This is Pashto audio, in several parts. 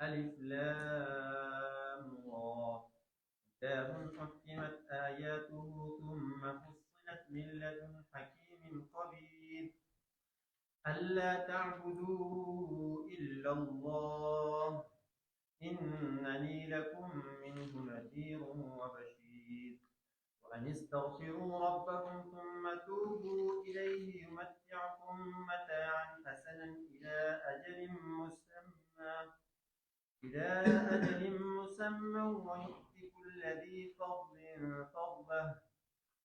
ألف لام را. كتاب حكمت آياته ثم فصلت من لدن حكيم خبير. ألا تعبدوا إلا الله إنني لكم منه نذير وبشير. وأن استغفروا ربكم ثم توبوا إليه يمتعكم متاعا حسنا إلى أجل مسمى ويؤتي كل ذي فضل فضله.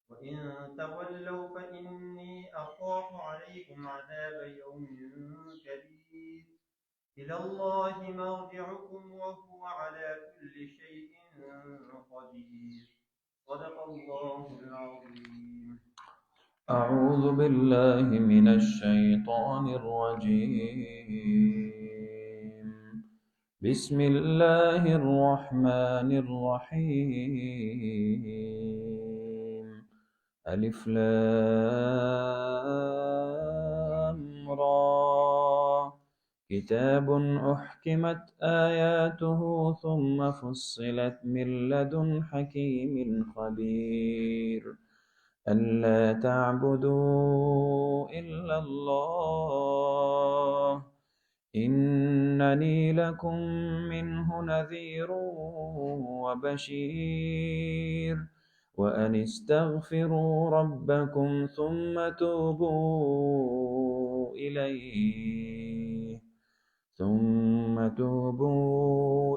وإن تولوا فإني أخاف عليكم عذاب يوم كبير. إلى الله مرجعكم وهو على كل شيء قدير. صدق الله العظيم. أعوذ بالله من الشيطان الرجيم. بسم الله الرحمن الرحيم. ألف لام را. كتاب أحكمت آياته ثم فصلت من لدن حكيم خبير. ألا تعبدوا إلا الله إنني لكم منه نذير وبشير. وأن استغفروا ربكم ثم توبوا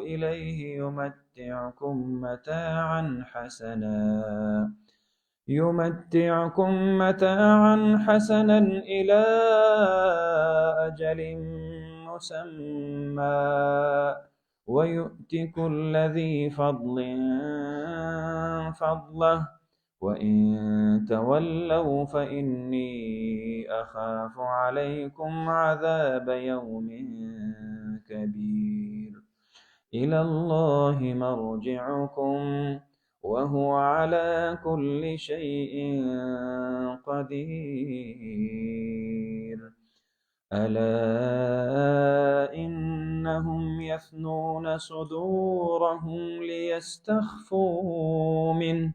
إليه يمتعكم متاعا حسنا إلى أجل مسمى ويؤت كل ذي فضل فضله. وإن تولوا فإني أخاف عليكم عذاب يوم كبير. إلى الله مرجعكم وهو على كل شيء قدير. ألا إنهم يثنون صدورهم ليستخفوا منه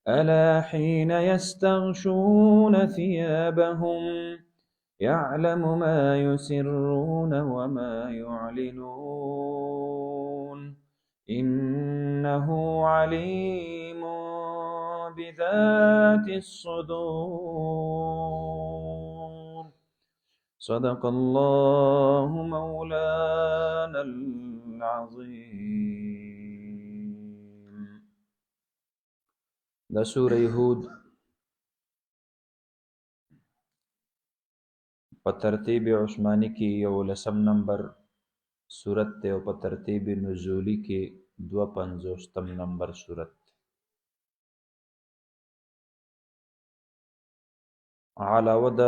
ألا حين يستغشون ثيابهم يعلم ما يسرون وما يعلنون إنه عليم بذات الصدور. صدق الله مولانا العظيم. دا سورة هود په ترتیب عثماني کې 11 نمبر سورت ته او په ترتیب نزولی کې 52 نمبر سورت. علاوه د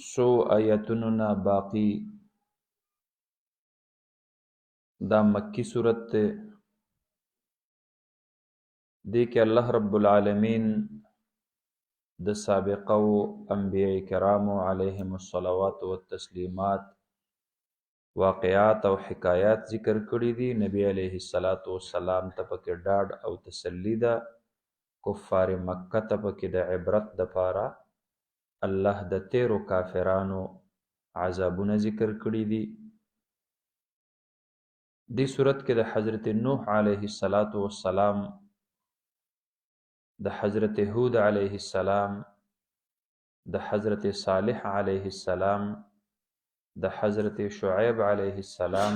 سو آیاتونو نه باقی دا مکی سورت ته دې کې الله رب العالمین د سابقه انبیاء کرامو علیهم الصلوات والتسلیمات واقعات او حکایات ذکر کړي دي. نبی علیه السلام ته پکې ډاډ او تسلی ده. کفار مکه ته پکې د عبرت دپاره الله د تیرو کافرانو عذابونه ذکر کړي دي. دې صورت کې د حضرت نوح علیه السلام، د حضرت هود علیه السلام، د حضرت صالح علیه السلام، د حضرت شعیب علیه السلام،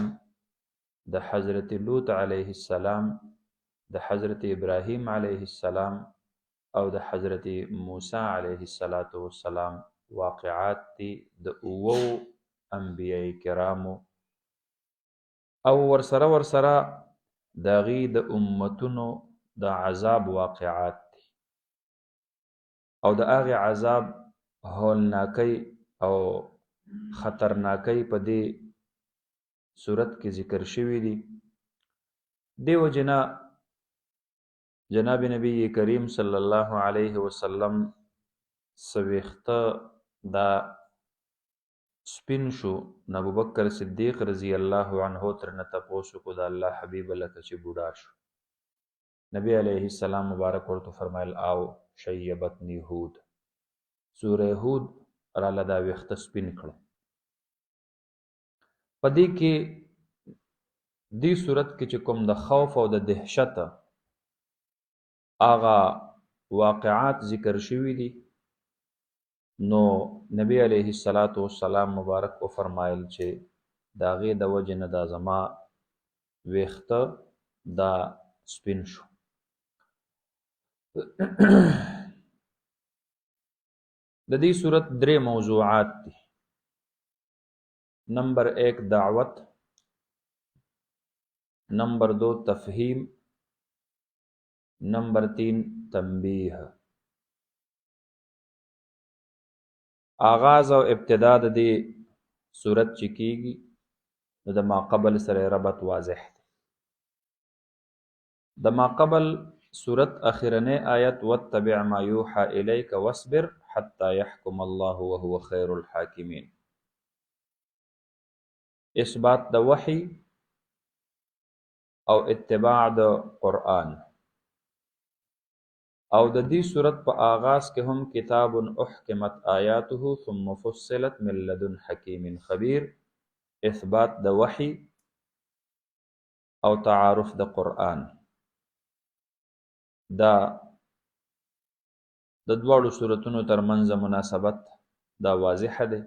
د حضرت لوط علیه السلام، د حضرت ابراهیم علیه السلام او د حضرت موسی علیه السلام واقعات دي د اوو انبیاء کرامو او ورسره د غي د امتونو د عذاب واقعات دي او د هغه عذاب هولناکي او خطرناکي په دې صورت کې ذکر شوی دي. دیو جنا جناب نبی کریم صلی الله علیه وسلم سویخته دا سپین شو نو ابوبکر صدیق رضی الله عنه ترنه تپوسو کو د الله حبیب لکه چې بوډا شو. نبی علیه السلام مبارک ورته فرمایل او شیبتنی هود، سوره هود راله دا ویښته سپین کړه. په دې کې دې صورت کې چې کوم د خوف او د دهشت آغا واقعات ذکر شوي دي، نو نبی علیه السلام مبارک او فرمایل چې د هغې د وجې نه دا زما ویښته دا سپین شو. د دې صورت درې موضوعات دي. نمبر 1 دعوت، نمبر 2 تفہیم، نمبر 3 تنبیہ. آغاز او ابتدا د دې صورت چې کیږي نو د ماقبل سره ربط واضح دی. د ماقبل صورت اخرنه آیت واتبع ما یوحى الیک واصبر حتى يحكم الله وهو خیر الحاکمین، اثبات د وحی او اتباع د قرآن. او د دې صورت په آغاز کې هم کتاب احکمت آیاته ثم فصلت من لدن حکیم خبیر، اثبات د وحی او تعارف د قرآن. دا د دواړو صورتونو ترمنځ مناسبت دا واضح ده.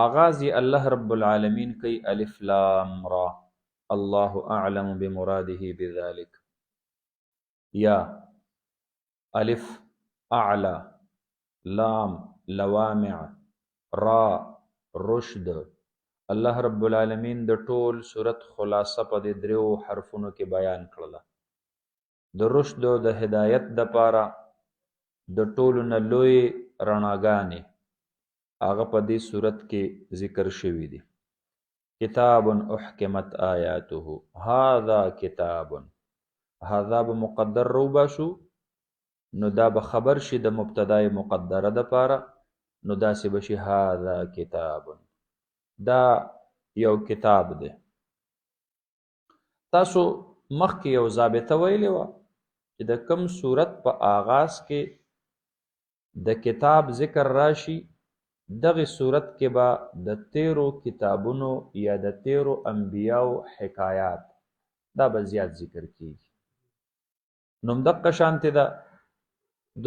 آغاز یې الله رب العالمین کوي الف لام را، الله اعلم بمراده بذلك، یا الف اعلى، لام لوامع، را رشد. الله رب العالمین د ټول صورت خلاصه په دې دریو حرفونو کې بیان کړله. د رشد او د هدایت د پاره د ټولو نه لوی رڼاګانې هغه په دې صورت کې ذکر شوي دي. کتاب احکمت آیاته، هذا کتاب، هذا به مقدر رو باشو نو دا به خبر شي د مبتدای مقدره د پاره، نو داسې بشي هذا کتاب، دا یو کتاب دی. تاسو مخکې یو ضابطه ویلې وه چې د کوم صورت په آغاز کې د کتاب ذکر راشي دغه صورت کې به د 13 کتابونو یا د 13 انبیاو حکایات دا به زیات ذکر کیږي. نو دقه شانتې ده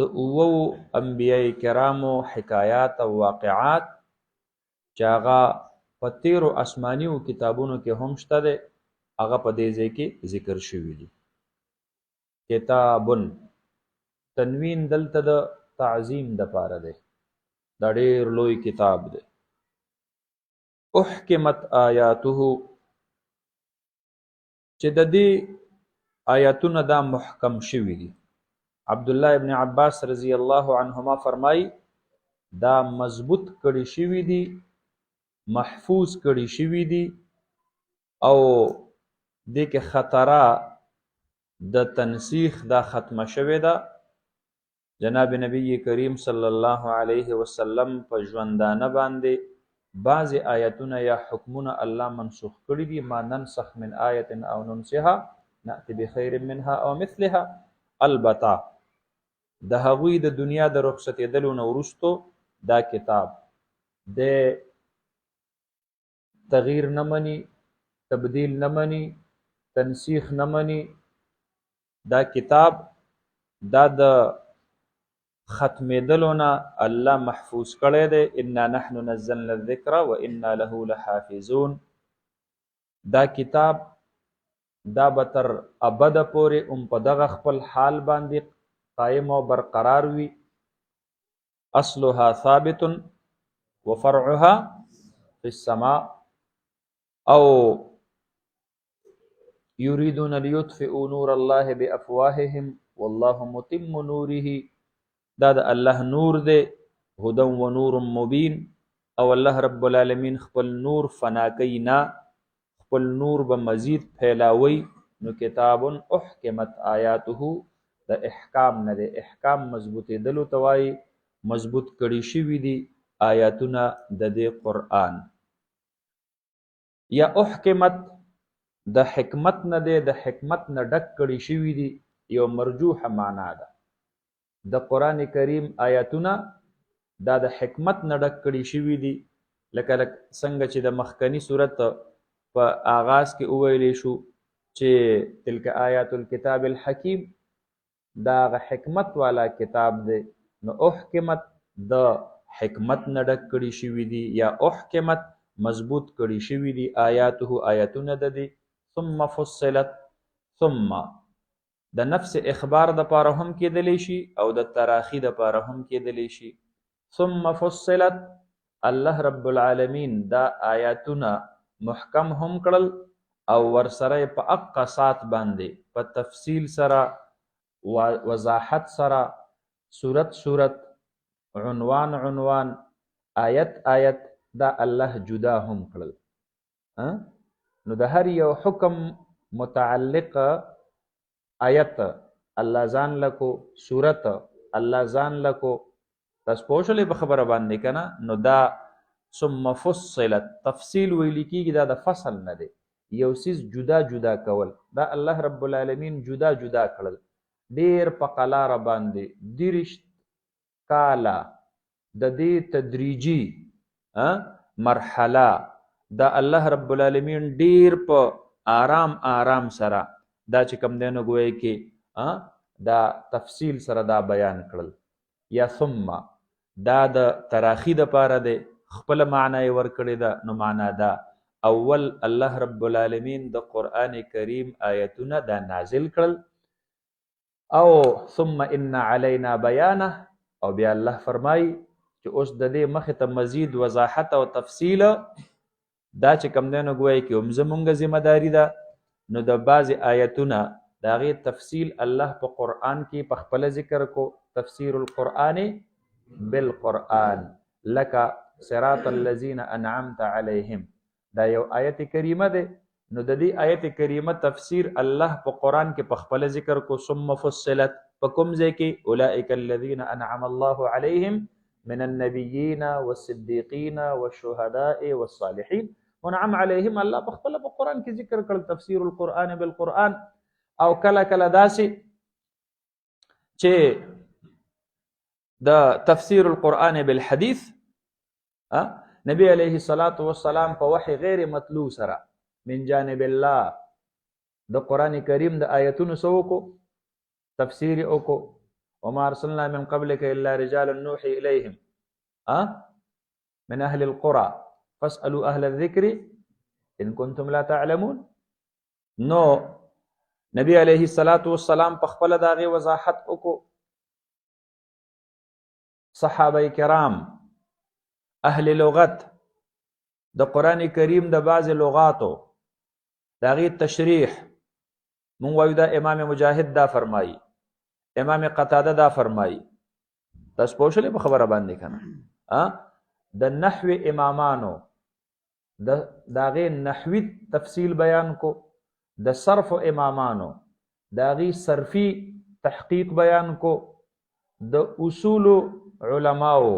د 9 انبیاء کرامو حکایات او واقعات چې هغه په 13 آسمانیو کتابونو کې هم شته ده، هغه په دې ځای کې ذکر شوي دي. کتابن تنوین دلته د تعظیم د پاره دی، دا ډېر لوی کتاب دی. احکمت آیاته چې د دې آیاتونه دا محکم شوي دي. عبدالله ابن عباس رضی الله عنهما فرمایي دا مضبوط کړي شوي دي، محفوظ کړي شوي دي، او دې کې خطره د تنسیخ دا ختمه شوې ده. جناب نبی کریم صلی الله علیه وسلم په ژوندانه باندې بعض آیتونه یا حکمونه الله منسوخ کړي دي. ما ننسخ من آیت او ننسها نأتی بخیر منها او مثلها. البته د هغوی د دنیا د رخصتېدلو نه وروستو دا کتاب د تغییر نه مني، تبدیل نه مني، تنسیخ نه مني. دا کتاب دا د ختمېدلو نه الله محفوظ کړی دی. انا نحن نزلنا الذکر و انا له لحافظون. دا کتاب دا به تر ابده پورې په دغه خپل حال باندې قائم او برقرار وي. اصلها ثابت وفرعها في السماء. او يريدون ليطفئوا نور الله بافواههم والله متم نوره. دا د الله نور دی، هدى و نور مبین. او الله رب العالمین خپل نور فنا کوي نه، خپل نور به مزید پھیلاوي. نو کتاب احکمت آیاته د احکام نه دی، احکام مضبوطېدلو ته وایي، مضبوط کړي شوي دي آیاتونه د دې قرآن. یا احکمت د حکمت نه دی، د حکمت نه ډک کړي شوي دي، یو مرجوحه معنا ده. د قرآن کریم آیاتونه دا د حکمت نه ډک کړي شوي دي، لکه څنګه چې د مخکنی صورت په آغاز کې وویلی شو چې تلک آیات الکتاب الحکیم، دا غ حکمت والا کتاب دی. نو احکمت د حکمت نه ډک کړي شوي دي، یا احکمت مضبوط کړي شوي دي آیاته آیاتونه د دي. ثم فصلت، ثم د نفس اخبار د پاره هم کېدلی شي او د تراخی د پاره هم کېدلی شي. ثم فصلت، الله رب العالمین دا آیاتونه محکم هم کړل او ورسره په اقصات باندې په تفصیل سره، وضاحت سره، صورت صورت، عنوان عنوان، آیت آیت، دا الله جدا هم کړل. نو د هر یو حکم متعلق آیت الله ځان لکو، صورت الله ځان لکو. تاسو پوه شولې په خبره باندې که نه؟ نو دا ثم فصلت، تفصیل ویل کېږي، دا د فصل نه دی، یو څیز جدا جدا کول. دا الله رب العالمین جدا جدا کړل ډېر په قلاره باندې. 30 کاله د دې تدریجي مرحله دا الله رب العالمین ډیر په آرام آرام سره دا چې کم دی نو ګویا کې دا تفصیل سره دا بیان کړل. یا ثم دا د تراخی د پاره دی، خپل معنا یې ورکړې ده. نو معنا دا اول الله رب العالمین د قرآن کریم آیتونه دا نازل کړل، او ثم ان علینا بیانه، او بیا الله فرمایي چې اوس د دې مخې ته مزید وضاحت او تفصیل دا چې کم دی نو ګویا کې هم زمونږ ذمه داري ده. نو د بعضې آیتونه د هغې تفصیل الله په قرآن کې په خپله ذکر کو، تفسیر القرآن بالقرآن، لکه صراط الذین انعمت علیهم، دا یو آیت کریمه ده. نو د دې آیت کریمه تفسیر الله په قرآن کې په خپله ذکر کو. ثم فصلت په کوم ځای کې؟ اولئک الذین انعم الله علیهم من النبیین والصدیقین والشهداء والصالحین. منعم علیهم الله په خپله په قرآن کې ذکر کړل، تفسیر القرآن بالقرآن. او کله کله داسې چې د تفسیر القرآن بالحدیث، نبی علیه الصلاة والسلام په وحی غیر مطلوع سره من جانب الله د قرآن کریم د آیتونو سو کو تفسیر وکړو. وما ارسلنا من قبلك الا رجالا نوحي اليهم من اهل القرى فاسالوا اهل الذكر ان كنتم لا تعلمون. نو نبی علیه الصلاة والسلام په خپل داغه وضاحت وکړو. صحابه کرام، اهل لغت، د قرآن کریم د بعض لغاتو داغه تشریح مونږ وایو دا امام مجاهد دا فرمایي، امام قتاده دا فرمایي. تاسو پوه شولې په خبره باندې که نه؟ د نحو امامانو د هغې نحوي تفصیل بیان کو، د صرف امامانو د هغې صرفي تحقیق بیان کو، د اصول علماو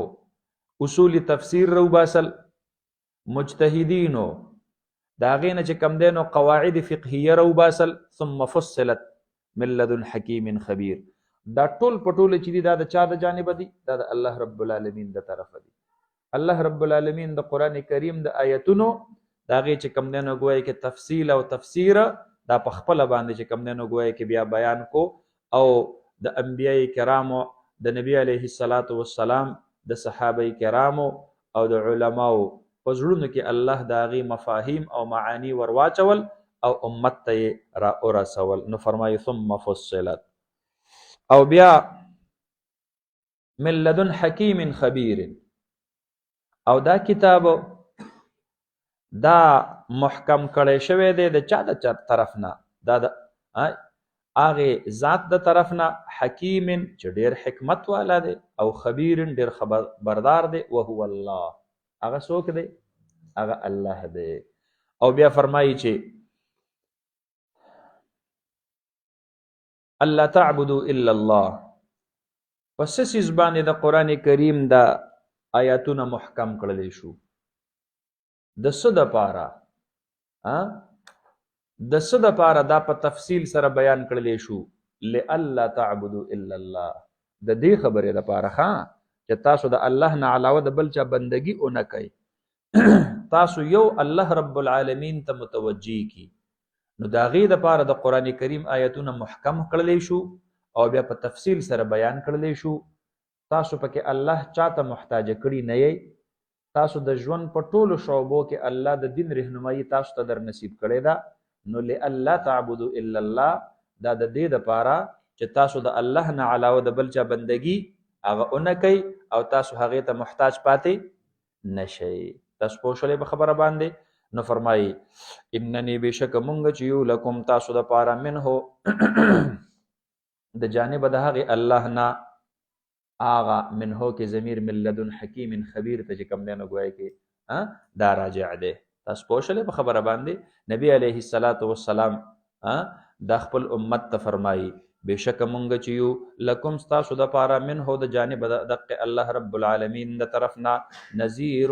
اصول تفسیر روباسل، مجتهدینو د هغې نه چې کم دی نو قواعد فقهیه روباسل. ثم فصلت من لدن حکیم خبیر. دا ټول په ټوله چې دي دا د چا د جانبه دي؟ دا د الله رب العالمین د طرفه دي. الله رب العالمین د قرآن کریم د آیتونو د هغې چې کم دی نو ګویا کې تفصیل او تفسیر دا په خپله باندې چې کم دی نو ګویا کې بیا بیان کو. او د انبیاء کرامو، د نبی علیه الصلاة والسلام، د صحابه کرامو او د علماو په زړونو کې الله د هغې مفاهیم او معانی ورواچول او امت ته یې را ورسول. نو فرمایي ثم فصلت. او بیا من لدن حکیم خبیر، او دا کتاب دا محکم کړی شوی دی د چا د طرف نه؟ دا د هغې ذات د طرف نه، حکیم چې ډېر حکمت والا دی، او خبیر ډېر خبردار دی. وهو الله، هغه څوک دی؟ هغه الله دی. او بیا فرمایي چې الله تعبدوا الا الله. پس سیز باندې د قرآن کریم دا آیاتونه محکم کړلی شو. د څه دپاره؟ د څه دپاره دا په تفصیل سره بیان کړلی شو؟ لئلا تعبدوا الا الله. د دې خبرې دپاره چې تاسو د الله نه علاوه د بل چا بندگی ونه کوئ، تاسو یو الله رب العالمین ته متوجی کی. نو د هغې دپاره د قرآن کریم آیتونه محکم کړلی شو او بیا په تفصیل سره بیان کړلی شو. تاسو پکې الله چاته محتاج کړي نه یئ. تاسو د ژوند په ټولو شعبو کې الله د دین رهنمایي تاسو ته در نصیب کړې ده. نو لئلا تعبدوا الا الله، دا د دې دپاره چې تاسو د الله نه علاوه د بل چا بندگی هغه ونه کوئ او تاسو هغې ته محتاج پاتې نشئ. تاسو پوه شولئ په خبره باندې؟ نو فرمایي اننی بېشکه مونږ چې یو لکم تاسو دپاره منه د جانبه د هغې الله نه، آغا منهو کې ضمیر من لدن حکیم خبیر ته چې کوم دی نو ګویا کې دا راجع دی. تاسو پوه شولئ په خبره باندې؟ نبی علیه السلام دا خپل امت ته فرمایي بېشکه مونږ چې یو لکم ستاسو دپاره منهو د جانبه د دقې الله رب العالمین د طرف نه نذیر،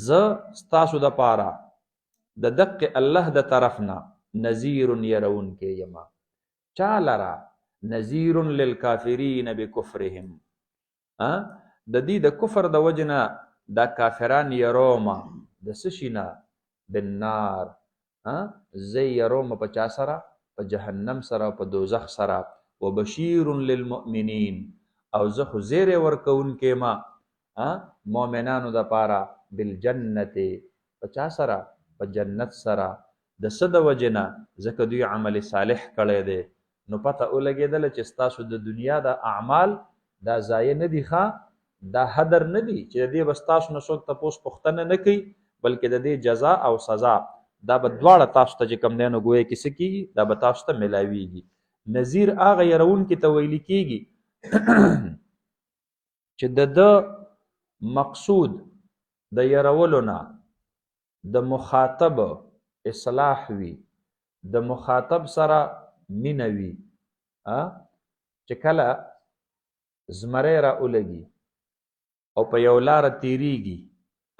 زه ستاسو دپاره د دقې الله د طرف نه نذیر یرونکی یما. چا لره؟ نذیر للکافرین بکفرهم، د دې د کفر د وجنه دا کافران یروما د څه شي نه؟ بالنار. زه یروم په چا سره؟ په جهنم سره، په دوزخ سره. وبشیر للمؤمنین، او زه خو زیری ورکوونکی ما مؤمنانو دپاره بالجنت. په چا سره؟ په جنت سره. د څه د وجنه؟ ځکه دوی عمل صالح کړی دی. نو پته ولګېدله چې ستاسو د دنیا د اعمال دا ضایع نه دي، دا هدر نه دي چې د دې به ستاسو نه څوک تپوس پوښتنه نه کوي، بلکې د دې جزا او سزا دا به دواړه تاسو ته چې کوم دی نو ګویا کې څه کېږي؟ دا به تاسو ته میلاویږي. نذیر هغه یرونکي ته ویل کېږي چې د ده مقصود د یرولو نه د مخاطب اصلاح وي، د مخاطب سره مینه وي. چې کله زمری را ولګي او په یو لاره تیریږي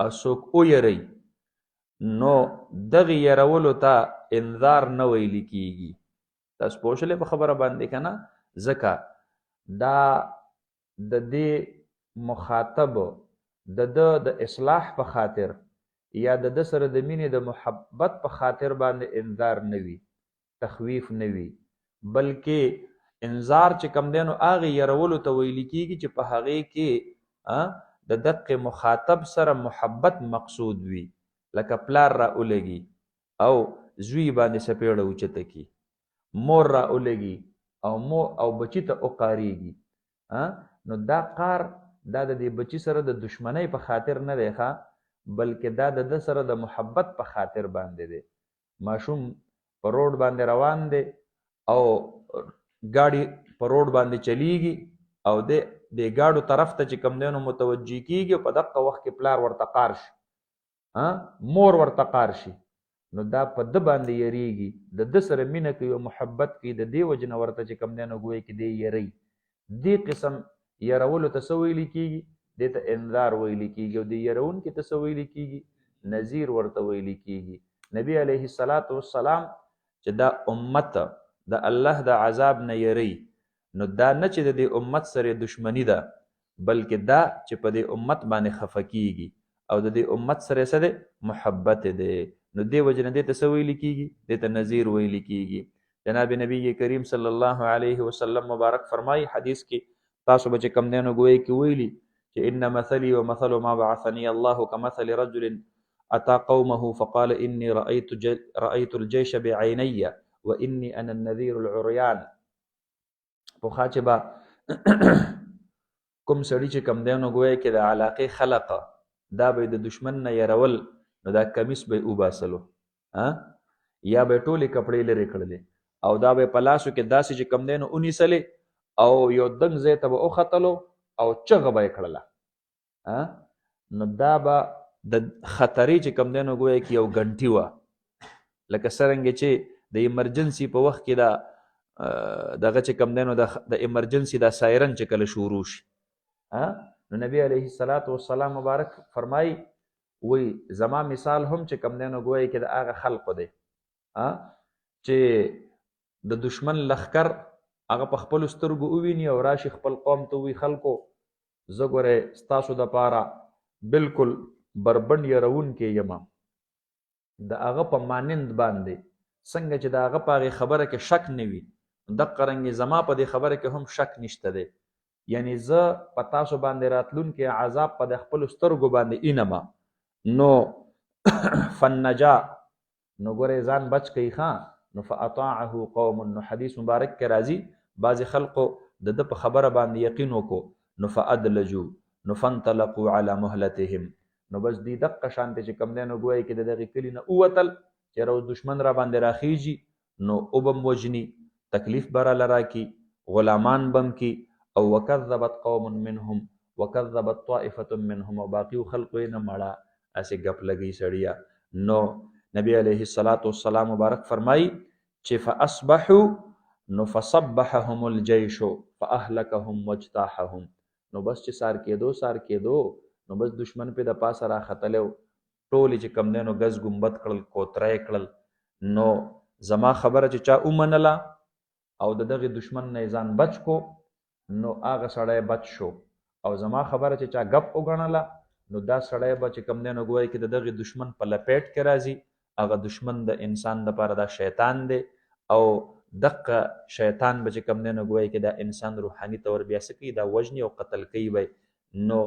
او څوک ویری، نو دغې یرولو ته انذار نه ویل کېږي. تاسو پوه شولئ په خبره باندې که نه؟ ځکه دا د دې مخاطب د ده د اصلاح په خاطر یا د ده سره د مینې د محبت په خاطر باندې انذار نه وي، تخویف نه وي، بلکې انذار چې کم دی نو هغې یرولو ته ویل کېږي چې په هغې کې د دقې مخاطب سره محبت مقصود وي. لکه پلار را ولګي او زوی باندې سپېړه اوچته کي، مور را ولګي او بچي ته وقارېږي، نو دا قار دا د دې بچي سره د دشمنۍ په خاطر نه دی بلکې دا د ده سره د محبت په خاطر باندې دی. ماشوم په روډ باندې روان دی او ګاډي په روډ باندې چلیږي او د ګاډو طرف ته چې کوم دی نو متوجه کېږي او په دقه وخت کې پلار ورته قار شي، مور ورته قار شي، نو دا په ده باندې یریږي، د ده سره مینه کوي او محبت کوي. د دې وجې نه ورته چې کوم دی نو ګویا کې دی یری. دې قسم یرولو ته څه ویلي کېږي؟ دې ته انذار ویلي کېږي. او دې یرونکي ته څه ویلي کېږي؟ نذیر ورته ویلي کېږي. نبی علیه السلام چې دا امت د الله د عذاب نه یری، نو دا نه چې د دې امت سره دشمنی ده، بلکې دا چې په دې امت باندې خفه کېږي او د دې امت سره څه دی؟ محبت دی. نو دې وجې نه دې ته څه ویلي کېږي؟ دې ته نذیر ویلي کېږي. جناب نبی کریم صلی الله علیه وسلم مبارک فرمایي حدیث کې، تاسو به چې کوم دی نو ګویا کې ویلي چې ان مثلي ومثل ما بعثني الله كمثل رجل اتى قومه فقال اني رأيت الجيش بعيني واني انا النذير العريان. پوخا چې با کوم سړي چې کوم دی نو ګویا کې د علاقې خلق دا به د دشمن نه یرول، نو دا کمیس به وباسلو یا به ټولې کپړې لرې کړلې او دا به په لاسو کې داسې چې کوم دی نو ونیسلې او یو دنګ ځای ته به وختلو او چغه به یې کړله. نو دا به د خطرې چې کوم دی نو ګویا کې یو ګنټي وه، لکه څرنګه چې د ایمرجنسي په وخت کې دا دغه چې کوم دی نو د ایمرجنسي دا سایرن چې کله شروع شي، نو نبی علیه الصلاۃ والسلام مبارک فرمای وی زما مثال هم چې کم دی نو ګویا کې د هغه خلقو دی چې د دشمن لخر هغه په خپل سترګو وویني او راشي خپل قوم ته وی خلکو زه ګوره ستاسو دپاره بالکل بربند یرون کې یم د هغه په مانند باندې څنګه چې د هغه په هغې خبره کې شک نه وي دقه رنګې زما په دې خبره کې هم شک نشته دی یعنی زه په تاسو باندې راتلونکي عذاب په د خپلو سترګو باندې اینما نو فنجا نو ګوره ځان بچ کوي نو فاطاعه قوم نو حدیث مبارک کې راځي بعضې خلقو د ده په خبره باندې یقین وکړو نو فادلجو نو فانطلقوا على مهلتهم نو بس دی دقه شانتې چې کوم دی نو ګویا کې د دغې کلي نه ووتل چې روز دشمن را باندې راخیږي نو وبم وجني تکلیف به راله راکړي غلامان بم کی او وکذبت قوم منهم وکذبت طائفه منهم او باقیو خلقو یې نه مړه اسې ګپ لګی سړیا نو نبی علیه الصلاۃ والسلام مبارک فرمای چې فاصبحوا نو فصبحهم الجيش فاهلكهم واجتاحهم نو بس چې سار کېدو نو بس دشمن په د پاسه را ختلو ټولې چې کم دی نو ګز ګمبد کړل کوترای کړل نو زما خبره چې چا ومنله او د دغې دشمن نه ځان بچ کو نو هغه سړی بچ شو او زما خبره چې چا ګپ وګڼله نو دا سړی به چې کم دی نو ګویا کې د دغې دشمن په لپیټ کې راځي هغه دشمن د انسان دپاره دا شیطان دی او دقه شیطان به چې کم دی نو ګویا کې دا انسان روحاني طور بیا څه کوي دا وژني او قتل کوي به نو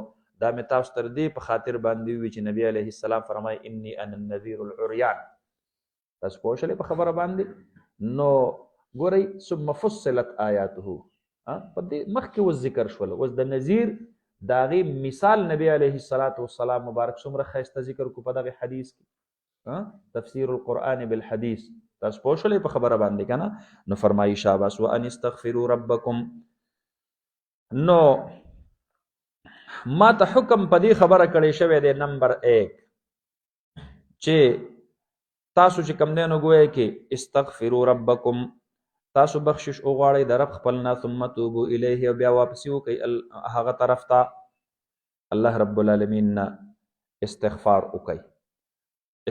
دا مې تاسو تر دې په خاطر باندې وي چې نبی علیه السلام فرمایي انی انا النذیر العریان تاسو پوه شولې په خبره باندې نو ګورئ ثم فصلت آیاته په دې مخکې اوس ذکر شول اوس د نذیر د هغې مثال نبی علیه الصلاۃ والسلام مبارک څومره ښایسته ذکر کو په دغې حدیث کې تفسیر القرآن بالحدیث تاسو پوه شولې په خبره باندې که نه نو فرمایي شاباس وان استغفروا ربکم نو ما ته حکم په دې خبره کړی شوی دی نمبر 1 چې تاسو چې کم دی نو ګویا کې استغفروا ربکم تاسو بخشش وغواړئ د رب خپل نه ثم توبو الیه او بیا واپسي وکئ هغه طرف ته الله رب العالمین نه استغفار وکئ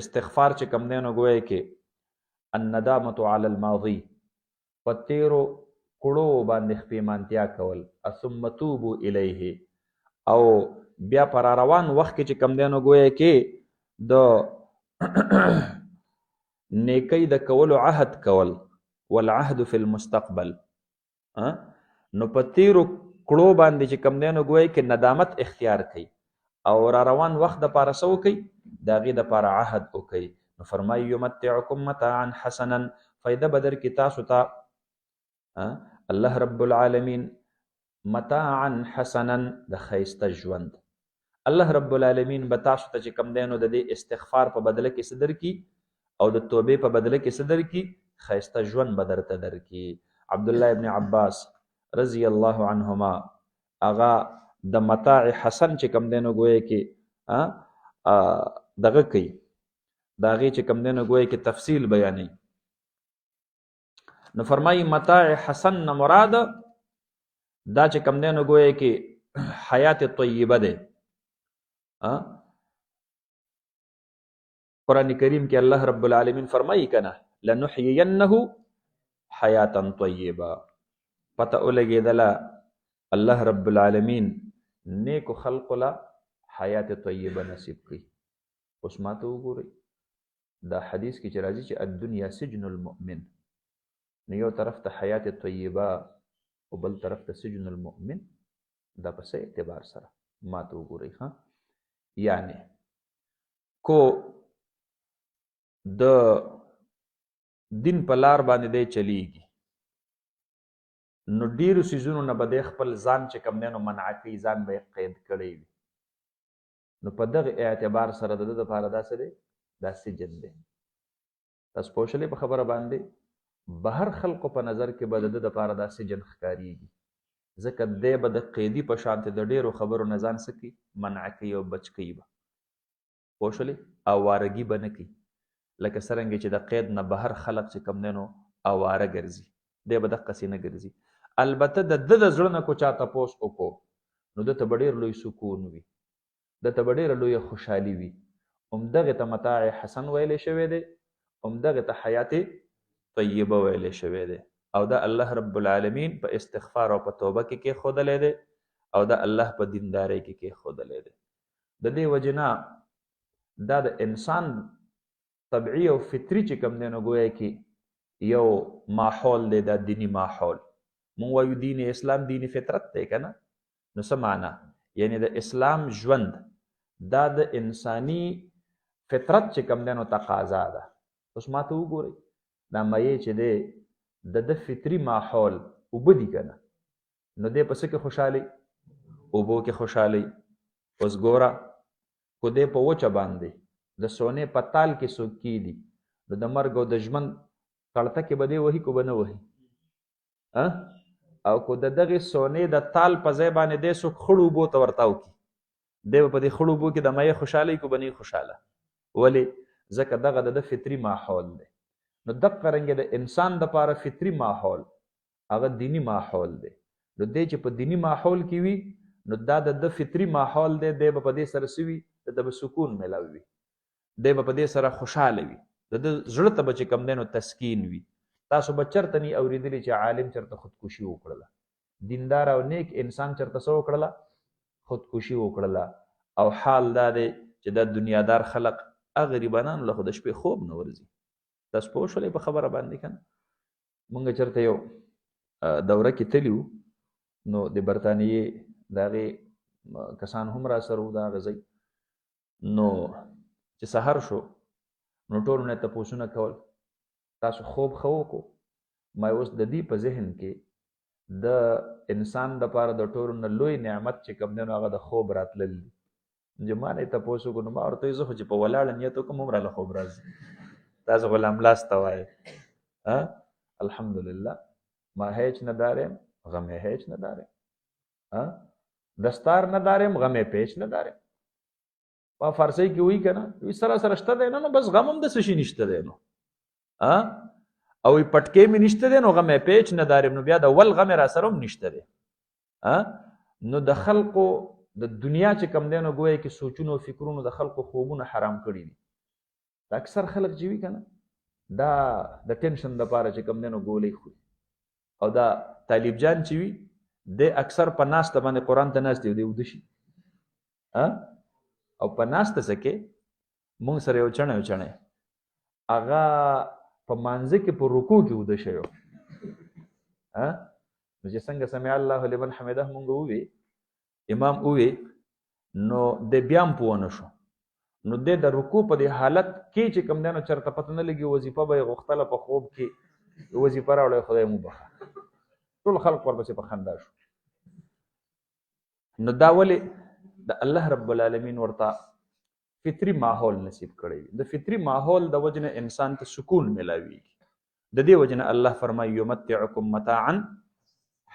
استغفار چې کم دی نو گویا کې الندامة علی الماضی په تیرو کړو باندې خپېمانتیا کول ثم توبو الیه او بیا پر روان وخت کې چې کم دی نو گویا کې د نیکی د کولو عهد کول والعهد فی المستقبل نو په تیرو کړو باندې چې کم دی نو گویا کې ندامت اختیار کړي او را روان وخت د پاره څه وکړئ د هغې دپاره عهد وکړئ نو فرمایي یمتعکم متاعا حسنا فایده به درکړي تاسو ته الله رب العالمین متاعا حسنا د ښایسته ژوند الله رب العالمین به تاسو ته چې کم دی نو د دې استغفار په بدله کې څه درکړي او د توبې په بدله کې څه درکړي ښایسته ژوند به درته درکړي عبدالله ابن عباس رضی الله عنهما هغه د متاع حسن چې کم دی نو گویا کې دغه کوي د هغې چې کم دی نو گویا کې تفصیل بیانوي نو فرمایي متاع حسن نه مراد دا چې کم دی نو گویا کې حیات طیبه دی قرآن کریم کې الله رب العالمین فرمایي کنه لنحیینه حیاتا طیبه پته ولګېدله الله رب العالمین نیکو خلقو له حیات طیبه نصیب کړي اوس ما ته وګورئ دا حدیث کې چې راځي چې الدنیا سجن المؤمن نو یو طرف ته حیات طیبه او بل طرف ته سجن المؤمن دا په څه اعتبار سره ما ته وګورئ یعنی کو د دین په لار باندې دی چلیږي نو ډیرو سیزونو نه به دی خپل ځان چې کم دی نو منع کوي ځان به یې قید کړی وي نو په دغه اعتبار سره د ده دپاره دا څه دی دا سجن دی تاسو پوه شولې په خبره باندې بهر خلقو په نظر کې به د ده دپاره دا سجن ښکارېږي ځکه دی به د قیدي په شانتې د ډیرو خبرو نه ځان څه کوي منع کوي او بچ کوي به پوه شولې اوارګي به نه کوي لکه څرنګه چې د قید نه بهر خلق چې کم دی نو اواره ګرځي دی به دقسې نه ګرځي البته د ده د زړه نه کو چا تپوس وکړو نو دته به ډېر لوی سکون وي، دته به ډېره لویه خوشحالي وي. همدغې ته متاع حسن ویلی شوی دی، همدغې ته حیات طیبه ویلی شوی دی. او دا الله رب العالمین په استغفار او په توبه کې کېښودلی دی، او دا الله په دیندارۍ کې کېښودلی دی. د دې وجې نه دا د انسان طبعي او فطري چې کوم دی نو ګویا کې یو ماحول دی، دا دینی ماحول. مونږ وایو دین اسلام دین فطرت دی که نه؟ نو څه معنا؟ یعنی د اسلام ژوند دا د انساني فطرت چې کوم دی نو تقاضا ده. اوس ما ته وګورئ، دا مایع چې دی د فطري ماحول اوبه دي که نه؟ نو دی په څه کې خوشحالي؟ اوبو کې خوشحالي. اوس ګوره کو دی په وچه باندې د سونې په تال کې څوک کیدي، نو د مرګ او د ژوند کړته کې به دی وهي کو به نه وهي؟ او کو د دغې سونې د تال په ځای باندې دی څوک خړو اوبو ته ورتاو کي، دی به په دې خړو اوبو کې د مایع خوشحالي کو به نه خوشحاله؟ ولې؟ ځکه دغه د فطري ماحول دی. نو دقه رنګې د انسان دپاره فطري ماحول هغه دینی ماحول دی. نو دی چې په دینی ماحول کې وي نو دا د فطري ماحول دی، دی به په دې سره څه وي؟ د به سکون میلاوي وي، دی به په دې سره خوشحاله وي، د ده زړه ته به چې کوم دی نو تسکین وي. تاسو به چېرته نی اورېدلي چې عالم چېرته خودکشي وکړله، دیندار او نیک انسان چېرته څه وکړله؟ خودکشي وکړله. او حال دا دی چې دا دنیادار خلق هغه غریبانانو له خو د شپې خوب نه ورځي. تاسو پوه شولئ په خبره باندې که نه؟ مونږ چېرته یو دوره کې تلي وو، نو د برطانیې د هغې کسان هم را سره وو د هغه ځای. نو چې سحر شو نو ټولو نه تپوسونه کول، تاسو خوب ښه وکړو؟ ما اوس د دې په ذهن کې د انسان دپاره د ټولو نه لوی نعمت چې کوم دی نو هغه د خوب راتلل دي. چې ما نه یې تپوس وکړو، نو ما ورته ویل زه خو چې په ولاړه نیت وکړم هم راله خوب راځي. تاسو غلام لاس ته وایې الحمدلله ما هیچ نداریم غم هیچ نداریم، دستار نداریم غم پیچ نداریم. په فارسی کې وایي که نه؟ وایي سره سره شته دی نو بس غم هم داسې شي نشته دی نو، او وایي پټکې مې نشته دی نو غم پیچ نداریم، نو بیا د ول غم را سره هم نشته دی. نو د خلقو د دنیا چې کوم دی نو ګویا کې سوچونو او فکرونو د خلقو خوبونه حرام کړي دي. د اکثر خلک چې وي که نه دا د ټینشن دپاره چې کوم دی نو ګولۍ خوري. او دا طالب جان چې وي دی اکثر په ناسته باندې قرآن ته ناست دی وده شي، او په ناسته څه کې مونږ سره یو چڼی هغه په مانځه کې په رکوع کې وده شوی، نو چې څنګه سمع الله لمن حمده مونږ ووی امام ووی نو د بیا هم پوه نه شو، نو د رکوع په دې حالت کې چې کوم دی نو چېرته پته نه لګي وظیفه به یې غوښتله په خوب کې وظیفه راوړی، خدای مو بخښه. ټول خلق ورپسې په خندا شو. نو دا ولې د الله رب العالمین ورته فطري ماحول نصیب کړی. د فطري ماحول د وجه نه انسان ته سکون ملاویږي. د دې وجه نه الله فرمایي یمتعکم متاعا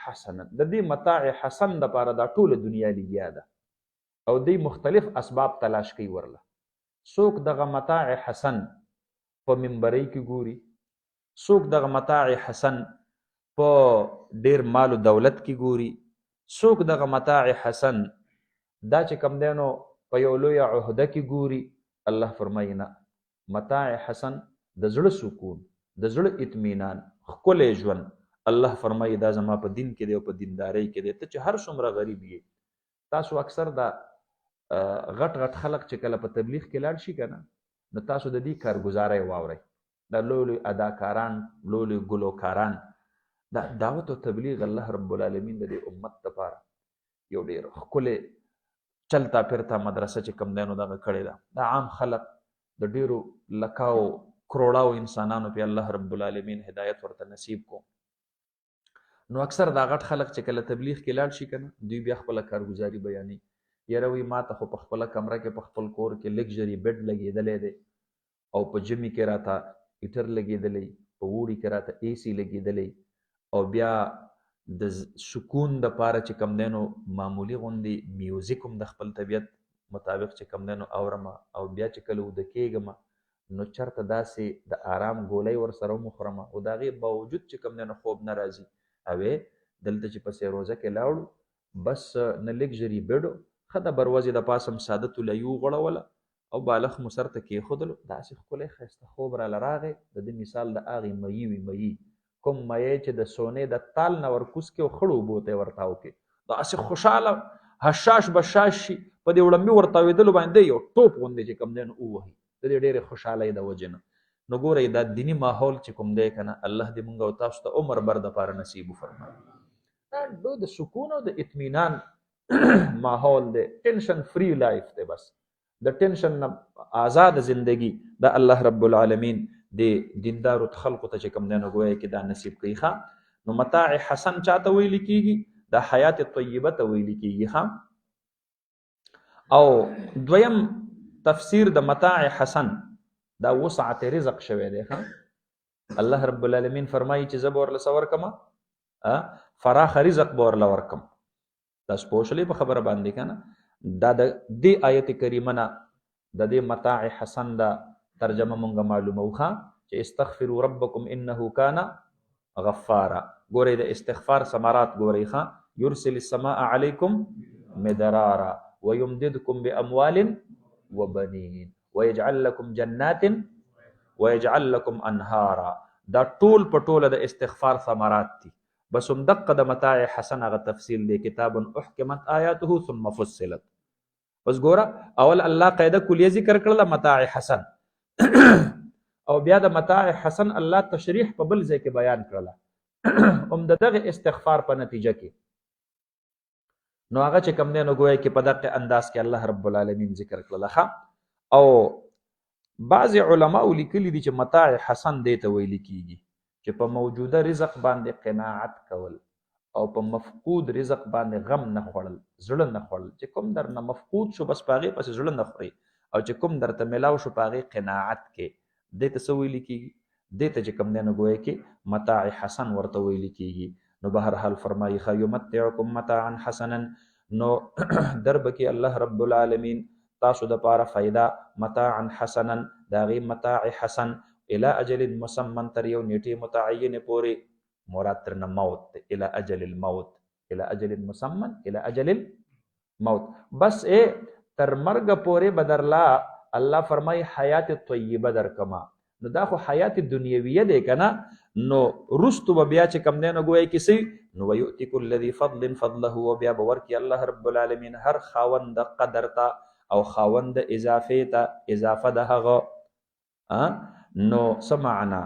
حسنا. د دې متاع حسن دپاره دا ټوله دنیا لګیا ده او دوی مختلف اسباب تلاش کوي ورله. څوک دغه متاع حسن په منبرۍ کې ګوري، څوک دغه متاع حسن په ډیر مال او دولت کې ګوري، څوک دغه متاع حسن دا چې کوم دی نو په یو لویه عهده کې ګوري. الله فرمایي نه، متاع حسن د زړه سکون، د زړه اطمینان، ښکلی ژوند. الله فرمایي دا زما په دین کې دی او په دیندارۍ کې دی. ته چې هر څومره غریب یې، تاسو اکثر دا غټ غټ خلق چې کله په تبلیغ کې لاړ شي که نه نو تاسو د دې کارګزاری واورئ. دا لوی لوی اداکاران، لوی لوی ګلوکاران، دا دعوت او تبلیغ الله رب العالمین د دې امت دپاره یو ډېر ښکلی چلتا پرتا مدرسه چې کوم دی نو دغه کړې ده. دا عام خلق د ډېرو لکاو کروڑاو انسانانو پې الله رب العالمین هدایت ورته نصیب کو. نو اکثر دا غټ خلق چې کله تبلیغ کې لاړ شي که نه دوی بیا خپله کارګزاري بیانوي. یاره وایي ما ته خو په خپله کمره کې په خپل کور کې لګژري بیډ لګېدلی دی او په ژمي کې راته هیټر لګېدلی، په اوړي کې راته اے سی لګېدلی، او بیا د سکون دپاره چې کوم دی نو معمولي غوندې میوزیک هم د خپل طبیعت مطابق چې کوم دی نو اورم، او بیا چې کله وده کېږم نو چېرته داسې د آرام ګولۍ ورسره هم وخورم، او د هغې باوجود چې کوم دی نو خوب نه راځي. اوې دلته چې په سیروزه کې لاړو بس نه لګژري بیډو ښه د بروزې د پاسم ساده طلایي وغوړوله او بالښت مو سر ته کېښودلو، داسې ښکلی ښایسته خوب راله راغی. د دې مثال د هغې ميي وي، ميي کوم ميی چې د سونې د تال نه ورکوز کړې او خړو اوبو ته یې ورتاو کړې، داسې خوشحاله حشاش بشاش شي په دې وړمبي ورتاوېدلو باندې یو ټوپ غوندې چې کوم دی نو ووهي د دې ډېرې خوشحالۍ د وجې نه. نو ګورئ دا دیني ماحول چې کوم دی که نه، الله دې مونږ او تاسو ته عمر بر دپاره نصیب وفرمایي. دا د سکون او د اطمینان ماحول دی، ټینشن فری لایف دی، بس د ټینشن نه آزاد زندگی دا الله رب العالمین د دیندارو خلقو ته چې کوم دی نو ګویا کې دا نصیب کوي. ښه نو متاع حسن چاته ویل کیږي؟ دا حیات طیبه ته ویل کیږي. ښه او دویم تفسیر د متاع حسن دا وسعت رزق شوی دی. ښه الله رب العالمین فرمایي چې زه به ورله څه ورکمه؟ فراخ رزق به ورله ورکم. دا سپوشلی په خبره باندې که نه، دا د دې آیت کریمه نه د دې متاع حسن دا ترجمه مونږ معلومو. ښه چې استغفروا ربکم انه کان غفارا. ګورئ د استغفار ثمرات ګورئ. ښه یرسل السماء علیکم مدرارا ويمددكم باموال وبنین ويجعل لكم جنات ويجعل لكم انهارا. دا ټول په ټوله د استغفار ثمرات دي. بس هم دقه د متاع حسن هغه تفصیل دی، کتاب احکمت آیاته ثم فصلت. بس ګوره اول الله قاعده کلیه ذکر کړله متاع حسن او بیا د متاع حسن الله تشریح په بل ځای کې بیان کړله هم د دغه استغفار په نتیجه کې. نو هغه چې کوم دی نو ګویا کې په دغه انداز کې الله رب العالمین ذکر کړله. او بعض علماء لیکلي دي چې متاع حسن دی ته ویل کیږي چې په موجوده رزق باندې قناعت کول او په مفقود رزق باندې غم نه خوړل، زړه نه خوړل. چې کوم در نه مفقود شو بس په هغې پسې زړه نه خوري، او چې کوم درته میلاو شو په هغې قناعت کې، دې ته څه ویلي کېږي؟ دې ته چې کوم دی نو ګویا کې متاع حسن ورته ویلي کېږي. نو بهرحال فرمایي ښه یمتعکم متاعا حسنا، نو در به کې الله رب العالمین تاسو دپاره فایده متاعا حسنا د هغې متاع حسن الى اجل مسمن تر یو نیټې متعینې پورې، مراد ترنه موت دی، الى اجل الموت، الى اجل مسمن الى اجل الموت. بس تر مرګ پورې بدرلا الله فرمای حیات طیبه درکما. نو دا خو حیات دنیویه دی کنه، نو رستو بیا چې کم دی نو ګویا کې سي نو ويؤتي كل ذي فضل فضله، وبیا باور کې الله رب العالمین هر خاوند قدر تا او خاوند اضافه تا اضافه ده هغه. نو سمعنا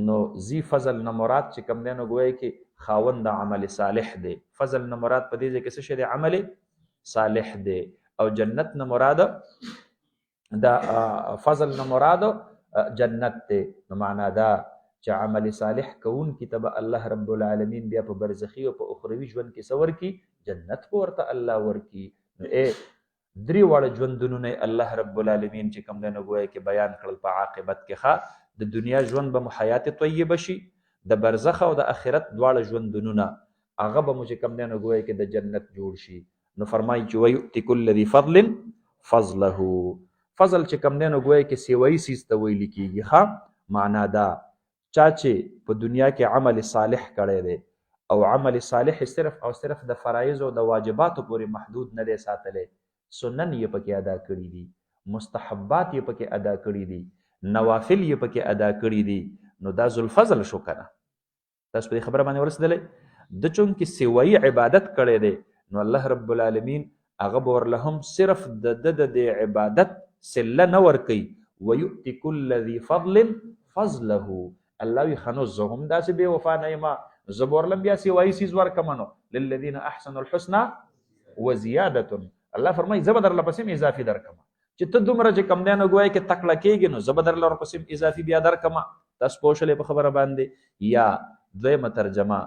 نو ذی فضل نه مراد چې کم دی نو ګویا کې خاوند عمل صالح دی. فضل نه مراد په دې ځای کې څه شی دی؟ عمل صالح دی. او جنت نه مراد دا فضل نه مراد جنت دی. نو معنا دا چې عمل صالح کوون کې تبه الله رب العالمین بیا په برزخی او په اخروی ژوند کې څه ورکي؟ جنت به ورته الله ورکي. نو درې واړه ژوندونه الله رب العالمین چې کوم دی نو ګویا کې بیان کړل په عاقبت کې. ښه د دنیا ژوند به مو حیات طیبه شي، د برزخ او د آخرت دواړه ژوندونه هغه به مو چې کوم دی نو ګویا کې د جنت جوړ شي. نو فرمایي چې ویؤتي کل ذي فضل فضله. فضل چې کوم دی نو ګویا کې سیوایي څیز ته ویل کېږي. ښه معنا دا چا چې په دنیا کې عمل صالح کړی دی او عمل صالح صرف او صرف د فرایض او د واجباتو پورې محدود نه دی ساتلی، سنن یې پکې ادا کړي دي، مستحبات یې پکې ادا کړي دي، نوافل یې پکې ادا کړي دي، نو دا ذوالفضل شو کنه. تاسو په خبره باندې ورسېدلی؟ د چونکې سوایي عبادت کړی دی نو الله رب العالمین هغه به ورله هم صرف د عبادت سله نه ورکوي. ویؤتي کل ذي فضل فضله. الله وی خنو زه هم داسې بې وفا نه یم، زه به ورله بیا سوایي څیز ورکمه. نو للذین احسنوا الحسنى وزیادة. الله فرمایي زه به درله پسې اضافي درکمه چې ته دومره چې کم دی نو ګویا کې تکړه کېږي نو زه به درله ورپسې اضافي بیا درکمه. تاسو پوه شولې په خبره باندې؟ یا دویمه ترجمه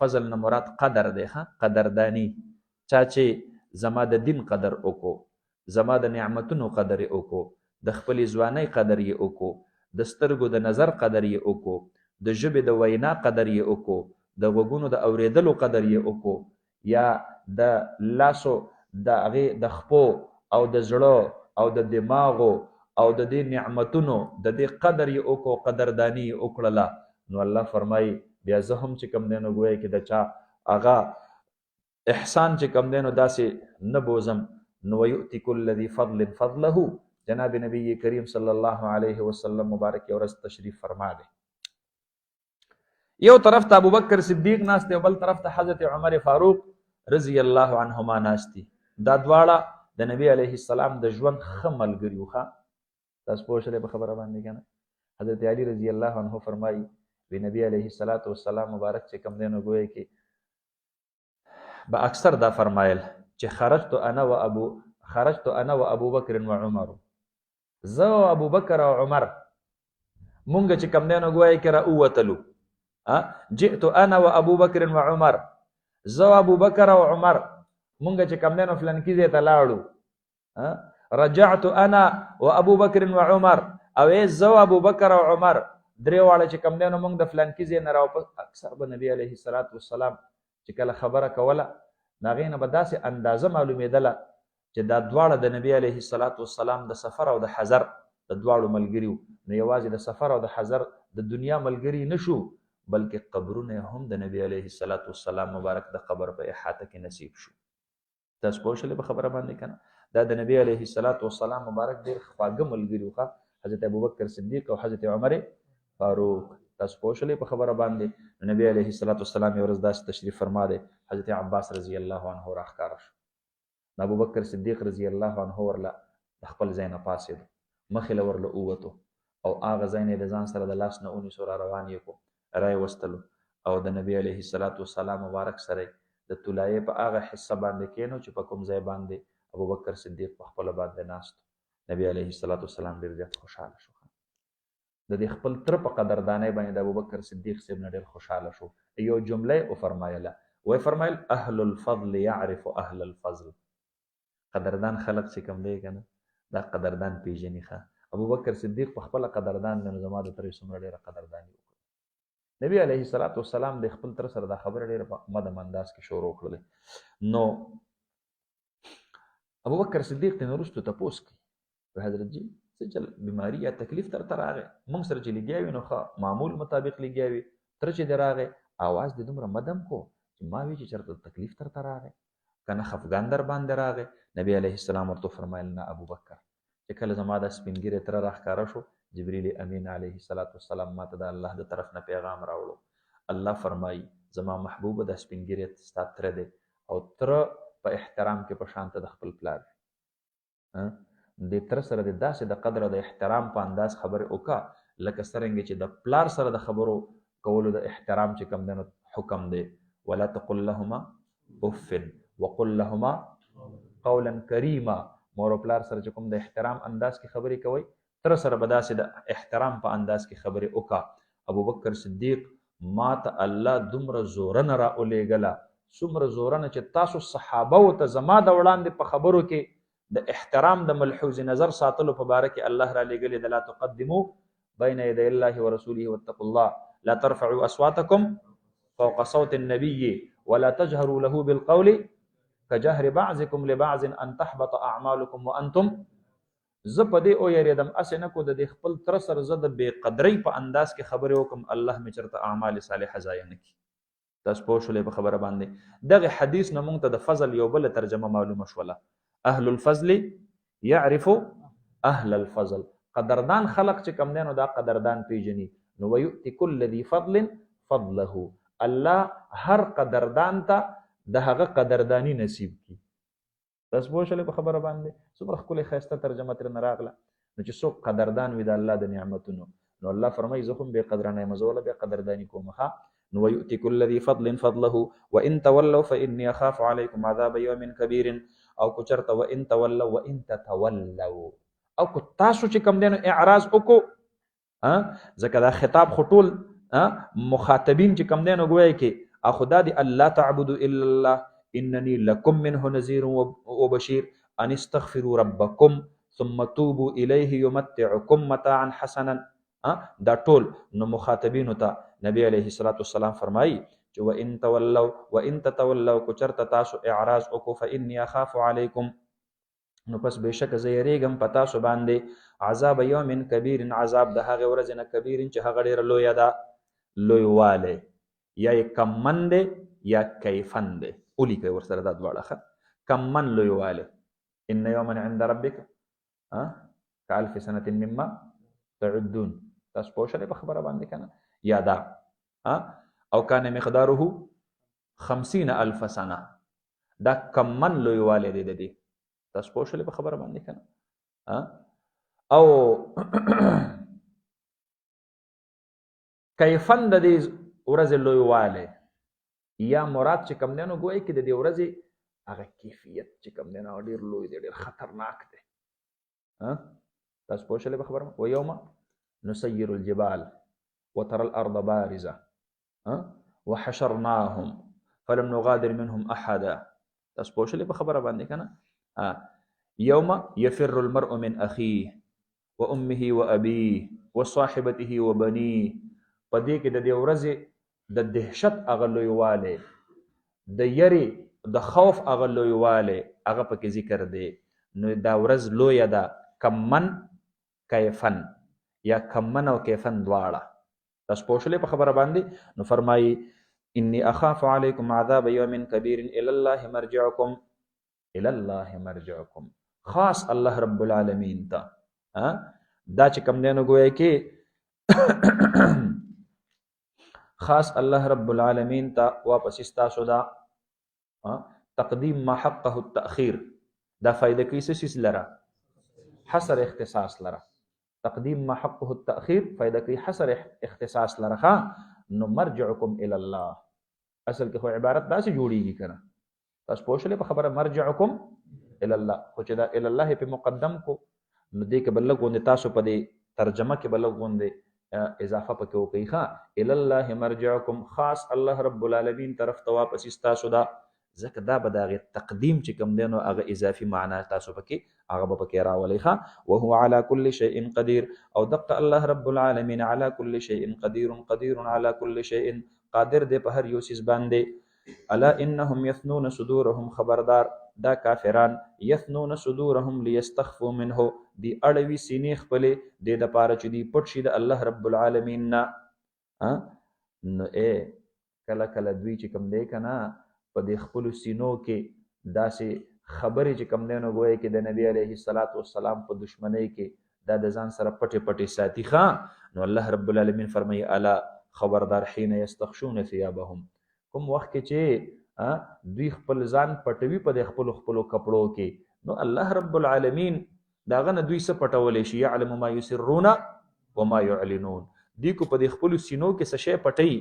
فضل نه مراد قدر دی. ښه قدردانی، چا چې زما د دین قدر وکړو، زما د نعمتونو قدر یې وکړو، د خپلې ځوانۍ قدر یې وکړو، د سترګو د نظر قدر یې وکړو، د ژبې د وینا قدر یې وکړو، د غوږونو د اورېدلو قدر یې وکړو، یا د لاسو د هغې د خپو او د زړه او د دماغو او د دې نعمتونو د دې قدر یې وکړو، قدرداني یې وکړله. نو الله فرمایي بیا زه هم چې کوم دی نو ګویا کې د چا هغه احسان چې کم دی نو داسې نه بوزم. نو ویؤتی کل ذی فضل فضله، جناب نبی کریم صلی الله علیه وسلم مبارک یو ورځ تشریف فرما دی. یو طرف ته ابوبکر صدیق ناست دی او بل طرف ته حضرت عمر فاروق رضی الله عنهما ناست دي. دا دواړه د نبی علیه السلام د ژوند ښه ملګري وو. تاسو پوه شئ په خبره باندې کنه. حضرت علی رضی الله عنه فرمایي وی نبی علیه السلام مبارک چې کم دی نو ګویا کې با اکثر دا فرمایل چې خرجت انا و ابو بکر و عمر، زه او ابو بکر او عمر مونږ چې کم دی نو ګویا کې راووتلو. جئت انا و ابو بکر و عمر، زه او ابو بکر او عمر مونږ چې کم دی نو فلانکي ځای ته لاړو. رجعت انا و ابو بکر و عمر، او زه او ابو بکر او عمر درې واړه چې کم دی نو مونږ د فلانکي ځای نه راوپس. اکثر به نبی علیه السلام چې کله خبره کوله د هغې نه به داسې اندازه معلومېدله چې دا دواړه د نبی علیه السلام د سفر او د حضر د دواړو ملګري وو. نو یوازې د سفر او د حضر د دنیا ملګري نه شو، بلکې قبرونه هم د نبی علیه السلام مبارک د قبر په احاطه کې نصیب شو. تاسو پوه شئ په خبره باندې کنه. دا د نبی علیه السلام مبارک ډېر خواږه ملګري وو، حضرت ابوبکر صدیق او حضرت عمر فاروق. تاسو پوه شئ په خبره باندې. نبی علیه السلام یو ورځ داسې تشریف فرما دی، حضرت عباس رضی الله عنه راښکاره شو. ابوبکر صدیق رضی الله عنه ورله د خپل ځای نه پاڅېدو، مخې له ورله ووتو او هغه ځای نه یې د ځان سره د لاس نه ونیسو، را روان یې کړو، را یې وستلو او د نبی علیه السلام مبارک سره د طلایې په هغه حصه باندې کېنو چې په کوم ځای باندې ابوبکر صدیق په خپله باندې ناست. نبی علیه السلام ډېر زیات خوشحاله شو. د دې خپل تره په قدردانۍ باندې د ابوبکر صدیق صاحب نه ډېر خوشحاله شو. یو جمله یې وفرمایله، ویې فرمایل اهل الفضل یعرف اهل الفضل. قدردان خلق چې کوم دی که نه دا قدردان پېژني. ابوبکر صدیق په خپله قدردان دی، نو زما د ترې څومره ډېره قدرداني وکړه. نبی علیه السلام د خپل تره سره دا خبره ډېره په مدم انداز کې شروع کړله. نو ابوبکر صدیق ته نه وروستو تپوس کوي، حضرت جي څه چل بیماري یا تکلیف درته راغی؟ موږ سره چې لګیا وي نو ښه معمول مطابق لګیا وي، تره چې دی راغی اواز دې دومره مدم کو چې ما وی چې چېرته تکلیف درته راغی که نه خفګان در باندې راغی. نبی علیه السلام ورته وفرمایل نه ابوبکر، چې کله زما دا سپین ږیری تره راښکاره شو، جبریل امین علیه السلام ما ته د الله د طرف نه پیغام راوړو. الله فرمایي زما محبوبه دا سپین ږیری ستا تره دی او تره په احترام کې په شانته د خپل پلار دی. د تره سره د داسې د قدر او د احترام په انداز خبرې وکړه لکه څرنګه چې د پلار سره د خبرو کولو د احترام چې کوم دی نو حکم دی. ولا تقل لهما اف وقل لهما قولا کریما. مور او پلار سره چې کوم د احترام انداز کې خبرې کوئ، تره سره به داسې د احترام په انداز کې خبرې وکړه. ابوبکر صدیق ما ته الله دومره زورنه را ولېږله، څومره زورنه چې تاسو صحابه ته زما د وړاندې په خبرو کې د احترام د ملحوظ نظر ساتلو په باره کې الله را لېږلې د لا تقدمو بین یدی الله ورسوله واتقوا الله لا ترفعوا اصواتکم فوق صوت النبي ولا تجهروا له بالقول كجهر بعضكم لبعض ان تحبط اعمالكم وانتم. زه په دې ویرېدم هسې نه کو د دې خپل تره سره زه د بې قدرۍ په انداز کې خبرې وکړم، الله مې چېرته اعمال صالحه ضایع نه کړي. تاسو پوه شولې په خبره باندې. دغه حدیث نه موږ ته د فضل یو بله ترجمه معلومه شوله، اهل الفضل يعرف اهل الفضل. قدردان خلق چې کم دی نو دا قدردان پیژني. نو ويؤتي كل ذي فضل فضله. الله هر قدردان ته د هغه قدردانی نصیب کی. تاسو پوه شئ په خبره باندې. څومره ښکلې ښایسته ترجمه ترې راغله. نو چې څوک قدردان وي د الله د نعمتونو نو الله فرمایي زه هم بې قدرانه یم، زه وله بیا قدرداني کوم. نو ويؤتي كل ذي فضل فضله وان تولوا فاني اخاف عليكم عذاب يوم كبير. او کو چرته وان تولوا وان تتولوا او کو تاسو چې کم دی نو اعراض وکړو، ځکه دا خطاب خو ټول مخاطبین چې کم دی نو ګویا کې خدا دی الله تعبدوا الا الله انني لكم منه نذير وبشير ان استغفروا ربكم ثم توبوا اليه يمتعكم متاعا حسنا. دا ټول نو مخاطبینو ته نبی علیه السلام فرمایي چې وان تولوا وان تتولوا کو چرته تاسو اعراض وکړو فاني اخاف عليكم نو پس بهشکه زه یریږم په تاسو باندې عذاب یوم کبیر، عذاب د هغې ورځې نه کبیر چې هغه ډېره لویه ده. لویوالی یا یې کمن دی یا کیفن دی. اولی کوي ورسره دا دواړه کمن لویواله ان یوما عند ربک كالف سنه مما تعدون تاسو پوه شئ په خبره باندې کنه یا دا او کان مقداره 50,000 سنه دا کمن لویواله دی د دې تاسو پوه شئ په خبره باندې کنه او کیفن د دې ورځې لویواله یا مراد چې کم دی نو ګویا کې د دې ورځې هغه کیفیت چې کم دی نو ډېر لوی دی ډېر خطرناک دی تاسو پوه شئ په خبره و یوم نسیر الجبال وترى الارض بارزه وحشرناهم فلم نغادر منهم احدا تاسو پوه شئ په خبره باندې کنه يوم يفر المرء من اخيه وامه وابيه وصاحبته وبنيه پدې کې د دې ورځې د دهشت هغه لویواله د یری د خوف هغه لویواله هغه پکې ذکر دی نو دا ورځ لوی ده کمن کیفن یا کمن او کیفن دواړه تاسو پوه شئ په خبره باندې نو فرمایي انی اخاف علیکم عذاب یوم کبیر الی الله مرجعکم خاص الله رب العالمین ته دا چې کم دی نو ګویا کې خاص الله رب العالمین ته واپس تاسو دا تقدیم ما حقه التأخير دا فائدہ کوي څه لره حصر اختصاص لره تقدیم ما حقه التأخير فائدہ کوي حصر اختصاص لره نو مرجعکم الى الله اصل کې خو عبارت دا څه جوړیږي کنه تاسو پوه شئ په خبره مرجعکم الى الله خو چې دا الى الله په مقدم کو نو دې کې بلګ غوندې تاسو په دې ترجمه کې بلګ غوندې اضافه پکې وکړي الى الله مرجعکم خاص الله رب العالمین طرف ته واپس تاسو دا ځکه دا به د هغې تقدیم چې کوم دی نو هغه اضافي معنا تاسو پکې هغه به پکې راولئ وهو على كل شيء قدير او دقه الله رب العالمین على كل شيء قدير على كل شيء قادر دی په هر یو څیز باندې الا انهم يثنون صدورهم خبردار دا کافران یثنون صدورهم لیستخفوا منه دی اړوي سینې خپلې د دپاره چې دی پټ شي د الله رب العالمین نه نو کله کله دوی چې کوم دی که نه په دې خپلو سینو کې داسې خبرې چې کوم دی نو ګویا کې د نبي علیه الصلاة والسلام په دشمنۍ کې دا د ځان سره پټې پټې ساتي نو الله رب العالمین فرمایي الا خبردار حین یستخشون ثیابهم کوم وخت کې چې دوی خپل ځان پټوي په د خپلو کپړو کې نو الله رب العالمین د هغه نه دوی څه پټولی شي یعلم ما یسرون وما یعلنون دوی کو په د خپلو سینو کې څه شی پټوي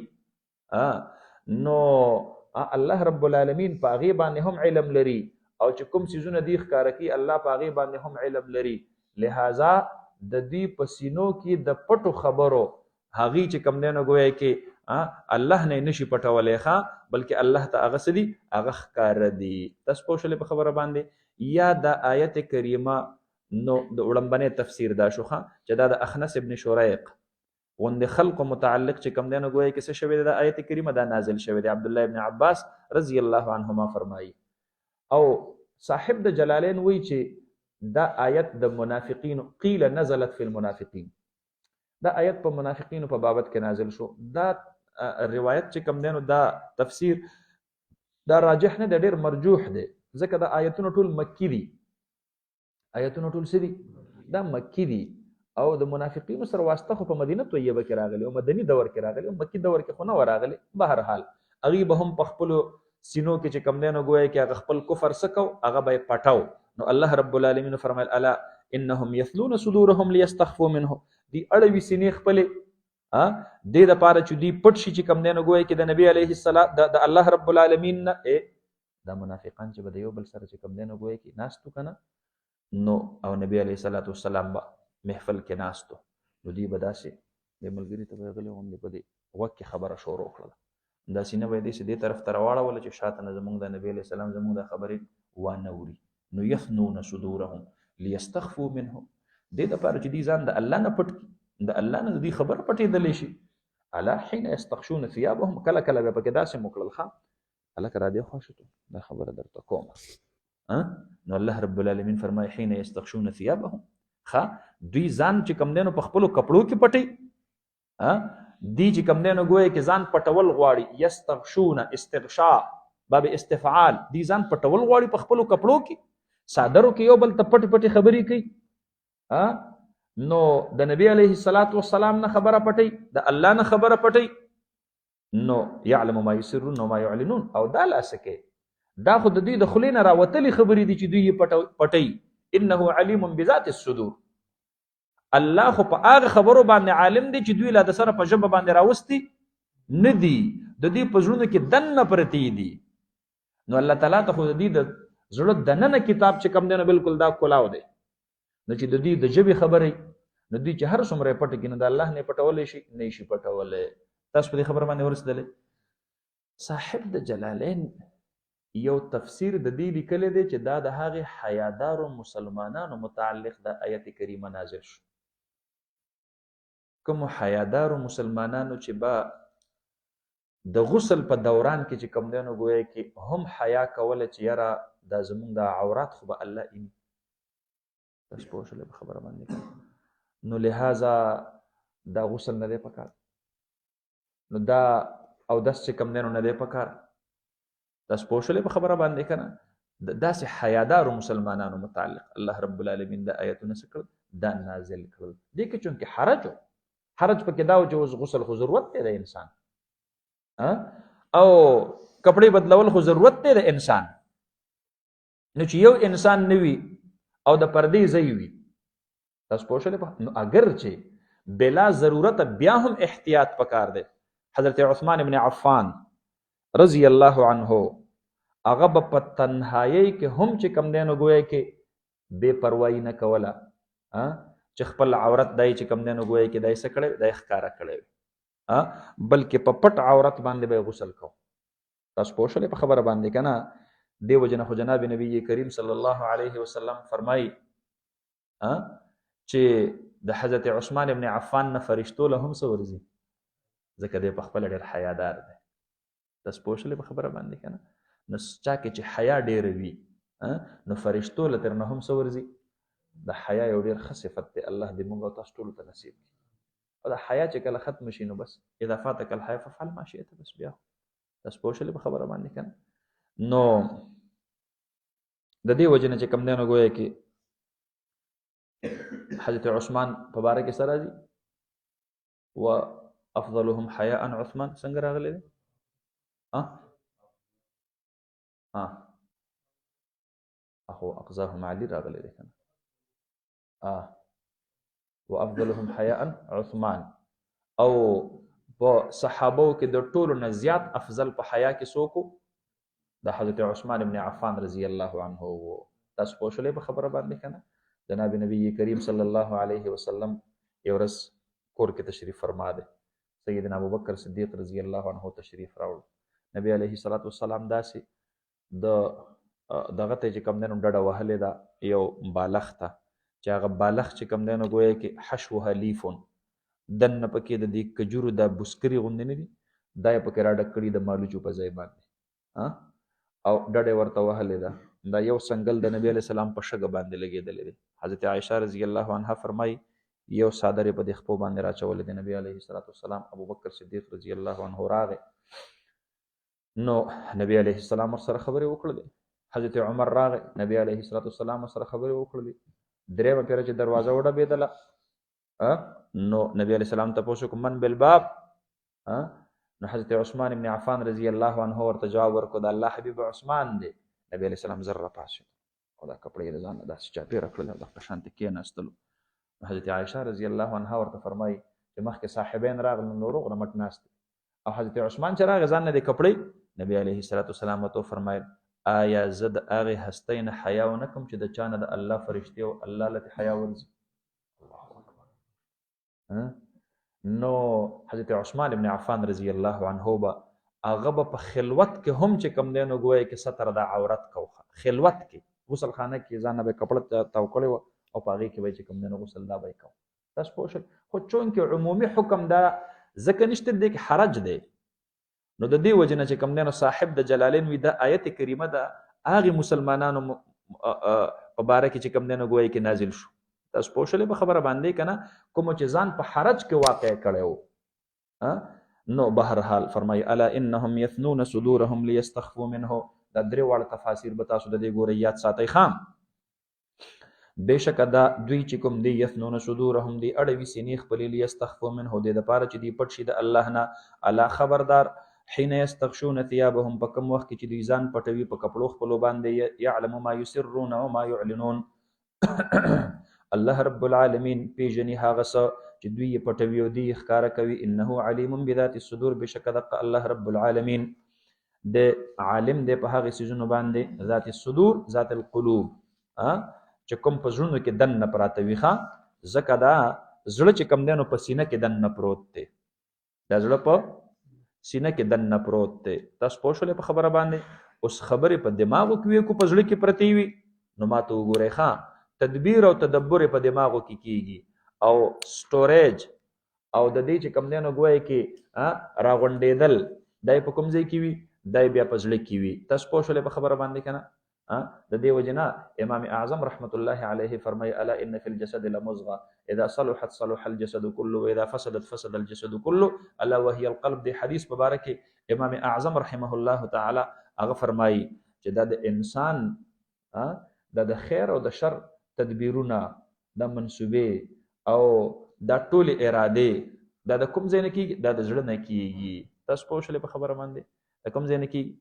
نو الله رب العالمین په هغې باندې هم علم لري او چې کوم څیزونه دوی ښکاره کوي الله په هغې باندې هم علم لري لہذا د دوی په سینو کې د پټو خبرو هغې چې کوم دی نو ګویا کې الله نه نشي پټولی بلکې الله ته هغه څه دي هغه ښکاره دي تاسو پوه شولې په خبره باندې یا د آیت کریمه نو د وړاندې تفسیر دا شو چې دا د اخنس ابن شریق غوندې خلقو متعلق چې کوم دی نو ګویا کې څه شوی دی د آیت کریمه دا نازل شوی دی عبدالله ابن عباس رضی الله عنهما فرمایي او صاحب د جلالین وی چې دا آیت د منافقین قیل نزلت فی المنافقین دا آیت په منافقینو په بابت کې نازل شو دا روایت چې کوم دی نو دا تفسیر دا راجح نه دی ډېر مرجوح دی ځکه دا آیتونه ټول مکی دي آیتونه ټول څه دي دا مکی دي او د منافقینو سره واسطه خو په مدینه طیبه کې راغلی او مدني دور کې راغلی او مکی دور کې خو نه راغلی بهرحال هغې به هم په خپلو سینو کې چې کوم دی نو ګویا کې هغه خپل کفر څه کو هغه به یې پټاو نو الله رب العالمین فرمایل الا انهم یثلون صدورهم لیستخفوا منه دی اړوي سینې خپلې دې دپاره چې دوی پټ شي چې کوم دی نو ګویا کې د نبي علیه السلام د الله رب العالمین نه دا منافقان چې به د یو بل سره چې کوم دی نو ګویا کې ناستو که نه نو او نبي علیه الصلاة والسلام به محفل کې ناستو نو دوی به داسې د ملګري ته به یې غلي غوندې په دې غوږ کې خبره شروع کړله داسې نه به یې داسې دې طرف ته راواړوله چې شاته نه زموږ د نبي علیه السلام زموږ دا خبرې وانه وري نو یثنون صدورهم لیستخفوا منه دې دپاره چې دوی ځان د الله نه پټ کړي د الله نه د دوی خبره پټېدلی شي الا حین یستخشون ثیابهم کله کله به پکې داسې موکړل هلکه را دې خوا شو دا خبره درته کومه نو الله رب العالمین فرمایي حین یستخشون ثیابهم دوی ځان چې کوم دی نو په خپلو کپړو کې پټوي دی چې کوم دی نو ګویا کې ځان پټول غواړي یستغشون استغشاء باب استفعال، دی ځان پټول غواړي په خپلو کپړو کې، صادرو کې یو بل ته پټې پټې خبرې کوي. نو د نبی علیه السلام نه خبره پټي، د الله نه خبره پټي. نو یعلم ما یسرون و ما یعلنون، او دا لاسکه دا خو د دې د خلې نه راوتلې خبرې دي چې دوی یې پټي. انه علیم بذات الصدور، الله خو په هغه خبرو باندې عالم دی چې دوی لا د سره په ژبه باندې راوستي نه دي، د دې په زړونو کې دننه پرتې دي. نو الله تعالی ته خو د دې د زړه دننه کتاب چې کوم دی نو بالکل دا کولاو دی. نو چې د دې د ژبې خبرې نو دوی چې هر څومره پټ کې نو د الله نه پټولې شي نه شي پټولې. تاسو په دې خبره باندې ورسېدلې. صاحب د جلالین یو تفسیر د دې لیکل دی چې دا د هغه حیادارو مسلمانانو متعلق د آیت کریمه نازل شو. کوم حیادارو مسلمانانو چې با د غسل په دوران کې چې کوم دینو ګویا کې هم حیا کوله چې یاره دا زمونږ د عورات خو به الله این تاسو پوه شئ په خبره باندې. نو لہذا دا غسل نه دی پکار، نو دا او داس چې کوم دینو نه دی پکار. تاسو پوه شئ په خبره باندې کنه. داسې حیادارو مسلمانانو متعلق الله رب العالمین د آیتونه څه کړل دا نازل کړل. دې کې چونکې حرج پکې دا و چې غسل خو ضرورت دی د انسان، او کپڑے بدلول خو ضرورت دی د انسان. نو چې یو انسان نوي او د پردې ځای وي، تاسو پوه شئ نو اگر چې بلا ضرورت بیا هم احتیاط پکار دی. حضرت عثمان ابن عفان رضی الله عنه هغه په تنهایی کې هم چې کم دی نو ګویا کې بے پروايي نه کوله، چې خپل عورت دای چې کم دی نو ګویا کې دای څه کړی دای ښکارا کړی، بلکې په پټ عورت باندې به غسل کو. تاسو پوه شئ په خبره باندې کنه. دی وجنه خو جناب نبی کریم صلی الله علیه وسلم فرمایي چې د حضرت عثمان ابن عفان نه فرشتو له هم څه ورځي، ځکه دی په خپل ډېر حیادار دی. تاسو پوه شئ په خبره باندې کنه. نو چا کې چې حیا ډېره وي نو فرشتو له تر نه هم څه ورځي. د حیا یو ډېر ښه صفت دی، الله دې موږ او تاسو ټولو ته نصیب کړي. او د حیا چې کله ختم شي نو بس اذا فاتك الحیا ففعل ما شئت، بس بیا تاسو پوه شئ په خبره باندې کنه. نو د دې وجه نه چې کوم دی نو ګویا کې حضرت عثمان په باره کې سره راځي و افضلهم حیاء عثمان. څنګه راغلی دی؟ اخو اقزاهم علی راغلی دی کنه. و افضلهم حیاء عثمان. او په صحابو کې د ټولو نه زیات افضل په حیا کې څوک د حضرت عثمان ابن عفان رضی الله عنه. تاسو پوه شئ په خبره باندې کنه. جناب نبی کریم صلی الله علیه وسلم یو ورځ کور کې تشریف فرما دی. سیدنا ابوبکر صدیق رضی الله عنه تشریف راوړ. نبی علیه الصلاۃ والسلام داسې دغه ته چې کوم دی نو ډډه وهلې ده یو بالغ ته، چې هغه بالغ چې کوم دی نو ګویا کې حشوها لیفون دننه پکې د دې کجورو د بسکري غوندې نه دي، دا یې پکې راډک کړي د مالوچو په ځای باندې، او ډډې ورته وهلې ده. دا یو سنگل د نبی علیه السلام په شګه باندې لګېدلی دی. حضرت عایشه رضی الله عنها فرمایي یو څادر یې په دې خپو باندې راچولی دی. نبی علیه السلام ابوبکر صدیق رضی الله عنه راغی، نو نبی علیه السلام ورسره خبرې وکړلې. حضرت عمر راغی، نبی علیه السلام ورسره خبرې وکړلې. درېیمه پیره چې دروازه وډبېدله نو نبی علیه السلام تپوس وکړ من بالباب. نو حضرت عثمان ابن عفان رضی الله عنه ورته جواب ورکړ د الله حبیب عثمان دی. نبی علیه السلام زر راپاڅېد او دا کپړې یې له ځانه داسې چاپېره کړل او دغه شانتې کېناستلو. حضرت عایشه رضی الله عنها ورته فرمایي چې مخکې صاحبین راغلل نو روغ رمټ ناست او حضرت عثمان چې راغی ځان نه دې کپړې. نبی علیه السلام ورته وفرمایل آیا زه د هغې هستۍ نه حیا ونه کړم چې د چا نه د الله فرشتې او الله له حیا ورځي. نو حضرت عثمان ابن عفان رضی الله عنه به هغه به په خلوت کې هم چې کوم دی نو ګویا کې ستر د عورت کوخه خلوت کې غسل خانه کې ځان به کپړه تاو کړی و او په هغې کې به چې کوم دی نو غسل دا به یې کوو. تاسو پوه شئ. خو چونکې عمومي حکم دا ځکه نشته دی کې حرج دی، نو د دې وجه نه چې کوم دی نو صاحب د جلالین وي دا آیت کریمه د هغې مسلمانانو په باره کې چې کوم دی نو ګویا کې نازل شو. تاسو پوه شئ په خبره باندې که نه. کومو چې ځان په حرج کې واقع کړی و نو بهرحال فرمای الا انهم یثنون صدورهم لیستخفوا منه. دا درې واړه تفاسیر به تاسو د دې ګورئ، یاد ساتئ خام. بشک دا دوی چې کوم دی یثنون صدورهم دی اړوي سینې خپلې لیستخفوا منه د دپاره چې دی پټ شي د الله نه. الا خبردار حين يستغشون ثيابهم په کوم وخت کې چې دوی ځان پټوي په کپړو خپلو باندې، يعلم ما يسرون وما يعلنون. الله رب العالمین پیژني هغه څه چې دوی یې پټوي او دوی یې ښکاره کوي. انه علیم بذات الصدور، بشک دقه الله رب العالمین د عالم دی په هغې څیزونو باندې، ذات الصدور ذات القلوب، چې کوم په زړونو کې دننه پراته وي. ځکه دا زړه چې کوم دی نو په سینه کې دننه پروت دی، دا زړه په سینه کې دننه پروت دی. تاسو پوه شولې په خبره باندې؟ اوس خبرې په دماغو کې وي کو په زړه کې پرتې وي؟ نو ما ته وګورئ، تدبیر او تدبر په دماغو کې کیږي او سټوریج او د دې چې کوم دی نو ګویا کې راغونډېدل دا په کوم ځای کې وي؟ دا بیا په زړه کې وي. تاسو پوه شولې په خبره باندې که نه؟ د دې وجه نه امام اعظم رحمت الله علیه فرمای الا ان فی الجسد لمضغه اذا صلحت صلح الجسد كله واذا فسدت فسد الجسد كله الا وهي القلب. دی حدیث مبارک امام اعظم رحمه الله تعالی هغه فرمایي چې دا د انسان د خیر او د شر تدبیرونه، د منصوبې او دا ټول اراده دا د کوم ځای نه کیږي؟ دا د زړه نه کیږي. تاسو پوه شولې په خبره باندې؟ د کوم ځای نه کیږي؟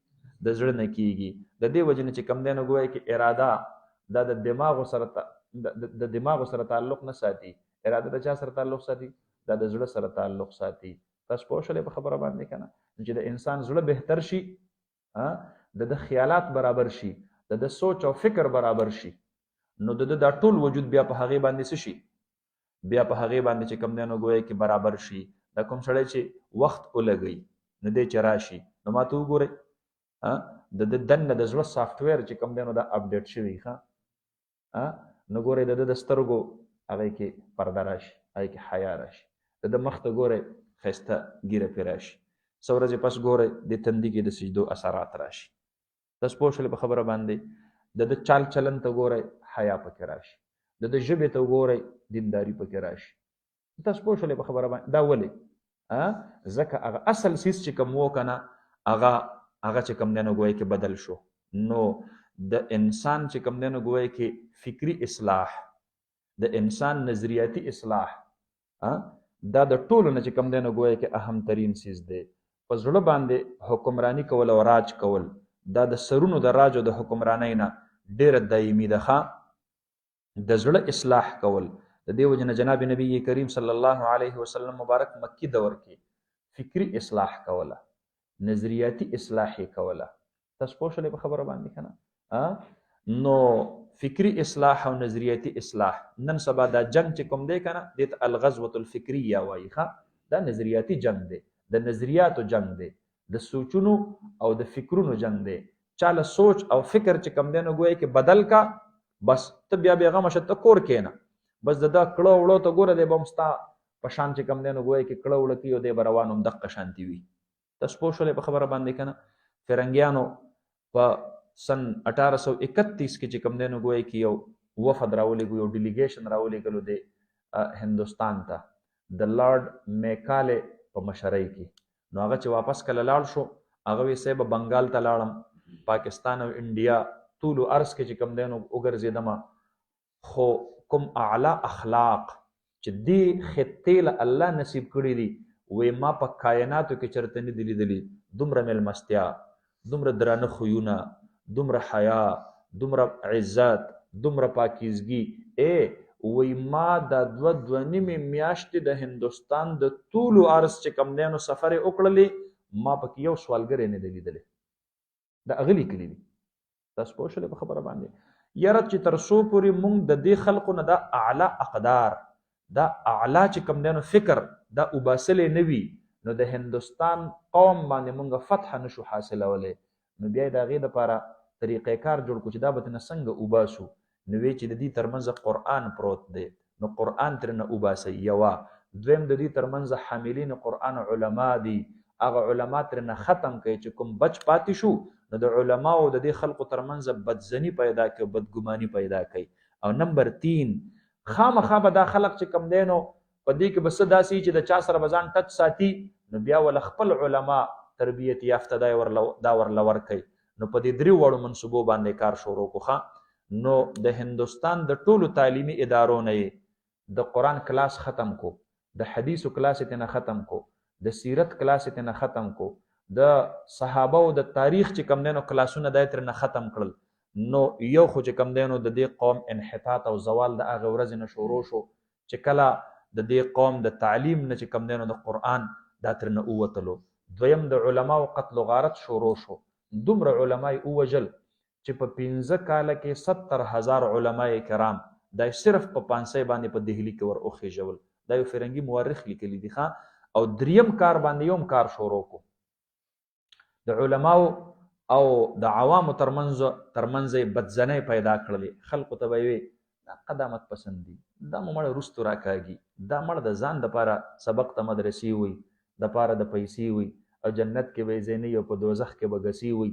د زړه نه کیږي. د دې وجه نه چې کوم دی نو ګویا کې اراده دا د دماغو سره د دماغو سره تعلق نه ساتي. اراده د چا سره تعلق ساتي؟ دا د زړه سره تعلق ساتي. تاسو پوه شولې په خبره باندې که نه؟ چې د انسان زړه بهتر شي، د خیالات برابر شي، د سوچ او فکر برابر شي، نو د دا ټول وجود بیا په هغې باندې څه شي؟ بیا په هغې باندې چې کوم دی نو ګویا کې برابر شي. دا کوم سړی چې وخت ولګوي نو دی چې راشي، نو ما ته وګورئ د دننه د زړه سافټویر چې کوم دی نو دا اپډیټ شوي، نو ګورئ د د سترګو هغې کې پرده راشي، هغې کې حیا راشي، د مخ ته ګورئ ښایسته ږیره پرې راشي، څه ورځې پس ګورئ د تندي کې د سجدو اثرات راشي. تاسو پوه شولې په خبره باندې؟ د چال چلن ته ګورئ حیا پکې راشي، د ژبې ته ګورئ دینداري پکې راشي. تاسو پوه شولې په خبره باندې؟ دا ولې؟ ځکه هغه اصل سیس چې کوم و که نه هغه چې کوم دی نو ګویا کې بدل شو. نو د انسان چې کوم دی نو ګویا کې فکري اصلاح، د انسان نظریاتي اصلاح، دا د ټولو نه چې کوم دی نو ګویا کې اهم ترین سیز دی. په زړه باندې حکمرانی کول او راج کول دا د سرونو د راج او د حکمرانی نه ډېره دایمي ده. د زړه اصلاح کول د دې وجه نه جناب نبی کریم صلی الله علیه وسلم مبارک مکی دور کې فکری اصلاح کوله، نظریاتی اصلاح کوله. تاسو پوه شولې په خبره باندې که نه؟ نو فکری اصلاح او نظریاتی اصلاح نن سبا دا جنگ چې کوم دی که نه دې ته الغزوة الفکریه وایي. دا نظریاتی جنگ دی، د نظریاتو جنگ دی، د سوچونو او د فکرونو جنگ دی. چاله سوچ او فکر چې کوم دی نو ګویا کې بدل کا، بس ته بیا بیغمه شه ته کور کېنه، بس د دا کړه وړو ته ګوره دی به هم ستا په شان چې کوم دی نو ګویا کې کړه وړه کوي او دی به روان هم دقه شانتي وي. تاسو پوه شولې په خبره باندې که نه؟ فرنګیانو په سن 1831 کې چې کوم دی نو ګویا کې یو وفد راولېږو، یو ډیلیګیشن راولېږلو دی هندوستان ته د لارډ میکالې په مشرۍ کې. نو هغه چې واپس کله لاړ شو، هغه وی صاحب بنګال ته لاړم، پاکستان او انډیا طول و عرض کې چې کوم دی نو وګرځېدمه، خو کوم اعلی اخلاق چې دې خطې له الله نصیب کړي دي، وی ما په کائناتو کې چېرته نه دي لیدلي دومره میلمستیا، دومره درانه خویونه، دومره حیا، دومره عزت، دومره پاکیزګي. وی ما دا 2.5 میاشتې د هندوستان د طول و عرض چې کوم دی نو سفر یې وکړلې، ما پکې یو سوالګر یې نه دی لیدلی، دا هغه لیکلي دي. تاسو پوه شولې په خبره باندې؟ یاره چې تر څو پورې مونږ د دې خلقو نه دا اعلی اقدار، دا اعلی چې کوم دی نو فکر دا وباسلې نه وي، نو د هندوستان قوم باندې مونږ فتح نشو حاصلولی. نو بیا یې د هغې دپاره طریقې کار جوړ کړو چې دا به ترنه څنګه وباسو. نو وی چې د دې ترمنځ قرآن پروت دی، نو قرآن ترنه وباسئ. یوه دویم د دې ترمنځ حاملین قرآن علما دي، هغه علما ترنه ختم کړئ چې کوم بچ پاتې شو، نو د علماو د دې خلقو ترمنځ بدزنی پیدا کوي، بدګماني پیدا کوي. او نمبر 3 خامخا به دا خلق چې کم دی نو په دې کې به څه داسې چې د چا سره به ځان ټچ ساتي، نو بیا ول خپل علما تربیت یافته دا ورله ورکي نو په دې درې وړو منصوبو باندې کار شروع کوخه نو د هندستان د ټولو تعلیمي ادارو نه د قرآن کلاس ختم کو د حدیثو کلاس ته ختم کو د سیرت کلاس ته ختم کو د صحابه او د تاریخ چې کم دینو کلاسونه دای تر نه ختم کړل نو یو خو چې کم دینو د دې قوم انحطاط او زوال د هغه ورځ نه شروع شو چې کله د دې قوم د تعلیم نه چې کم دینو د قرآن دا تر نه اوتلو دویم د علماو قتل و غارت شروع شو دومره علماء اوجل چې په 15 کال کې 70,000 علماء کرام دا صرف په 500 باندې په دهلی کې ور اوخېجول دا یو فرنګي مورخ لیکلی دی ښا او دریم کار باندې یوم کار شروع کو د علماو او د عوامو ترمنځ بدزنۍ پیدا کړلې خلکو ته وی دا قدامت پسند دي دا مړ رستو راکاږي دا مړ د ځان د پاره سبق ته مدرسې وي د پاره د پیسې وي او جنت کې به زینې او په دوزخ کې به غسی وي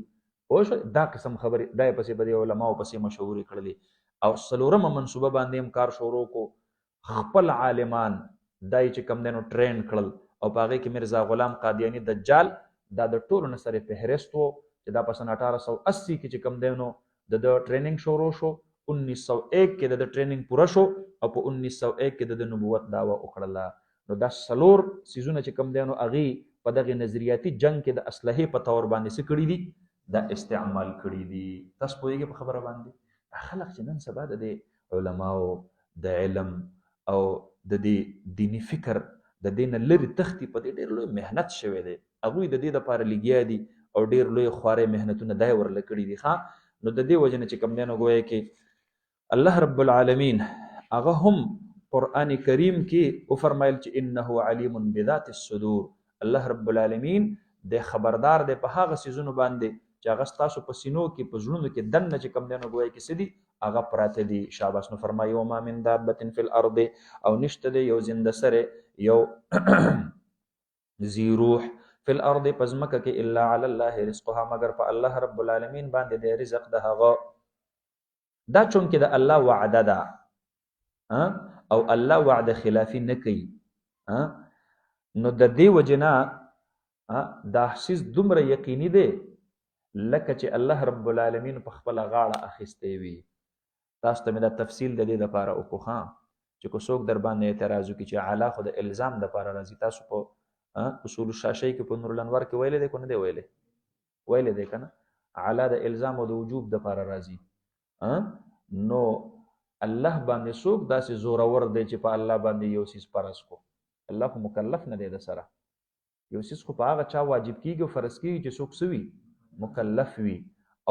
او دا قسم خبرې دای پسې په علماو پسې مشهوري کړلې او سلورمه منصوبه باندې هم کار شروع کو خپل عالمان دای چې کم دنو ټرین کړل او پاغه کې مرزا غلام قادیانی دجال دا د ټولو نسره فهرست وو چې دا په سن 1880 کې چې کم دنو د ټریننګ شروع شو 1901 کې د ټریننګ پوره شو او په 1901 کې د نبوت داوا وکړه نو دا سلور سيزونه چې کم دنو اغي په دغه نظریاتي جنگ کې د اسلحه په تور باندې سکړی دي دا استعمال کړی دي تاسو پوهیږئ په خبره باندې خلک چې نن سبا د علماو د علم او د دې دینی فکر د دین لري تختی په دې ډېر لوی مهنت شوی دی هغه د دې لپاره لګیا دي او ډېر لوی خوارې مهنتونه دای ورل کړی دي ښا نو د دې وجنه چې کم دینو ګویا کې الله رب العالمین هغه هم قران کریم کې او فرمایل چې انه علیم بذات الصدور الله رب العالمین د خبردار دی په هغه سيزونو باندې چې هغه تاسو په سینو کې په زړونو کې دنه چې کم دینو ګویا کې سدي هغه پراته دي شاباس نو فرمایي او ما من دابه فی الارض او نشته دی یو زنده سره یو ذی روح فی الارض پزمکه کې الا علی الله رزقها مگر په الله رب العالمین باندې د رزق د هغه دا چون کې د الله وعده ده او الله وعده خلافی نه کوي نو د دې وجنا دا حسیز دومره یقیني دی لکه چې الله رب العالمین په خپل غاړه اخیستې وي تاسو ته دا تفصیل د دې لپاره وکړم چې کو څوک در باندې اعتراض وکړي چې اعلی خو د الزام د لپاره راځي تاسو په اصول الشاشی کې په نور الانوار کې ویلې ده کو نه دی ویلې ده کنه اعلی د الزام او د وجوب د لپاره راځي نو الله باندې څوک داسې زورور دی چې په الله باندې یو سیس پرس کو الله خو مکلف نه دی د سره یو سیس خو په هغه چا واجب کیږي او فرض کیږي چې څوک سوي مکلف وي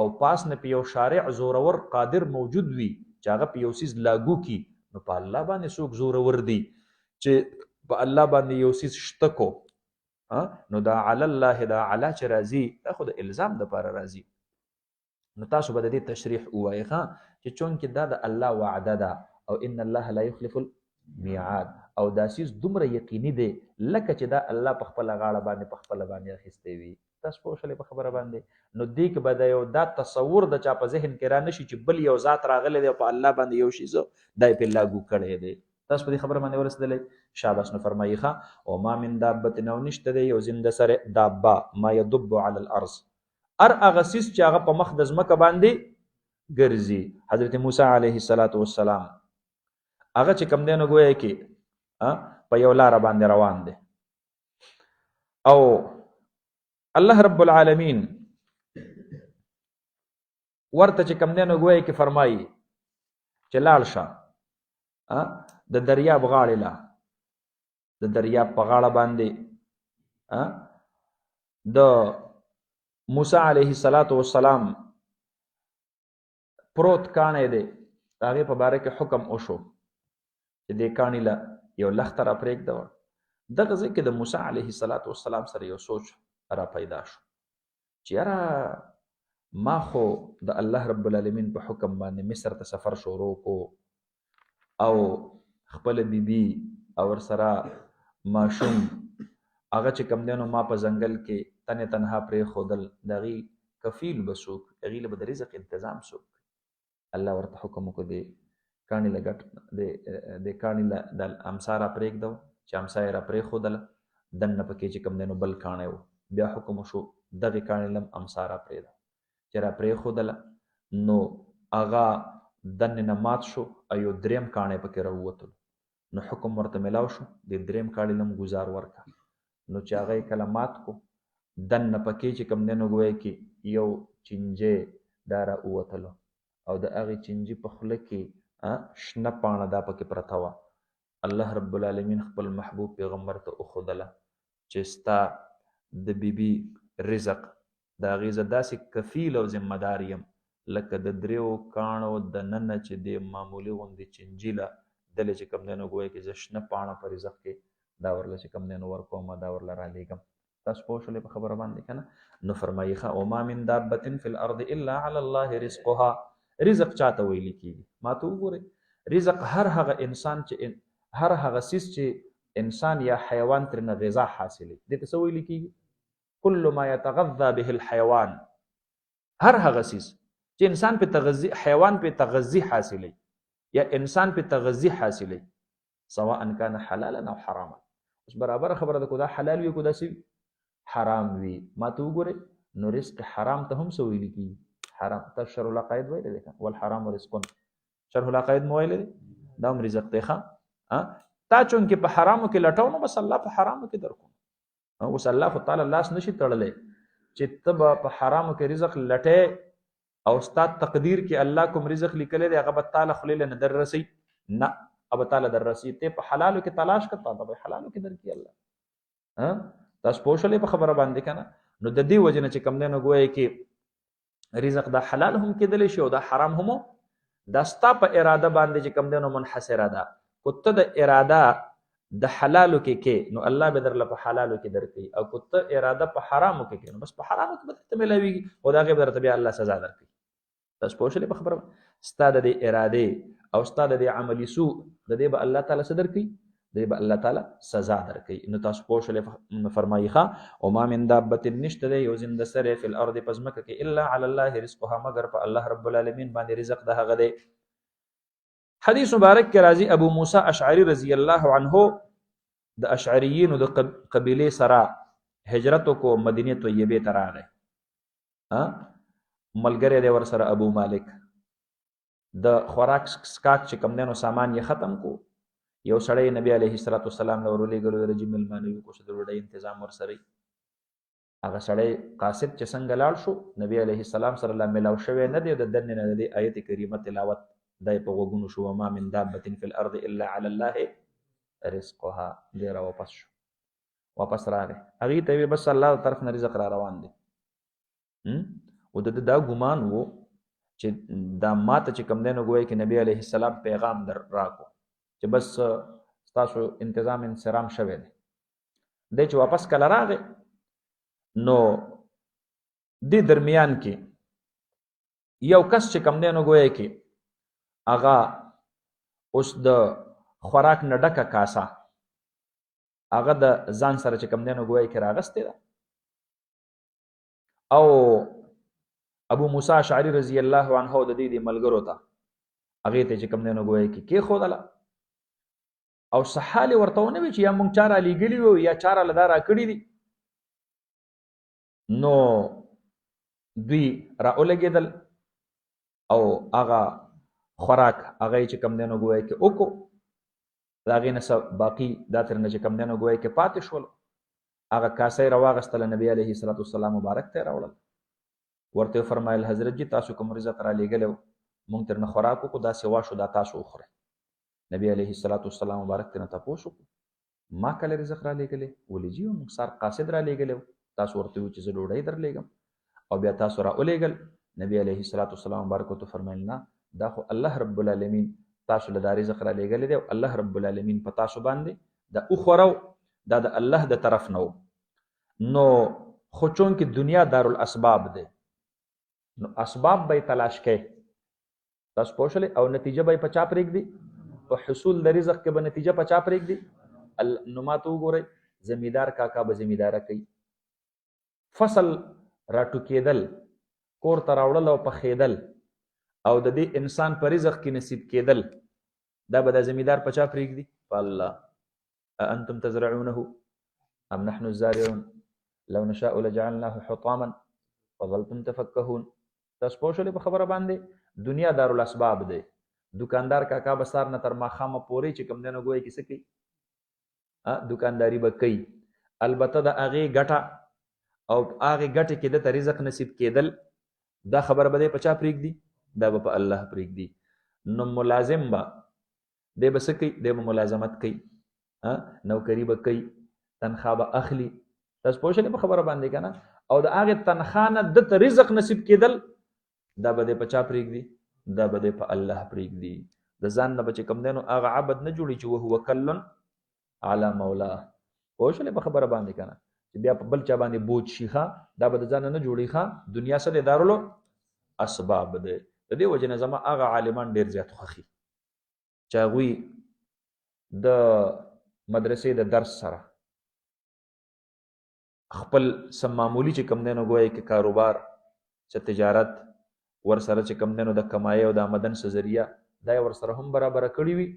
او پاس نه په یو شارع زورور قادر موجود وي چې هغه په یو سیس لاګو کی نو په الله باندې څوک زورور دی چې په الله باندې یو سیس شته کو نو دا علی الله دا علی چې راځي دا خو د الزام د لپاره راځي نو تاسو به د دې تشریح وایي چې چون کې دا د الله وعده ده او ان الله لا يخلف الميعاد او دا سیس دومره یقیني دی لکه چې دا الله په خپل غاړه باندې په خپل باندې اخیستې وي تاسو په شلې په خبره باندې نو دې کې به دا یو دا تصور د چا په ذهن کې را نشي چې بل یو ذات راغلی دی په الله باندې یو شی زو دای په لاګو کړی دی تاسو په دې خبره باندې ورسېدلې شاباس نو فرمایي او ما من دابه نو نشته دی یو زنده سره دابه ما يدب على الارض ار اغسیس چې هغه په مخ د ځمکه باندې ګرځي حضرت موسی علیه السلام هغه چې کم دینو ګویا کې په یو لار باندې روان دي او الله رب العالمین ورته چې کم دینو ګویا کې فرمایي چې لاړ شه د دریاب غاړه لا د دریاب په غاړه باندې د موسی علیه السلام پروت کانه دی هغه په باره کې حکم وشو چې د کانی لا یو لختر پرېږ دا دغه ځکه د موسی علیه السلام سره یو سوچ را پیدا شو چې یاره ما خو د الله رب العالمین په حکم باندې مصر ته سفر شروع کو او خپل بیبي او سره ماشوم هغه چې کم دینو ما په ځنګل کې تنها پرې خودل دغه کفیل بسوک هغه له رزق تنظیم سوک الله ورته حکم وکړي کانی له کانی له د امسار پرېږ دو چې امسای را پرې خودل دنه پکې چې کوم دی نو بل کاڼی و. بیا حکم وشو دغې کاڼي لم امسا راپرېږده. چې راپرېښودله نو هغه دنې نه مات شو او یو دریم کاڼی پکې راووتلو. نو حکم ورته میلاو شو د دریم کاڼي لم ګزار ورکړه. نو چې هغه یې کله مات کو دنه پکې چې کوم دی نو ګویا کې یو چینجی دا راووتلو او د هغې چینجي په خوله کې شنه پاڼه دا پکې پرته وه. الله رب العالمین خپل محبوب پیغمبر ته وښودله چې ستا د بیبي رزق د هغې زه داسې کفیل او ذمه دار یم لکه د دریو کاڼو د ننه چې د معمولي غوندې چینجي له دلې چې کوم دی نو ګویا کې زه شنه پاڼه په رزق کې دا ورله چې کوم دی نو ورکوم دا ورله رالیږم. تاسو پوه شولې په خبره باندې که نه؟ نو فرمایي وما من دابة فی الارض الا علی الله رزقها. رزق چاته ویل کېږي؟ ما ته وګورئ رزق هر هغه انسان چې هر هغه څیز چې انسان یا حیوان ترنه غذا حاصلوي دې ته څه ویل کېږي؟ کل ما یتغذا به الحیوان. هر هغه څیز چې انسان په تغذی حیوان په تغذی حاصلوي یا انسان په تغذی حاصلوي سواء کان حلالا او حراما. اوس برابر خبره ده کو دا حلال وي کو دا سی حرام وي. ما ته وګورئ نو رزق حرام ته هم څه ویل کېږي؟ حرام. تاسو شرح العقائد ویلی دی که والحرام رزق. شرح العقائد مو ویلی دی دا هم رزق دی ښه. تا چونکې په حرامو کې لټو نو بس الله په حرامو کې درکوم. اوس الله خو تعالی لاس نشي تړلی چې ته به په حرامو کې رزق لټې او ستا تقدیر کې الله کوم رزق لیکلی دی هغه به تعالی خولې له نه در رسي نه هغه به تعالی در رسي. ته په حلالو کې تلاش کړه تا به حلالو کې درکړي الله. تاسو پوه شولې په خبره باندې که نه؟ نو د دې وجې نه چې کوم دی نو ګویا کې رزق دا حلال هم کېدلی شي او دا حرام هم دا ستا په اراده باندې چې کوم دی نو منحصره ده. کو ته د اراده د حلالو کې نو الله به درله په حلالو کې درکوي او کو ته اراده په حرامو کې نو بس په حرامو کې به درته میلاویږي او د هغې به درته بیا الله سزا درکوي. تاسو پوه شولې په خبره؟ ستا د دې ارادې او ستا د دې عملي سوء د دې به الله تعالی څه درکوي؟ د دې به الله تعالی سزا درکوي. نو تاسو پوه شولې فرمایي وما من دابة نشته دی یو زنده سری فی الارض په ځمکه کې الا علی الله رزقها مگر په الله رب العالمین باندې رزق د هغه دی. حدیث مبارک کې راځي ابو موسی اشعری رضی الله عنه د اشعریینو د قبیلې سره هجرت کو مدینه طیبه ته راغی. ملګری دی ورسره ابو مالک د خوراک سکاک چې کوم دی نو سامان یې ختم کو. یو سړی نبی علیه الصلاۃ والسلام له ورولېږلو د رجب میلمانه وي کو چې د ډوډۍ تنظیم ورسره هغه سړی قاصد چې څنګه لاړ شو نبی علیه السلام سره لا میلاو شوی نه دی د دنې نه د آیت کریمه تلاوت دای په وګونو شو وما من دابة فی الارض الا علی الله رزقها. دی را واپس راغی هغې ته بس الله طرف نه رزق را روان دی. او د دا ګمان و چې دا ماته چې کوم دی نو ګویا کې نبی علیه السلام پیغام در راکو چې بس ستاسو انتظام انصرام شوی دی. دی چې واپس کله راغی نو دې درمیان کې یو کس چې کوم دی نو ګویا کې هغه اوس د خوراک نه ډکه کاسه هغه د ځان سره چې کوم دی نو ګویا کې راغستې ده او ابو موسی اشعری رضی الله عنه د دې ملګرو ته هغې ته چې کوم دی نو ګویا کې کېښودله او څه حال یې ورته ونه وي چې یا موږ چا رالیږلي وو یا چا راله دا راکړي دي. نو دوی راولګېدل او هغه خوراک هغه چې کوم دی نو ګویا کې وکړو د هغې نه څه باقي دا ترېنه چې کوم دی نو ګویا کې پاتې شول. هغه کاسه یې راواغېستله نبي علیه الصلاة والسلام مبارک ته یې راوړل. ورته یې وفرمایل حضرت جي تاسو کوم رزق رالیږلی و موږ ترېنه خوراک وکړو دا سیوا شو دا تاسو وخورئ. نبي علیه الصلاة والسلام مبارک ترېنه تپوس وکړو ما کله رزق رالیږلی؟ ولې جي موږ سار قاصد رالیږلی و تاسو ورته ویل چې زه ډوډۍ درلیږم او بیا تاسو راولېږل. نبي علیه الصلاة والسلام مبارک ورته وفرمیل نه دا خو الله رب العالمین تاسو له دا رزق رالیږلی دی او الله رب العالمین په تاسو باندې دا وخورو دا د الله د طرف نه و. نو خو چونکې دنیا دارالاسباب دی نو اسباب به یې تلاش کوي تاسو پوه شولې او نتیجه به یې په چا پرېږدي؟ په حصول د رزق کې به نتیجه په چا پرېږدي؟ نو ما ته وګورئ زمیندار کاکا به زمینداره کوي فصل راټوکېدل کور ته راوړل او پخېدل او د دې انسان په رزق کې نصیب کېدل دا به د زمیندار په چا پرېږدي؟ په الله. انتم تزرعونه ام نحن الزارعون لو نشاء لجعلناه حطاما فظلتم تفكهون. تاسو پوه شئ په خبره باندې دنیا دارالاسباب دی. دکاندار کاکا بسار نه تر ماښامه پورې چې کوم دی نو ګویا کې څه کوي دکانداري به کوي. البته د هغې ګټه او هغې ګټې کې د ته رزق نصیب کېدل دا خبره به دی په چا پرېږدي؟ دا به په الله پرېږدي. نو ملازم به دی به څه کوي؟ دی به ملازمت کوي، نوکري به کوي، تنخوا به اخلي. تاسو پوه شئ په خبره باندې که نه؟ او د هغې تنخوا نه ده ته رزق نصیب کېدل دا به دی په چا پرېږدي؟ دا به دی په الله پرېږدي. د ځان نه به چې کوم دی نو هغه عبد نه جوړي چې وهو کلن علی مولاه. پوه شئ په خبره باندې که نه؟ چې بیا په بل چا باندې بوج شي دا به د ځان نه جوړي. دنیا څه دی؟ دارالو اسباب دی. د دې وجې نه زما هغه عالمان ډېر زیات خوښي چې هغوی د مدرسې د درس سره خپل سم معمولی چې کم دی نو ګویا کې کاروبار څه تجارت ورسره چې کم دی نو د کمایۍ او د آمدن څه ذریعه دا یې ورسره هم برابره کړي وي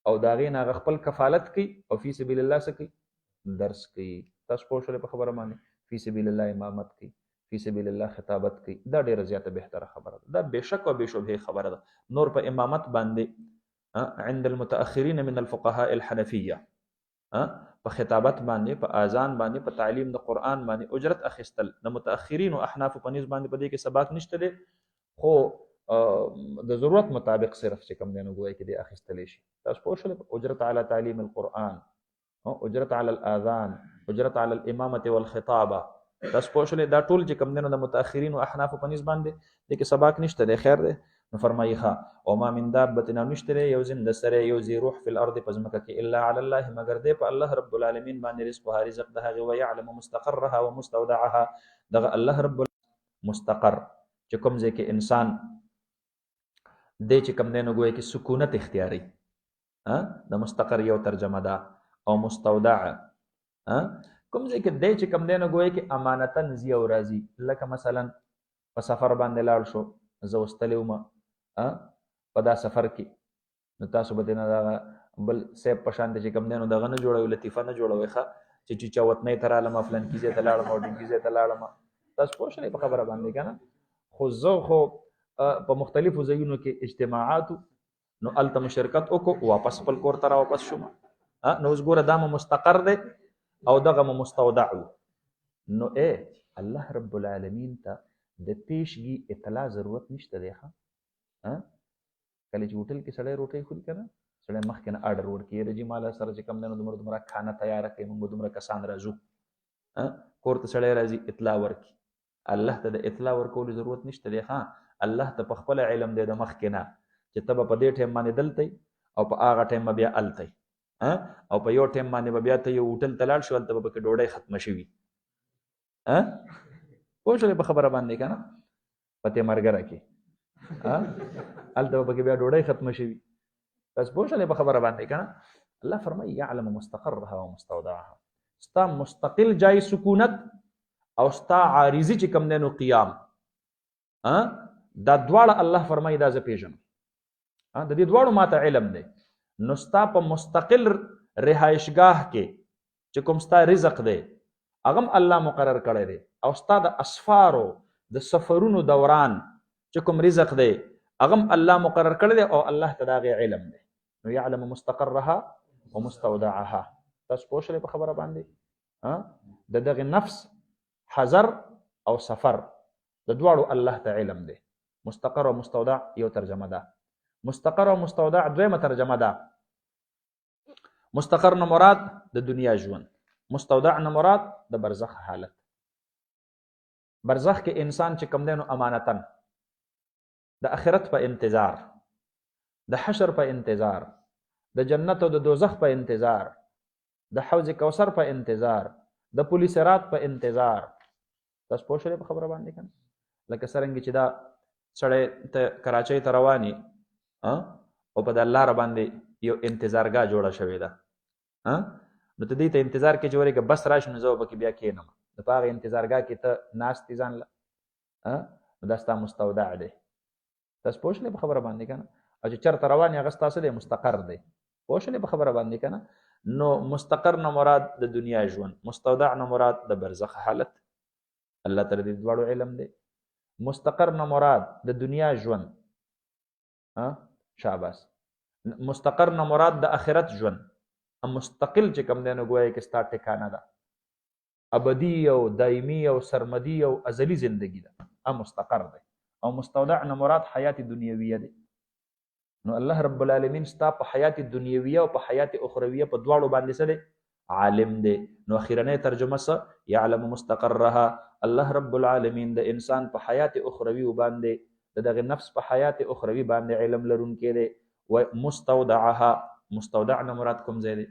او د هغې نه هغه خپل کفالت کوي او فی سبیل الله څه کوي؟ درس کوي. تاسو پوه شولې په خبره باندې؟ فی سبیل الله امامت کوي، فی سبیل الله خطابت کوي. دا ډیره زیاته بهتره خبره ده. دا بشک او بشبهه خبره ده. نور په امامت باندې عند المتأخرین من الفقهاء الحنفیه په خطابت باندې، په اذان باندې، په تعلیم د قرآن باندې اجرت اخیستل د متأخرین او احناف په نسبت باندې په دې کې سباق نشته دی، خو د ضرورت مطابق صرف چې کوم دی نو ګویا کې دی اخیستلی شي. تاسو پوه شولې؟ اجرت علی تعلیم القرآن، اجرت علی الاذان، اجرت علی الامامه والخطابه. تاسو پوه شولې؟ دا ټول چې کوم دی نو د متأخرین او احناف په نسبت باندې دې کې سباق نشته دی. خیر دی. نو فرمایي او ما من دابة نشته دی یو زنده سره یو زی روح فی الارض په ځمکه کې الا علی الله مگر دی په الله رب العالمین باندې رزقها رزق د هغې ویعلم مستقرها ومستودعها. دغه الله رب مستقر چې کوم ځای کې انسان دی چې کوم دی نو ګویا کې سکونت اختیاري، د مستقر یو ترجمه ده. او مستودع کوم ځای کې دی چې کوم دی نو ګویا کې امانتن ځي او راځي. لکه مثلا په سفر باندې لاړ شو، زه وستلی وم په دا سفر کې، نو تاسو به دې نه دغه بل صیب په شان دی چې کوم دی نو دغه نه جوړوي، لطیفه نه جوړوي چې چیچا وطنۍ ته رالم، فلانکي ځای ته لاړم او ډینګي ځای ته لاړم. تاسو پوه شئ په خبره باندې که نه؟ خو زه خو په مختلفو ځایونو کې اجتماعاتو نو هلته مو شرکت وکړو، واپس خپل کور ته راواپس شوم. نو اوس ګوره دا مو مستقر دی او دغه مو مستودع و. نو الله رب العالمین ته د پیشګي اطلاع ضرورت نشته دی. کله چې هوټل کې سړی روټۍ خوري که نه، سړی مخکې نه آرډر ورکړي، یاره جي ماله سره چې کوم دی نو دومره کھانا تیاره کړئ، موږ به دومره کسان راځو. کور ته سړی راځي اطلاع ورکړي. الله ته د اطلاع ورکولو ضرورت نشته دی. الله ته په خپله علم دی د مخکې نه چې ته به په دې ټایم باندې دلتی او په هغه ټایم به بیا هلتی، او په یو ټایم باندې به بیا ته یو هوټل ته لاړ شو، هلته به پکې ډوډۍ ختمه شوي. پوه شولې په خبره باندې که نه؟ په تیمرګره کې هلته به پکې بیا ډوډۍ ختمه شوي. تاسو پوه شولې په خبره باندې که نه؟ الله فرمایي یعلم مستقرها ومستودعها. ستا مستقل جای سکونت او ستا عارضي چې کوم دی نو قیام، دا دواړه الله فرمایي دا زه پیژنم. د دې دواړو ماته علم دی. نو ستا په مستقل رهایشګاه کې چې کوم ستا رزق دی هغه الله مقرر کړی دی، او ستا د اسفارو د سفرونو دوران چې کوم رزق دی هغه الله مقرر کړی دی او الله ته د هغې علم دی. نو یعلم مستقرها ومستودعها. تاسو پوه شولې په خبره باندې؟ د دغې نفس حضر او سفر د دواړو الله ته علم دی. مستقر او مستودع یو ترجمه ده. مستقر او مستودع دویمه ترجمه ده. مستقر نه مراد د دنیا ژوند، مستودع نه مراد د برزخ حالت. برزخ کې انسان چې کوم دی نو امانتن د آخرت په انتظار، د حشر په انتظار، د جنت او د دوزخ په انتظار، د حوض کوثر په انتظار، د پل صراط په انتظار. تاسو پوه شولې په خبره باندې که نه؟ لکه څرنګه چې دا سړی ته کراچۍ ته روان او په د لاره باندې یو انتظارګاه جوړه شوې ده، نو ته دې ته انتظار کې چې ورېږه بس راشي نو زه به پکې بیا کښېنم. د په هغې انتظارګاه کې ته ناست یې ځان له، نو دا ستا مستودع دی. تاسو پوه شولې په خبره باندې که نه؟ او چې چېرته روان یې هغه ستاسو دی مستقر دی. پوه شولې په خبره باندې که نه؟ نو مستقر نه مراد د دنیا ژوند، مستودع نه مراد د برزخ حالت. الله تعالی دې دواړو علم دی. مستقر نه مراد د دنیا ژوند، شاباس. مستقر نه مراد د آخرت ژوند. مستقل چې کوم دی نو ګویا کې ستا ټکانه ده، ابدي او دایمي او سرمدي او ازلی زندگی ده، مستقر دی. او مستودع نه مراد حیات دنیویه دی. نو الله رب العالمین ستا په حیات دنیویه او په حیات اخرویه په دواړو باندې څه دی؟ عالم دی. نو اخیرنۍ ترجمه څه؟ یعلم مستقرها. الله رب العالمین د انسان په حیات اخروی باندې د دغه نفس په حیات اخروی باندې علم لرونکی دی. و مستودعها، مستودع نه مراد کوم ځای دی؟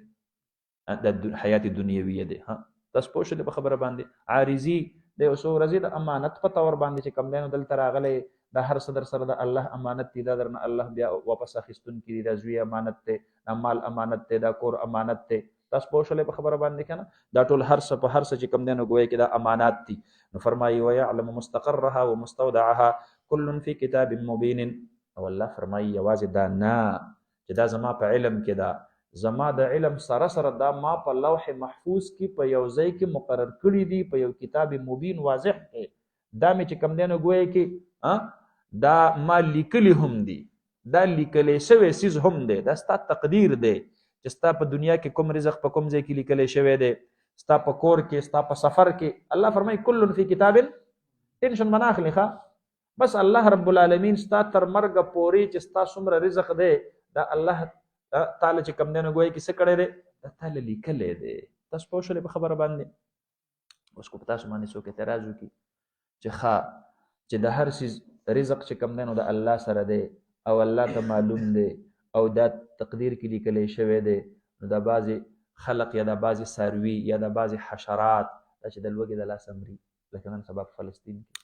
د حیات دنیویه دی. تاسو پوه شئ په خبره باندې. عارضي د یو څو ورځې د امانت په تور باندې چې کوم دی نو دلته راغلی دا هر څه در سره د الله امانت دی، دا درنه الله بیا واپس اخیستونکی دی، دا زوی امانت دی، دا مال امانت دی، دا کور امانت دی. تاسو پوه شئ په خبره باندې که نه؟ دا ټول هر څه په هر څه چې کوم دی نو ګویا کې دا امانات دي. نو فرمایي ویعلم مستقرها ومستودعها کل فی کتاب مبین. او الله فرمایي یوازې دا نه چې دا زما په علم کې ده، زما د علم سره سره دا ما په لوح محفوظ کې په یو ځای کې مقرر کړي دي، په یو کتاب مبین واضح کې. دا مې چې کوم دی نو ګویا کې دا ما لیکلی هم دي، دا لیکلی شوی سیز هم دی، دا ستا تقدیر دی چې ستا په دنیا کې کوم رزق په کوم ځای کې لیکلی شوی دی، ستا په کور کې، ستا په سفر کې. الله فرمایي کل فی کتاب. ټینشن مه اخلي ښه، بس الله رب العالمین ستا تر مرګه پورې چې ستا څومره رزق دی دا الله تعالی چې کوم دی نو ګویا کې څه کړی دی؟ دا تعالی لیکلی دی. تاسو پوه شولې په خبره باندې؟ اوس کو په تاسو باندې څوک اعتراض وکړي چې چې د هر څیز رزق چې کوم دی نو د الله سره دی او الله ته معلوم دی او دا تقدیر کې لیکلی شوی دی، نو دا بعضې خلق یا دا بعضې څاروي یا دا بعضې حشرات دا چې د لوږې د لاسه مري، لکه نن سبا په فلسطین کې،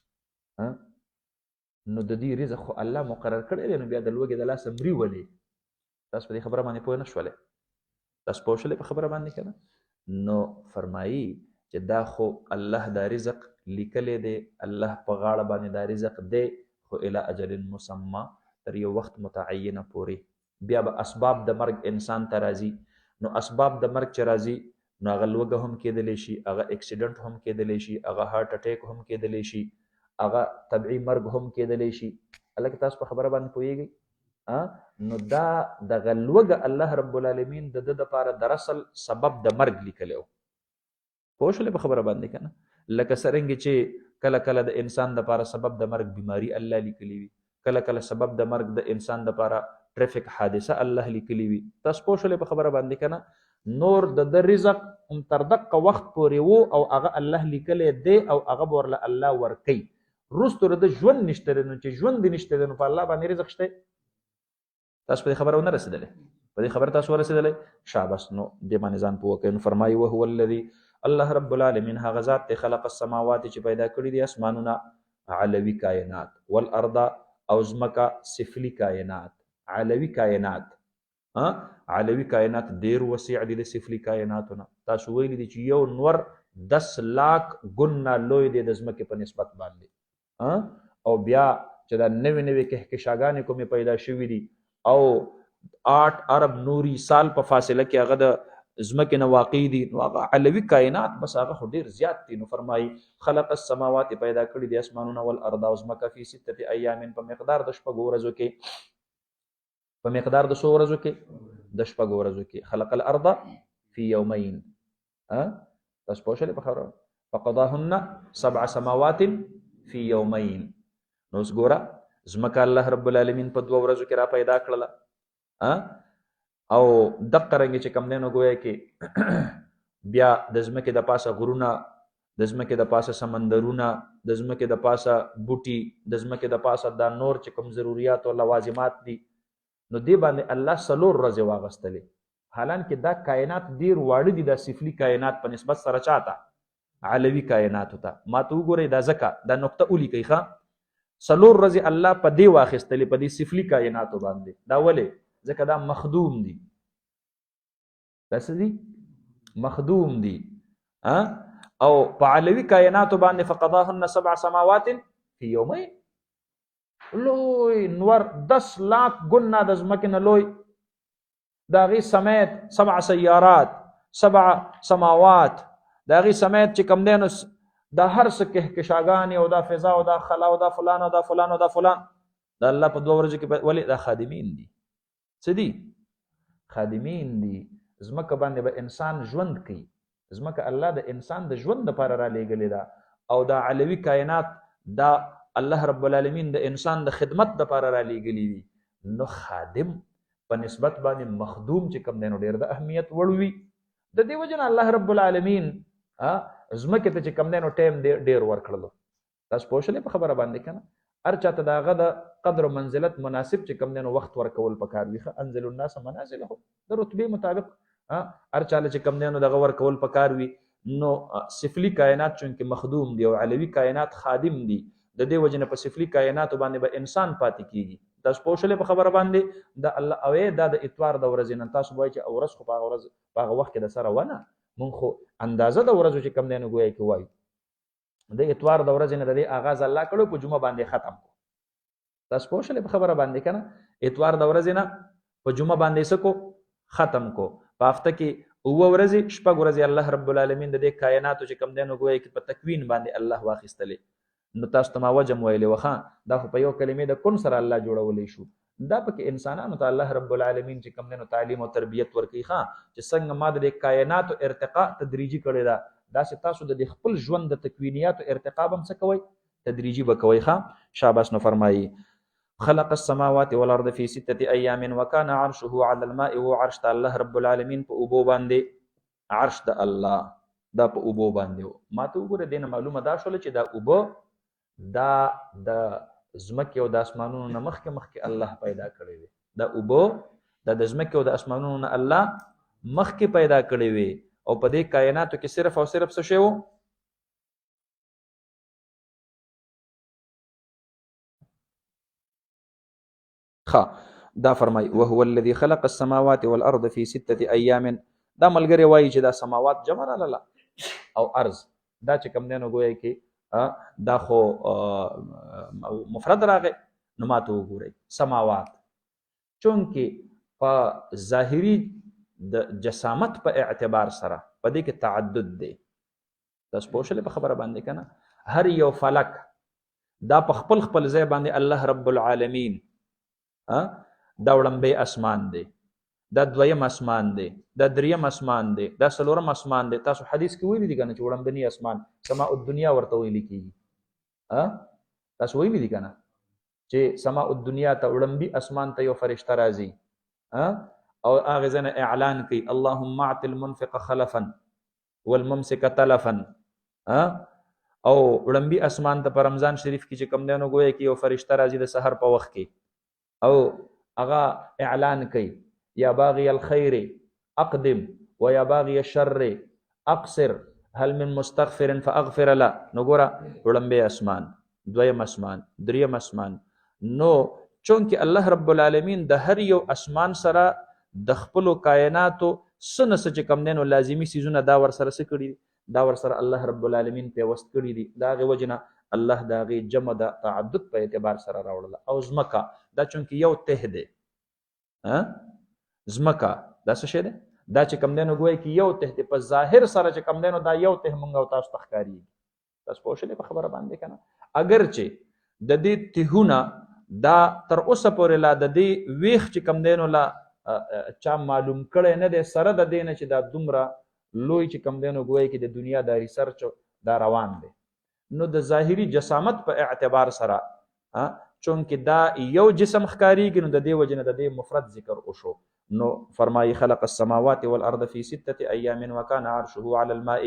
نو د دې رزق خو الله مقرر کړی دی، نو بیا د لوږې د لاسه مري ولې؟ تاسو په دې خبره باندې پوه نه شولې؟ تاسو پوه شولې په خبره باندې که نه؟ نو فرمایي چې دا خو الله دا رزق لیکلی دی، الله په غاړه باندې دا رزق دی، خو الی اجل مسمى، تر یو وخت متعینه پورې. بیا به اسباب د مرګ انسان ته راځي. نو اسباب د مرګ چې راځي نو هغه لوږه هم کېدلی شي، هغه اکسیډنټ هم کېدلی شي، هغه هارټ اټیک هم کېدلی شي، هغه طبعي مرګ هم کېدلی شي. هلکه تاسو په خبره باندې پوهیږئ؟ نو دا دغه لوږه الله رب العالمین د ده دپاره در اصل سبب د مرګ لیکلی و. پوه شولې په خبره باندې که نه؟ لکه څرنګې چې کله کله د انسان دپاره سبب د مرګ بیماري الله لیکلی وي، کله کله سبب د مرګ د انسان دپاره ټریفک حادثه الله لیکلی وي. تاسو پوه شولې په خبره باندې که نه؟ نور د ده رزق هم تر دقه وخت پورې و او هغه الله لیکلی دی او هغه به ورله الله ورکوي. وروستو د ده ژوند نشته دی، نو چې ژوند دې نشته دی نو په الله باندې رزق شته؟ تاسو په دې خبره ونه رسېدلی؟ په دې خبره تاسو ورسېدلی؟ شاباس. نو دې باندې ځان پوه کوئ. نو فرمایي وهو الذي، الله رب العالمین هغه ذات دی، خلق السماوات چې پیدا کړي دي اسمانونه، علوي کائنات، والارض او ځمکه سفلي کائنات. علوي کائنات، علوي کائنات ډېر وسیع دي د سفلي کائناتونه. تاسو ویلي دي چې یو نور 10 لاک ګونه لوی دی د ځمکې په نسبت باندې. او بیا چې دا نوې نوې کهکشاګانې کومې پیدا شوي دي او 8 ارب نوري سال په فاصله کې هغه د ځمکې نه واقع دي، نو هغه علوي کائنات بس هغه خو ډېر زیات دي. نو فرمایي خلق السماوات پیدا کړي دي اسمانونه، والارض او ځمکه، فی 6 ایام په مقدار د 6 ورځو کې. په مقدار د 100 ورځو کې؟ د 6 ورځو کې. خلق الارض فی یومین. تاسو پوه شولې په خبره؟ فقضاهن 7 سماوات فی یومین. نو اوس ګوره ځمکه الله رب العالمین په 2 ورځو کې را پیدا کړله، او دقه رنګې چې کوم دی نو ګویا کې بیا د ځمکې د پاسه غرونه، د ځمکې د پاسه سمندرونه، د ځمکې د پاسه بوټي، د ځمکې د پاسه دا نور چې کوم ضروریات او لوازمات دي، نو دې باندې الله 4 ورځې واغستلې. حالانکې دا کائنات ډېر واړه دي، دا سفلي کائنات په نسبت سره چاته؟ علوي کائناتو ته. ما ته وګورئ دا ځکه دا نقطه ولیکئ ښه، 4 ورځې الله په دې واخیستلې په دې سفلي کائناتو باندې. دا ولې؟ ځکه دا مخدوم دي. دا څه دي؟ مخدوم دي. او په علوي کائناتو باندې فقضاهن 7 سماوات فی یومین. لوی نور 10 لاک ګونه د ځمکې نه لوی، د هغې سمیت 7 سیارات، سبع سماوات دا غي سمیت چې کم دینو دا هر څه کهکشاګان او دا فضا او دا خلا او دا فلان او دا فلان او دا فلان دا الله په دوه ورځو کې ولی دا خادمین دي. څه دي؟ خادمین دي. زمکه باندې به انسان ژوند کوي، زمکه الله د انسان د ژوند لپاره را لېږلې ده، او دا علوي کائنات دا الله رب العالمین د انسان د خدمت لپاره را لېږلي دي. نو خادم په نسبت باندې مخدوم چې کم دی نو ډېر د اهمیت وړ وي. د دې وجه نه الله رب العالمین زمکې ته چې کم دی نو ټایم ډېر ورکړلو. تاسو پوه شولې په خبره باندې که نه؟ هر چاته د هغه د قدر و منزلت مناسب چې کم دی نو وخت ورکول پکار وي. انزل الناس منازلهم د رتبې مطابق هر چاله چې کم دی نو دغه ورکول پکار وي. نو سفلي کائنات چونکې مخدوم دي او علوي کائنات خادم دي، د دې وجه نه په سفلي کائناتو باندې به انسان پاتې کیږي. تاسو پوه شولې په خبره باندې؟ د الله او دا د اتوار د ورځې نن تاسو وایئ چې ورځ خو په هغه ورځ په هغه وخت کې د سره ونه، مونږ خو اندازه د ورځو چې کم دی نو ګویا کې وایو د اتوار د ورځې نه د دې آغاز الله کړو په جمعه باندې ختم کو. تاسو پوه شولې په خبره باندې که نه؟ اتوار د ورځې نه په جمعه باندې څه کو؟ ختم کو. په هفته کې 9 ورځې 6 ورځې الله رب العالمین د دې کائناتو چې کم دی نو ګویا کې په تکوین باندې الله واخیستلې. نو تاسو ته ما وجم ویلې وخا دا خو په یو کلمې د کن سره الله جوړولی شو. دا پکې انسانانو ته الله رب العالمین چې کم دی نو تعلیم او تربیت ورکوي ښه چې څنګه ما د کائناتو ارتقاء تدریجي کړې ده، داسې تاسو د خپل ژوند د تکوینیاتو ارتقاء هم څه کوئ؟ تدریجي به کوئ. ښه شاباس. نو فرمایي خلق السماوات والارض في 6 ايام وكان عرشه على الماء. و عرش د الله رب العالمین په اوبو باندې، عرش د الله دا په اوبو باندې و. ما ته وګوره دینه معلومه دا شوله چې دا اوبه دا د زمکې او د اسمانونو نه مخکې الله پیدا کړی وي. دا اوبه دا د زمکې او د اسمانونو نه الله مخکې پیدا کړی وي، او په دې کائناتو کې صرف او صرف څه شی و؟ دا فرمای وهو الذي خلق السماوات والارض في 6 ايام. دا ملګری وایي چې دا سماوات جمع رالاله او ارض دا چې کم دی نو ګویا کې دا خو مفرد راغی. نو ماته وګورئ سماوات چونکې په ظاهري د جسامت په اعتبار سره په دې کې تعدد دی. تاسو پوه شولې په خبره باندې که نه؟ هر یو فلک دا په خپل ځای باندې الله رب العالمین دا وړمبی اسمان دی، دا دویم اسمان دی، دا دریم اسمان دی، دا څلورم اسمان دی. تاسو حدیث کې ویلي دي که نه چې وړمبني اسمان سماء الدنیا ورته ویلي کېږي. تاسو ویلي دي که نه چې سماء الدنیا ته وړمبي اسمان ته یو فرشته راځي او هغې ځای نه اعلان کوي اللهم اعط المنفق خلفا والممسک تلفا. او وړمبي اسمان ته په رمضان شریف کې چې کوم دی نو ګویا کې یو فرشته راځي د سحر په وخت کې او هغه اعلان کوي یا باغی الخیر اقدم و یا باغی الشر اقصر هل من مستغفر فاغفر له. نو ګوره وړمبی اسمان، دویم اسمان، دریم اسمان. نو چونکې الله رب العالمین د هر یو اسمان سره د خپلو کائناتو څه نه څه چې کوم دی نو لازمي څیزونه دا ورسره څه کړي دي؟ دا ورسره الله رب العالمین پیوست کړي دي. د هغې وجې نه الله د هغې جمع د تعدد په اعتبار سره راوړله. او ځمکه دا چونکې یو ته دی، ځمکه دا څه شی دی؟ دا چې کوم دی نو ګویا کې یو ته دی، په ظاهر سره چې کوم دی نو دا یو ته موږ او تاسو ته ښکارېږي. تاسو پوه شولې په خبره باندې که نه؟ اگر چې د دې تهونه دا تر اوسه پورې لا د دې ویښ چې کوم دی نو لا چا معلوم کړی نه دی، سره د دې نه چې دا دومره لوی چې کوم دی نو ګویا کې د دنیا دا ریسرچ دا روان دی. نو د ظاهري جسامت په اعتبار سره چونکې دا یو جسم ښکارېږي، نو د دې وجې نه د دې مفرد ذکر وشو. نو فرمایي خلق السماوات والارض في 6 ايام وكان عرشه على الماء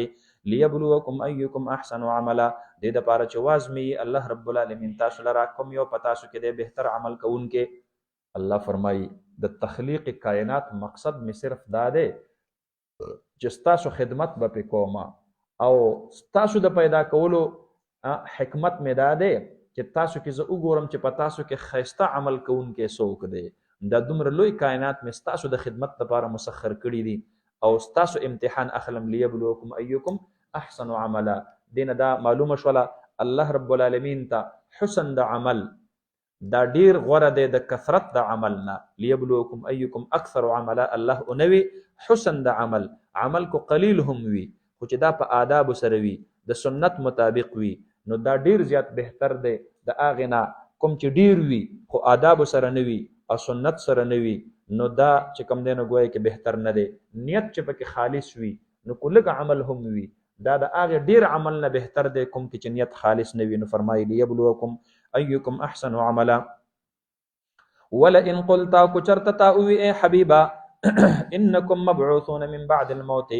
ليبلوكم ايكم احسن عملا. دې دپاره چې وازمي الله رب العالمین تاسو لره کوم یو په تاسو کې دی بهتر عمل کوونکې. الله فرمایي د تخلیق کائنات مقصد مې صرف دا دی چې ستاسو خدمت به پې کومه، او ستاسو د پیدا کولو حکمت مې دا دی چې تاسو کې زه وګورم چې په تاسو کې ښایسته عمل کوونکی څوک دی. دا دومره لوی کائنات مې ستاسو د خدمت لپاره مسخر کړي دي او ستاسو امتحان اخلم لیبلوکم ایکم احسن عملا. دینه دا معلومه شوله الله رب العالمین ته حسن د عمل دا ډیر غوره دی د کثرت د عمل نه. لیبلوکم ایکم اکثر عملا الله اونوي حسن د عمل عمل کو قلیل هم وي خو چې دا په آداب سره وي د سنت مطابق وي نو دا ډیر زیات بهتر دی د هغې نه کوم چې ډیر وي خو آداب سره نه وي او سنت سره نه وي نو دا چې کوم دی نو ګویا کې بهتر نه دی. نیت چې پکې خالص وي نو کو لږ عمل هم وي دا د هغې ډیر عمل نه بهتر دی کوم کې چې نیت خالص نه وي. نو فرمایي لیبلوکم ایکم احسن عملا. ولئن قلت کو چرته تا وی اے حبیبا انکم مبعوثون من بعد الموت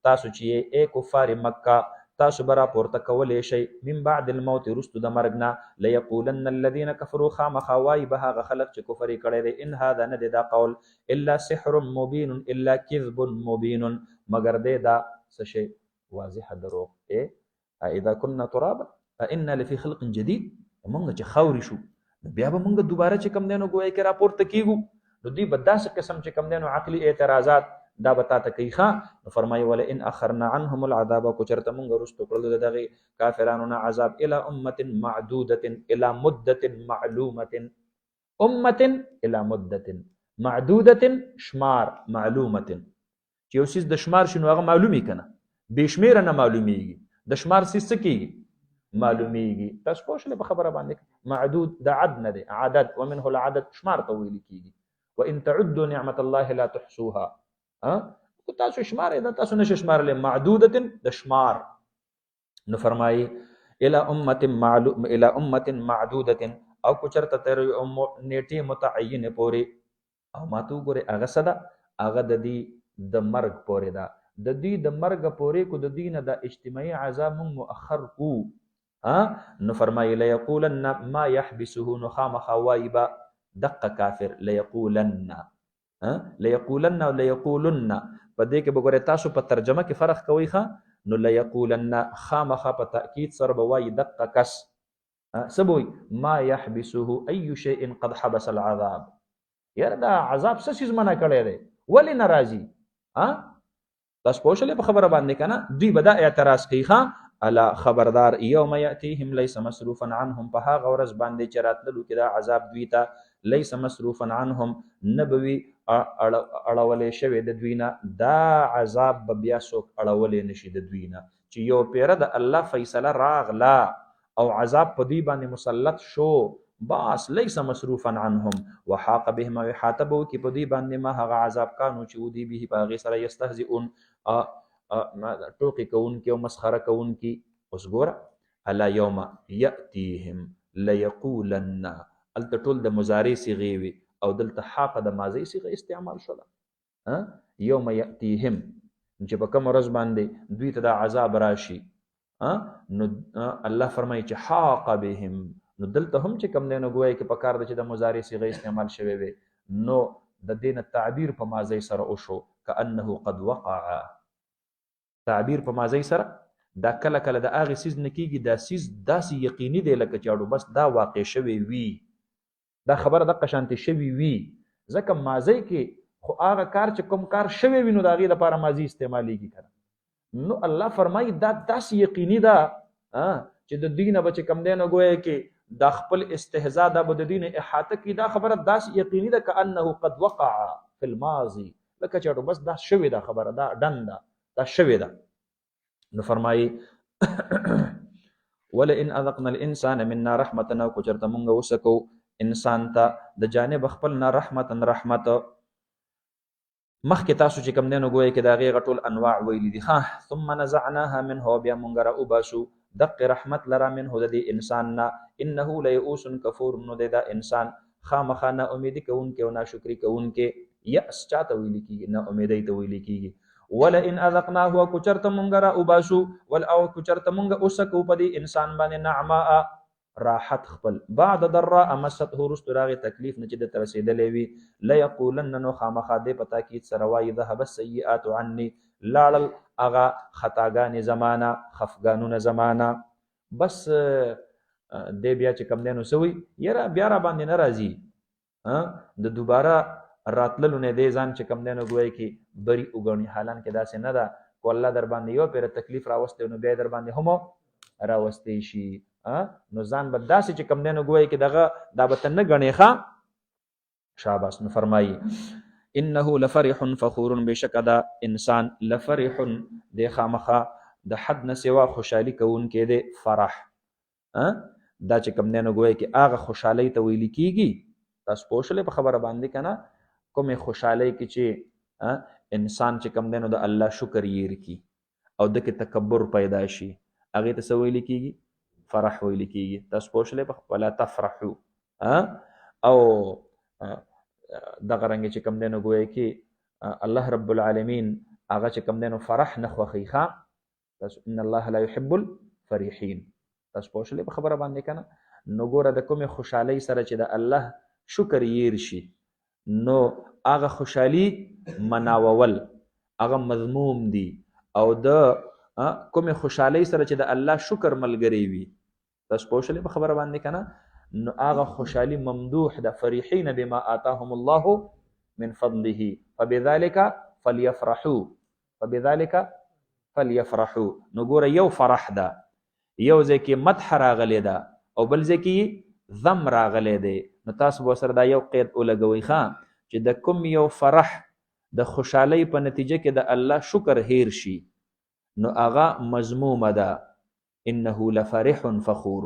تاسو چې اے کفار مکه تاسو برا پورته کولې شي من بعد الموت رستو د مرګنا ليقولن الذين كفروا خامخوای به هغه خلق چې کفر کړي دي ان هذا نه دا قول الا سحر مبين الا كذب مبين مگر دې دا څه شي واضح دروغ. اے اذا كنا ترابا فإنا لفي خلق جديد موږ چې خاوري شو بیا به موږ دوباره چې کم دینو ګویا کې راپورته کیږو نو دوی به داسې قسم چې کم دینو عقلي اعتراضات دا به تا ته کوي ښه. نو فرمایي ولئن اخرنا عنهم العذاب کو چرته موږ رستو کړلو د دغې کافرانو نه عذاب الى امة معدودة الى مدة معلومة امة الى مدة معدودة شمار معلومة چې یو څیز د شمار شنو هغه معلومي کنه بې شمیره نه معلومیږي د شمار څیز څه کیږي معلومیږي. تاسو پوه شئ په خبره باندې معدود د عد نه دی عدد ومنه العدد شمار ته ویل کیږي وان تعدوا نعمت الله لا تحصوها تاسو شمار دا تاسو نشه شمار له معدوده د شمار. نو فرمایي الى امه معدوده او کو چرته تر نیټه متعین پوري او ماتو ګره هغه صدا هغه د دې د مرګ پوري دا د دې د مرګ پوري کو د دینه د اجتماعي عذاب مؤخر کو نو فرمایي ليقولن ما يحبسه نو خامخوایبا دقه کافر ليقولن ليقولن او ليقولن په دې کې وګوره تاسو په ترجمه کې فرق کوي ښه نو ليقولن خامخ په تاکید سره بوای دقه کس سبوي ما يحبسه اي شيء قد حبس العذاب یاره دا عذاب څه چیز منع کړی دی ولې ناراضي تاسو پوه شئ په خبره باندې کنه دوی به دا اعتراض کوي الا خبردار یوم یاتیهم لیس مصروفا عنهم په هغه ورځ باندې چې راتللو کې دا عذاب دوی ته لیس مصروفا عنهم نبوي اړولې شوی د دوی نه دا عذاب به بیا څوک اړولې نشي د دوی نه چې یو پیره د الله فیصله راغلا او عذاب په دوی باندې مسلط شو باس لیس مصروفا عنهم وحاق بهم وحاتبو کې په دوی باندې ما هغه عذاب کانو چې ودی به په هغې سره یستهزئون ټوقې کوونکي او مسخره کوونکي. اوس ګوره الا یوم یاتیهم لیقولن هلته ټول د مضارع صیغې وي او دلته حاق د ماضي صیغه استعمال شوله یوم یاتیهم چې په کوم ورځ باندې دوی ته دا عذاب راشي نو الله فرمایي چې حاق بهم نو دلته هم چې کوم دی نو ګویا کې په کار ده چې د مضارع صیغه استعمال شوی وي نو د دې نه تعبیر په ماضي سره وشو کأنه قد وقع تعبیر په ماضي سره دا کله کله د هغې څیز نه کېږي دا څیز داسې یقیني دی لکه چې اړو بس دا واقع شوی وي دا خبره دقه شانتې شوي وي ځکه ماضي کې خو هغه کار چې کوم کار شوی وي نو د هغې لپاره ماضي استعمالیږي کنه نو الله فرمایي دا داسې یقیني ده چې د دوی نه به چې کوم دی نو ګویا کې دا خپل استهزاء دا به د دوی نه احاطه کړي دا خبره داسې یقیني ده کأنه قد وقع فی الماضي لکه چې اړو بس دا شوې ده خبره دا ډن ده دا شوې ده. نو فرمایي ولئن اذقنا الانسان منا رحمة او کو چرته مونږ وسکو انسان ته د جانب خپل نه رحمت مخکې تاسو چې کوم دی نو ګویا کې د هغې غټول انواع ویلي دي ثم نزعناها منه بیا مونږ راوباسو دق رحمت لرا منه د دې انسان نه انه لیئوس کفور نو دی دا انسان خامخا نا امیدي کوونکی او ناشکري کوونکی یأس چاته ویل کېږي نا امیدۍ ته ویل کېږي. ولئن اذقناه کو چرته مونږ راوباسو او کو چرته مونږ اوسکو په دې انسان باندې نعماء راحت خپل بعد ضراء مسته رستو راغې تکلیف نه چې د ته رسېدلی وي لیقولن نو خامخا دی په تاکید سره وایي ذهب السیئات عني لاړل هغه خطاګانې زمانه خفګانونه زمانه بس دی بیا چې کوم دی نو څه وایي یاره بیا را باندې نه راځي د دوباره راتللو نه دی ځان چې کوم دی نو ګویا کې بری وګڼي حالان کې داسې نه ده کو الله در باندې یو پیره تکلیف راوستی نو بیا در باندې هم راوستی شي نو ځان به داسې چې کوم دی نو ګویا کې دغه دا به ته نه ګڼې ښه شاباس. نو فرمایي انه لفرح فخور، بشک دا انسان لفرح د خامخه د حد نه سوا خوشحالي کوونکی دی. فرح دا چې کوم دی نو ګویا کې هغه خوشحالۍ ته ویل کېږي. تاسو پوه شولې په خبره باندې که نه؟ کومې خوشحالۍ کې چې انسان چې کوم دی نو د الله شکر یې کړي او د کې تکبر پیدا شي، هغې ته څه ویل کېږي؟ فرح ویل کېږي. تاسو پوه شولې؟ ولا تفرحو. او دغه رنګې چې کوم دی نو ګویا کې الله رب العالمین هغه چې کوم دی نو فرح نه خوښوي. تاسو ان الله لا يحب الفرحین. تاسو پوه شولې په خبره باندې که نه؟ نو ګوره د کومې خوشحالۍ سره چې د الله شکر یېر شي نو هغه خوشحالي مناوول هغه مذموم دي، او د کومې خوشحالۍ سره چې د الله شکر ملګری وي، تاسو پوه شولې په خبره باندې که نه؟ نو هغه خوشحالي ممدوح ده. فرحین بما آتاهم الله من فضله فبذلك فليفرحوا فبذلك فليفرحوا. نو ګوره یو فرح ده، یو ځای کې مدح راغلی ده او بل ځای کې ذم راغلی دی. نو تاسو به سره دا یو قید ولګوئ چې د کوم یو فرح د خوشحالۍ په نتیجه کې د الله شکر هیر شي نو هغه مذمومه ده. انه لفرح فخور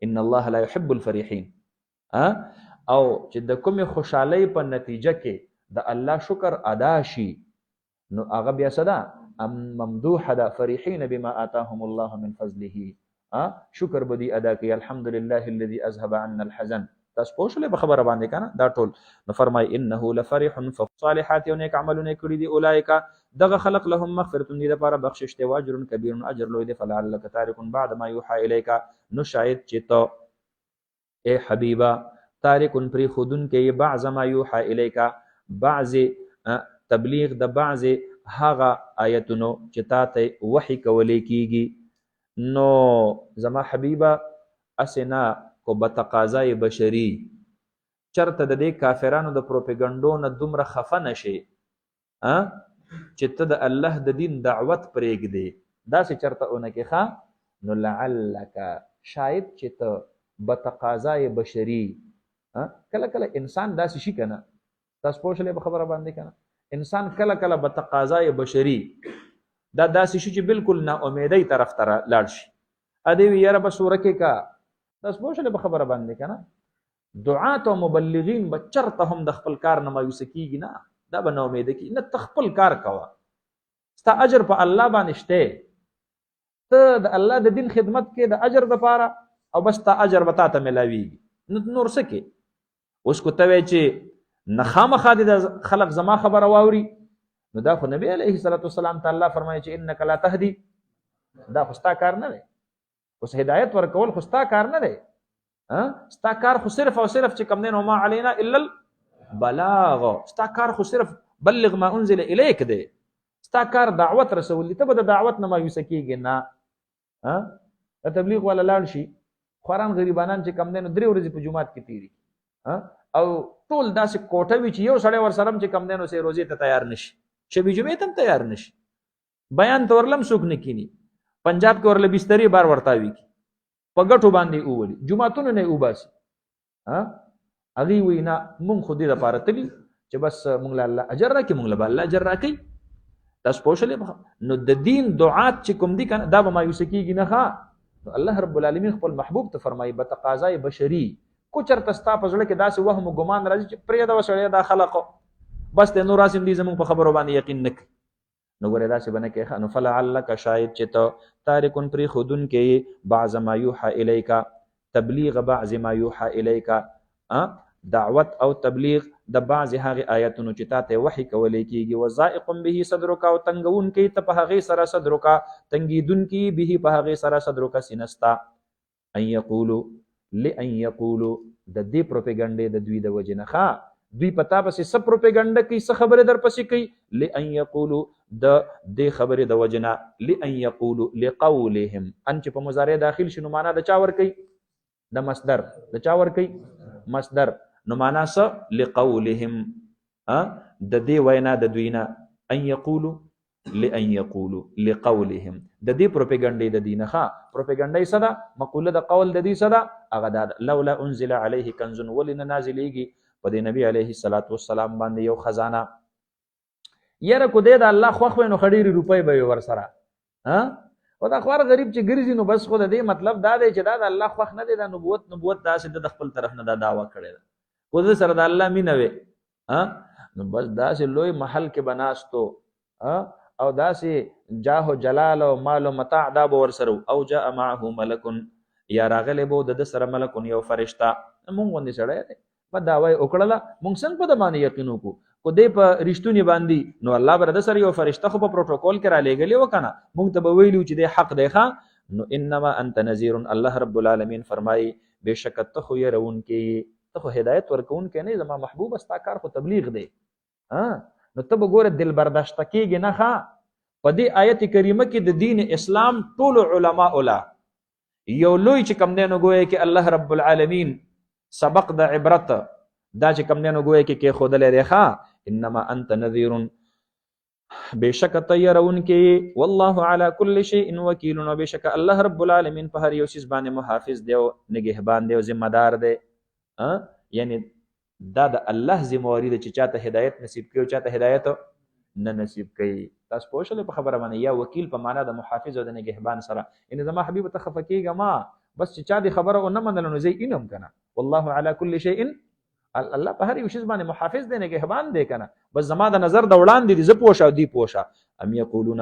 ان الله لا يحب الفرحین. او چې د کومې خوشحالۍ په نتیجه کې د الله شکر ادا شي نو هغه بیا څه ده؟ ممدوحه ده. فرحین بما آتاهم الله من فضله. شکر به دې ادا کوي. الحمدلله الذي اذهب عنا الحزن. تاسو پوه شولې په خبره باندې که نه؟ دا ټول نو فرمایي انه لفرح فصالحات او نیک عملونه کړي دي. اولئک دغه خلق لهم مغفرة دې دپاره بخشش دی، واجر کبیر اجر لوی دی. فلعلک تارک بعد ما یوحى الیک، نو شاید چې ته ای حبیبه تارک پرې ښودونکی بعض ما یوحى الیک، بعض تبلیغ د بعض هغه آیتونو چې تا ته وحی کولی کېږي. نو زما حبیبه اسې نه کو به تقاضای بشري چرته د دې کافرانو د پروپیګنډو نه دومره خفه نشي چې ته د الله د دین دعوت پرېږدې، داسې چرته ونه کې نو لعلک شاید چې ته به تقاضای بشري. کله کله انسان داسې شي که نه؟ تاسو پوه شولې په خبره باندې که نه؟ انسان کله کله به تقاضای بشري دا داسې شي چې بالکل ناامیدۍ طرف ته لاړ شي. ادې وي یاره بس ورکې کا. تاسو پوه شولې په خبره باندې که نه؟ دعات او مبلغین به چرته هم د خپل کار نه مایوسه کېږي نه، دا به ناامیده کېږي نه. ته خپل کار کوه، ستا اجر په الله باندې شته. ته د الله د دین خدمت کې د اجر دپاره او بس تا اجر به تا ته میلاویږي. نور څه کې؟ اوس کو ته وایې چې نه خامخا دې د خلق زما خبره واوري نو دا خو نبی علیه الصلاة والسلام ته الله فرمایي چې انک لا تهدي. دا خو ستا کار نه دی. اوس هدایت ورکول خو ستا کار نه دی. ستا کار خو صرف او صرف چې کوم دی نو ما علینا الا البلاغ. ستا کار خو صرف بلغ ما انزل الیک دی. ستا کار دعوت رسول دی. ته به د دعوت نه مایوسه کېږي نه. د تبلیغ والا لاړ شي، خواران غریبانان چې کوم دی نو 3 ورځې په جومات کې تیري او ټول داسې کوټه وي چې یو سړی ورسره چې کوم دی نو سې روزې ته تیار نشي، شبي جمعې ته هم تیار نشي، بیان ته ورلم څوک نه کینی، پنجاب کې ورله بسترې بار ورتاوي کی په ګټو باندې اوولي، جوماتونو نه وباسي. هغې وایي نه مونږ خو دې دپاره تلي چې بس مونږ له الله اجر راکړي، مونږ له به الله اجر راکوي. تاسو پوه شولې؟ نو د دین دعات چې کوم دي که نه دا به مایوسه کېږي نه. نو الله رب العالمین خپل محبوب ته فرمایي به تقاضای بشري کو چرته ستا په زړه کې داسې وهم و ګمان راځي چې پرېږده سړی دا خلقو بس دی نور راسم دي زمونږ په خبرو باندې یقین نه کوي. نو ګورې داسې به نه کوې. نو فلعلک شاید چې ته تارکن پرېښودونکی بعض ما یوحى الیک، تبلیغ بعض ما یوحى الیک، دعوت او تبلیغ د بعض هغې آیتونو چې تا ته وحی کولی کېږي. وضائق به صدرک او تنګونکی ته په هغې سره صدرک، تنګېدونکي به په هغې سره صدرک سینستا. ان یقولو لئن یقولو د دې پروپیګنډې د دوی د وجې نه دوی په تا پسې څه پروپیګنډه کوي، څه خبرې در پسې کوي. لئن یقولو د دې خبرې د وجې نه، لئن یقولو لقولهم ان چې په مضارع داخل شي نو معنا د چا ورکوي؟ د مصدر. د چا ورکوي؟ مصدر. نو معنا څه؟ لقولهم، د دې وینا د دوی نه. ان یقولو لئن یقولو لقولهم د دې پروپیګنډې د دې نه. پروپیګنډې څه ده؟ مقوله د قول د دې څه ده؟ هغه دا لولا انزل علیه کنز، ولې نه نازلېږي په دې نبی علیه الصلاۃ والسلام باندې یو خزانه. یره کو دې د الله خوښ وینو خډيري روپۍ به ور سره ها او دا خوار غریب چې ګرځي نو بس خو د دې مطلب دا دی چې دا د الله خوښ نه دی، دا نبوت داسې د خپل طرف نه دا دعوه کړی ده خو زه سره د الله مینه وي نو بس داسې لوی محل کې بناستو او داسې جاه و جلال او مال و متاع دا به ورسره او جاء معه ملک یا راغلی به د سره ملک یو فرشته. مونږ غوندې سړی دی په دعوه یې وکړله، مونږ څنګه په د باندې یقین وکړو کو دې په رښتونې باندې نو الله به د سره یو فرشته خو په پروتوکول کې را لېږلی و که نه، مونږ ته به ویلي چې دی حق دی ښه. نو انما انت نذیر، الله رب العالمین فرمایي بېشکه ته خو یې ته خو هدایت ورکوونکی نه، زما محبوب ستا کار خو تبلیغ دی. نو ته به ګوره دل برداشته کېږي نه ښه. په دې آیت کریمه کې د دین اسلام ټولو علماء لا یو لوی چې کم دی نو ګویا کې الله رب العالمین سبق د عبرت دا چې کم دی نو ګویا کې ښودلی دی ښه. انما انت نذیر بېشکه ته یرونکی والله علی کل شیء وکیل، او بېشکه الله رب العالمین په هر یو څیز باندې محافظ دی او نگهبان دی او ذمه دار دی. یعنی دا د الله ذمواري ده چې چاته هدایت نصیب کوي او چاته هدایت نه نصیب کوي. تاسو پوه شئ په خبره باندې؟ یا وکیل په معنا د محافظ او د نگهبان سره. یعنی زما حبیب ته خفه کېږه ما بس چې چا دې خبره ونه منله نو زه اینم که نه. والله علی کل شیء، الله په هر یو شیز باندې محافظ دی نگهبان دی که نه. بس زما د نظر د وړاندې دي، زه پوه شه او دی پوه شه. ام یقولون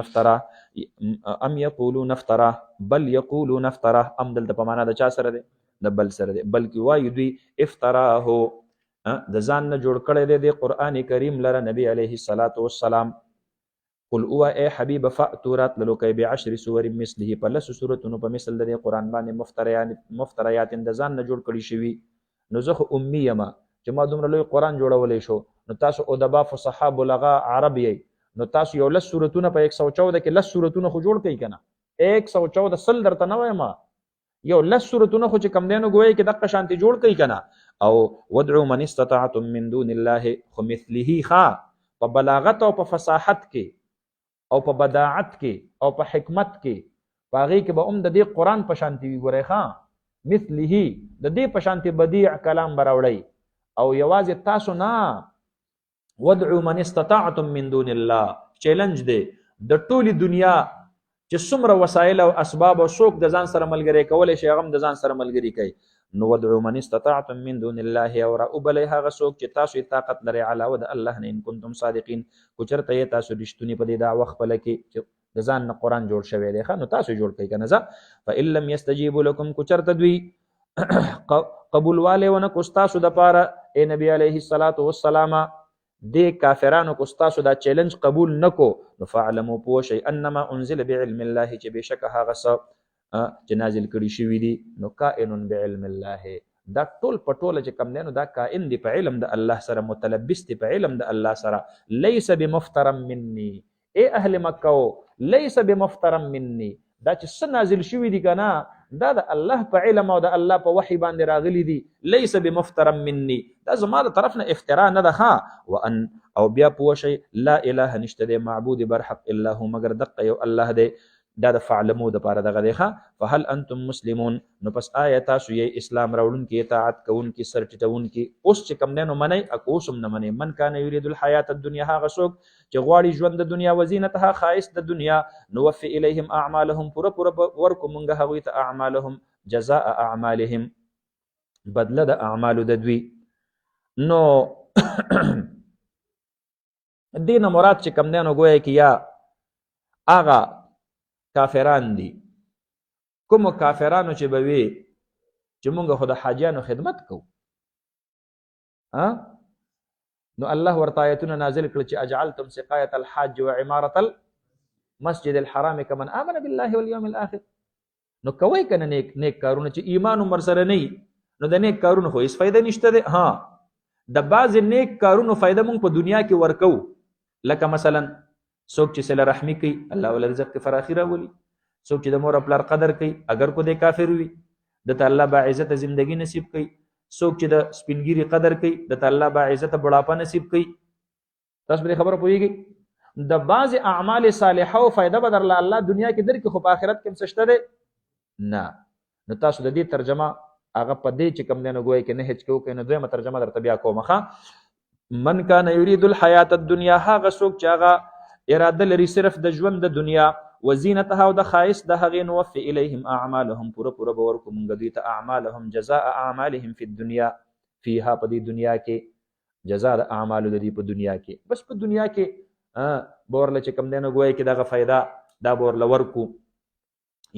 افترا بل یقولون افترا، ام دلته په معنا د چا سره دی؟ د بل سره دی. بلکې وایي دوی افتراه د ځان نه جوړ کړی دی د قرآن کریم لره نبی علیه الصلاۃ والسلام. قل اوه ای حبیب فاتو راتللو کوي بعشر سور مثله، په لسو سورتونو په مثل د دې قرآن باندې مفتریات د ځان نه جوړ کړي شوي. نو زه خو امي یم چې ما دومره لوی قرآن جوړولی شو، نو تاسو ادبا فصحا بلغا عرب یی، نو تاسو یو لس سورتونه په 114 کې لس سورتونه خو جوړ کړئ که نه. 114 سل درته نه وایم، یو لس سورتونه خو چې کم دی نو ګویا کې دقه شانتې جوړ کړئ که نه. او ودعو من استطعتم من دون الله، خو مثله ښه په بلاغت او په فصاحت کې او په بداعت کې او په حکمت کې په هغې کې به هم د دې قرآن په شانتې وي. ګورئ ښه مثله د دې په شانتې بدیع کلام به راوړئ. او یوازې تاسو نه، ودعو من استطعتم من دون الله چیلنج دی د ټولې دنیا چې څومره وسایل او اسباب او څوک د ځان سره ملګری کولی شي هغه هم د ځان سره ملګري کوي. نو ودعو من استطعتم من دون الله، او راوبلئ هغه څوک چې تاسو یې طاقت لرئ علاوه د الله نه، ان کنتم صادقین، کو چېرته یې تاسو رښتوني په دې دعوه خپله کې چې د ځان نه قرآن جوړ شوی دی ښه، نو تاسو جوړ کړئ که نه. ځه فإن لم یستجیبوا لکم، کو چېرته دوی قبول والی ونه کو ستاسو دپاره ای نبی علیه الصلاۃ والسلام، دې کافرانو کو ستاسو دا چیلنج قبول نکو، نو فاعلموا پوه شئ انما انزل بعلم الله، چې بېشکه هغه څه چې نازل کړي شوي دي نو کائن بعلم الله، دا ټول په ټوله چې کم دی نو دا کائن دی په علم د الله سره، متلبس دی په علم د الله سره. لیس بمفترا مني، ای اهل مکه لیس بمفترا مني، دا چې څه نازل شوي دي که نه دا د الله په علم او د الله په وحي باندې راغلي دي. لیس بمفترا مني، دا زما د طرف نه افترا نه ده ښه. وان او بیا پوه شئ لا اله نشته دی معبود برحق الا هو مگر دقه یو الله دی. دا د فعلمو دپاره دغه دی ښه. فهل انتم مسلمون، نو پس آیا تاسو یې اسلام راوړونکي اطاعت کوونکي سر ټیټونکي. اوس چې کم دی نو منئ اکو اوس هم نه منئ. من کان یرید الحیات الدنیا، هغه څوک چې غواړي ژوند د دنیا وزینتها ښایست د دنیا، نوفي الیهم اعمالهم، پوره پوره ورکو مونږ هغوی ته اعمالهم جزاء اعمالهم، بدله د اعمالو د دوی. نو دې نه مراد چې کم دی نو ګویا کې یا هغه کافران دي، کومو کافرانو چې به وي چې مونږ خو د حاجیانو خدمت کوو، نو الله ورته آیتونه نازل کړل چې اجعلتم سقایة الحاج وعمارة المسجد الحرام کمن آمن بالله والیوم الاخر. نو کوئ که نه نیک کارونه چې ایمان عمر سره نه وي نو د نیک کارونو خو هېڅ فایده نشته دی. د بعضې نیک کارونو فایده مونږ په دنیا کې ورکوو، لکه مثلا څوک چې صله رحمي کوي الله ول رزق کې فراخي راولي، څوک چې د مور پلار قدر کوي اگر کو د کافر وي د ته الله باعزته زندگی نصیب کوي، څوک چې د سپینګیري قدر کوي د ته الله باعزته بڑاپا نصیب کوي. تاسو په خبره پوهیږئ د بعض اعمال صالحه او فایده به درله الله دنیا کې درکړي خو په آخرت کې هم څه شته دی نه. نو تاسو د دې ترجمه هغه په دې چې کوم دی نو ګویا کې نه هیڅ کوي نو دویمه ترجمه درته بیا کوم ښه من کان یرید الحیات الدنیا هغه څوک چې هغه اراده لري صرف د ژوند د دنیا وزینتها او د خایس د هغې نوفي الیهم اعمالهم پوره پوره به ورکو مونږ دوی ته اعمالهم جزاء اعمالهم فی الدنیا فیها په دې دنیا کې جزاء د اعمالو د دې په دنیا کې بس په دنیا کې به ورله چې کوم دی نو ګویا کې دغه فایده دا به ورله ورکو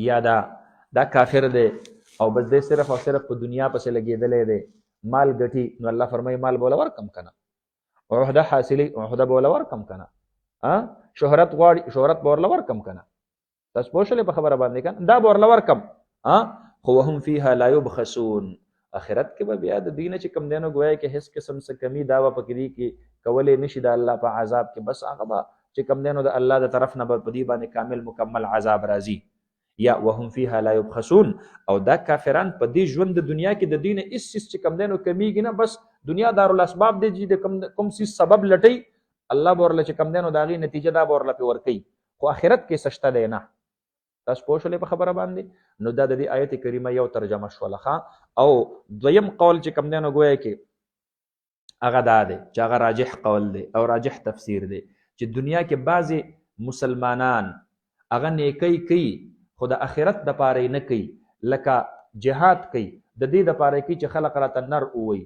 یا دا کافر دی او بس دی صرف او صرف په دنیا پسې لګېدلی دی مال ګټي نو الله فرمایي مال به وله ورکم که نه عهده حاصلي عهده به وله ورکم که نه شهرت غواړي شهرت به ورله ورکم که نه تاسو پوه شولې په خبره باندې که دا به ورله ورکم خو وهم فیها لا یبخسون اخرت کې به بیا د دینه چې کوم دی نو ګویا کې هېڅ قسم څه کمی دا به پکې دي کې کولی نه شي د الله په عذاب کې بس هغه به چې کوم دی نو د الله د طرف نه به په دې باندې کامل مکمل عذاب راځي یا وهم فیها لا یبخسون او دا کافران په دې ژوند د دنیا کې د دین هیڅ څیز چې کوم دی نو کمیږي نه بس دنیا دارالاسباب دی چې د کوم څیز سبب لټي الله به ورله چې کوم دی نو د هغې نتیجه دا به ورله پرې ورکوي خو آخرت کې څه شته دی نه تاسو پوه شولې په خبره باندې نو دا د دې آیت کریمه یو ترجمه شوله او دویم قول چې کوم دی نو ګویا کې هغه دا دی چې هغه راجح قول دی او راجح تفسیر دی چې دنیا کې بعضې مسلمانان هغه نیکی کوي خو د آخرت دپاره یې نه کوي لکه جهاد کوي د دې دپاره کوي چې خلق راته نر ووایي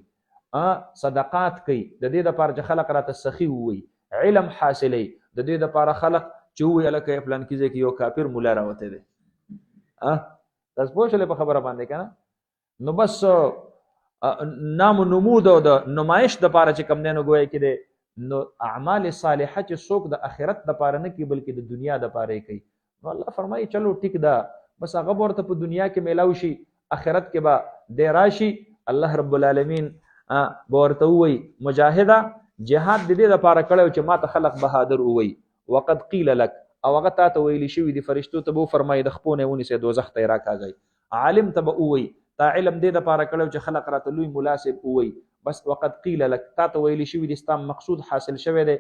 صدقات کوي د دې دپاره چې خلق راته سخي ووایي علم حاصلی د دې دپاره خلق چې ووایي هلکه فلان کې ځای کې یو کافر مولا راوتی دی تاسو پوه شولې په خبره باندې که نه نو بس نام و نمود او د نمایش دپاره چې کوم دی نو ګویا کې دی نو اعمال صالحه چې څوک د آخرت دپاره نه کوي بلکې د دنیا دپاره یې کوي نو الله فرمایي چلو ټیک ده بس هغه به ورته په دنیا کې میلاو شي آخرت کې به دی راشي الله رب العالمین به ورته ووایي مجاهده جهاد د دې دپاره کړی چې ما ته خلق بهادر ووایي وقد قیل لک او هغه تا ته ویلی شوي دي فرشتو ته به وفرمایي د خپو نه یې ونیسئ دوزخ ته یې راکاږئ عالم ته به ووایي تا علم دې دپاره کړی چې خلق راته لوی مناسب ووایي بس وقد قیل لک تا ته ویلی شوي دي ستا مقصود حاصل شوی دی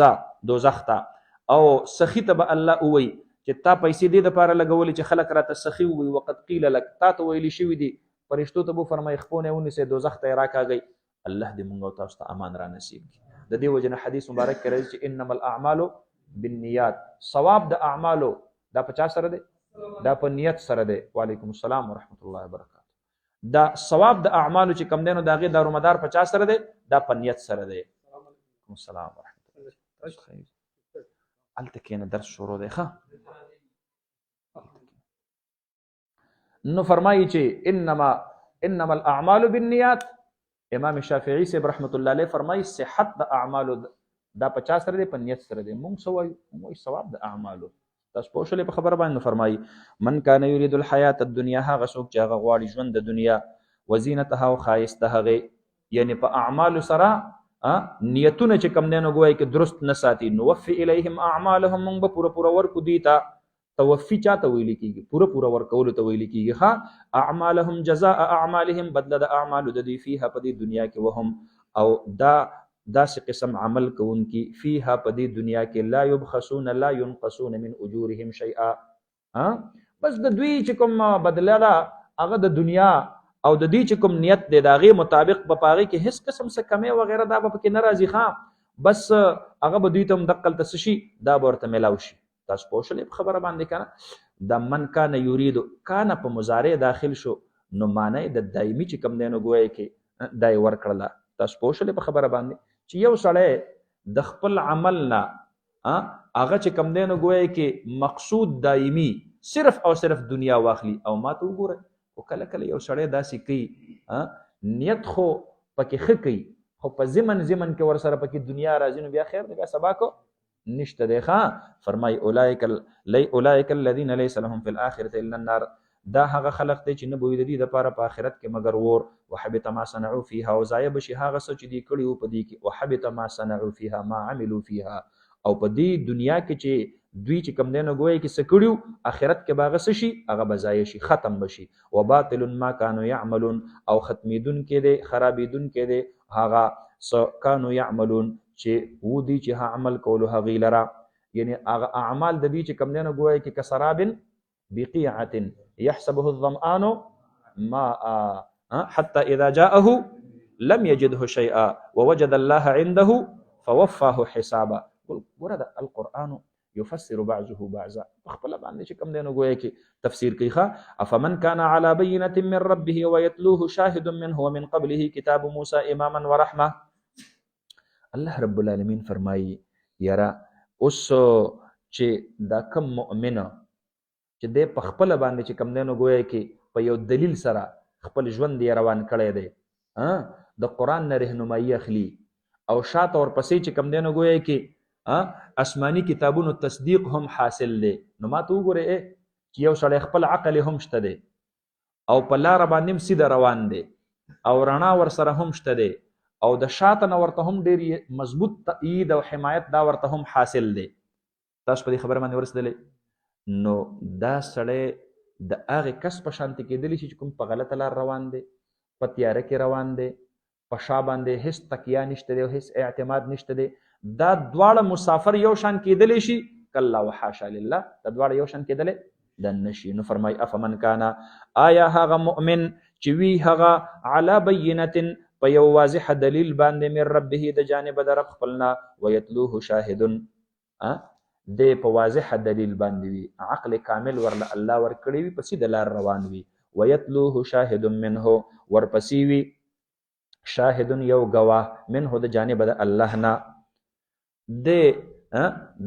ځه دوزخ ته او سخي ته به الله ووایي چې تا پیسې دې دپاره لګولې چې خلق راته سخي ووایي وقد قیل لک تا ته ویلی شوي دي فرشتو ته به وفرمایي خپو نه یې ونیسئ دوزخ ته یې راکاږئ الله دې موږ او تاسو ته امان را نصیب کړي د دې وجه نه حدیث مبارک کې راځي چې انما الاعمال بالنیات ثواب د اعمالو دا په چا سره دی دا په نیت سره دی وعلیکم السلام ورحمت الله وبرکاته دا ثواب د اعمالو چې کم دی نو د هغې دارومدار په چا سره دی دا په نیت سره دی وعلیکم السلام ورحمت الله هلته کښېنه درس شروع دی نو فرمایي چې انما الاعمال بالنیات امام شافعي صاحب رحمت الله علیه فرمایي صحت د اعمالو دا په چا سره دی په نیت سره دی مونږ څه وایو مونږ وایو ثواب د اعمالو تاسو پوه شولې په خبره باندې فرمایي من کان یرید الحیات الدنیا هغه څوک چې هغه غواړي ژوند د دنیا وزینتها او ښایست د هغې یعنې په اعمالو سره نیتونه چې کوم دی نو ګویا کې درست نه ساتي نوفي الیهم اعمالهم مونږ به پوره پوره ورکو دوی ته توفی چاته ویل کېږي پوره پوره ورکولو ته ویل کېږي ښه اعمالهم جزاء اعمالهم بدله د اعمالو د دوی فیها په دې دنیا کې وهم او داسې قسم عمل کوونکي فیها په دې دنیا کې لا یبخسون لا ينقصون من اجورهم شیئا بس د دوی چې کوم بدله ده هغه د دنیا او د دې چې کوم نیت دی د هغې مطابق به په هغې کې هېڅ قسم څه کمی وغیره دا به پکې نه راځي ښه بس هغه به دوی ته هم دقلته څه شي دا به ورته میلاو شي تاسو پوه شولې په خبره باندې که نه د من کان یریدو کانه په مضارع داخل شو نو معنی د دایمي چې کوم دی نو ګویا کې دا یې ورکړله تاسو پوه شولې په خبره باندې چې یو سړی د خپل عمل نه هغه چې کوم دی نو گویا کې مقصود دایمي صرف او صرف دنیا واخلي او ما ته وګوره او کله کله یو سړی داسې کوي نیت خو پکې ښه کوي خو په ضمن کې ورسره پکې دنیا راځي نو بیا خیر دی بیا سبا کو نشته دی فرمای اولئک الذین لیس لهم فی الاخرة الا النار دا هغه خلق دی چې نه بوي د دې دپاره په آخرت کې مګر ور وحبط ما صنعوا فیها او ضایع بشي هغه څه چې دوی کړي وو په دې کې وحبط ما صنعوا فیها ما عملوا فیها او په دې دنیا کې چې دوی چې کوم دی نو ګویا کې څه کړي آخرت کې به هغه څه شي هغه به ضایع شي ختم بشي وباطل ما كانوا يعملون او ختمیدونکی دی خرابیدونکی دی هغه څه كانوا يعملون چې و دي چې ها عمل کولو هغې لره یعنې هغه اعمال د دې چې کوم دی نو ګویا کې کسراب بقیعة يحسبه الظمآن ماء حتى اذا جاءه لم يجده شيئا ووجد الله عنده فوفاه حسابا. ګوره د القرآن يفسر بعضه بعضا، خپل باندې چې کوم دینو ګویا کې تفسیر کوي ښه. افمن كان على بينة من ربه ويتلوه شاهد منه ومن قبله كتاب موسى اماما ورحمه. الله رب العالمین فرمایي یاره اوس چې دا کم مؤمن چې د خپل باندې چې کوم دینو ګویا کې په یو دلیل سره خپل ژوند یې روان کړی دی، د قرآن نه رهنمایي اخلي او شاته ورپسې چې کوم دینو ګویا کې آسماني کتابونو تصدیق هم حاصل دی، نو ما ته وګورئ چې یو سړی خپل عقل هم شته دی او په لاره باندې هم سیده روان دی او رڼا ورسره هم شته دی او د شاته نه ورته هم ډېر مضبوط تأیید او حمایت دا ورته هم حاصل دی. تاسو په دې خبره باندې ورسېدلی؟ نو دا سړی د هغې کس په شانتې کېدلی شي چې کوم په غلطه لار روان دی، په تیاره کې روان دی، په شا باندې هیڅ تکیه نشته دی او هیڅ اعتماد نشته دی. دا دواړه مسافر یو شان کېدلی شي؟ کلا وحاشا لله، دا دواړه یو شان کېدلی د نشي. نو فرمایي افمن کانا، آیا هغه مؤمن چې وي هغه علی بینة په یو واضح دلیل باندې من ربه د جانب د رب خپلنا ویتلوه شاهد دی په واضح دلیل باندې وي، عقل کامل ورله الله ورکړی وي، په سیده لار روان وي. ویتلوه شاهد منه ورپسې وي شاهد یو گواه منه د جانب د الله نه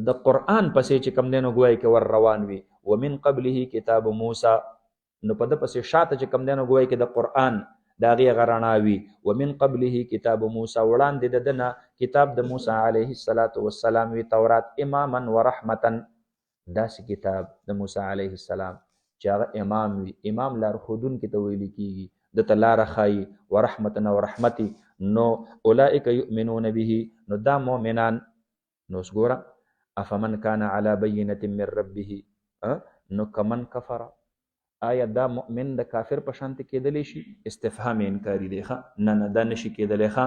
د قرآن پسې چې کوم دی نو ګویا کې ور روان وي. ومن قبله کتاب موسی، نو په د پسې شاته چې کوم دی نو ګویا کې د قرآن د هغې هغه رڼا وي. ومن قبله کتاب موسی، وړاندې د ده نه کتاب د موسی علیه السلام وي، تورات اماما ورحمتا، داسې کتاب د موسی علیه السلام چې هغه امام وي، امام لارښودونکي ته ویل کېږي، د ته لاره ښایي، ورحمتا او رحمتي. نو اولئک یؤمنون به، نو دا مؤمنان. نو اوس ګوره افمن کان علی بینة من ربه، نو کمن کفر، آیا دا مؤمن د کافر په شانته کېدلی شي؟ استفهام انکاری دی ښه، نه دا نشي کېدلی ښه.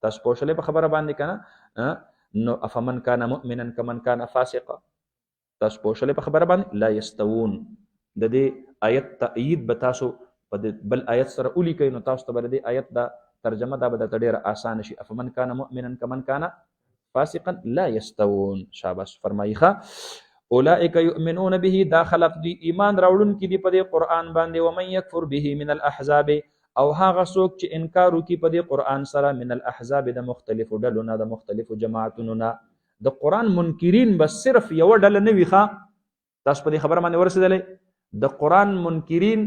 تاسو پوه شولئ په خبره باندې که نه؟ نو افمن کان مؤمنا کمن کان فاسقا، تاسو پوه شولئ په خبره باندې؟ لا یستوون، د دې آیت تأیید به تاسو په بل آیت سره ولیکئ، نو تاسو ته به د دې آیت دا ترجمه دا به درته ډېره اسانه شي. افمن کان مؤمنا کمن کان فاسقا لا یستوون. شاباس. فرمایي ښه اولئک یؤمنون به، دا خلق دی ایمان راوړونکي دي په دې قرآن باندې. ومن یکفر به من الاحزاب، او هغه څوک چې انکار وکړي په دې قرآن سره، من الاحزاب د مختلفو ډلو نه، د مختلفو جماعتونو نه. د قرآن منکرین بس صرف یوه ډله نه وي ښه، تاسو په دې خبره باندې ورسېدلی؟ د قرآن منکرین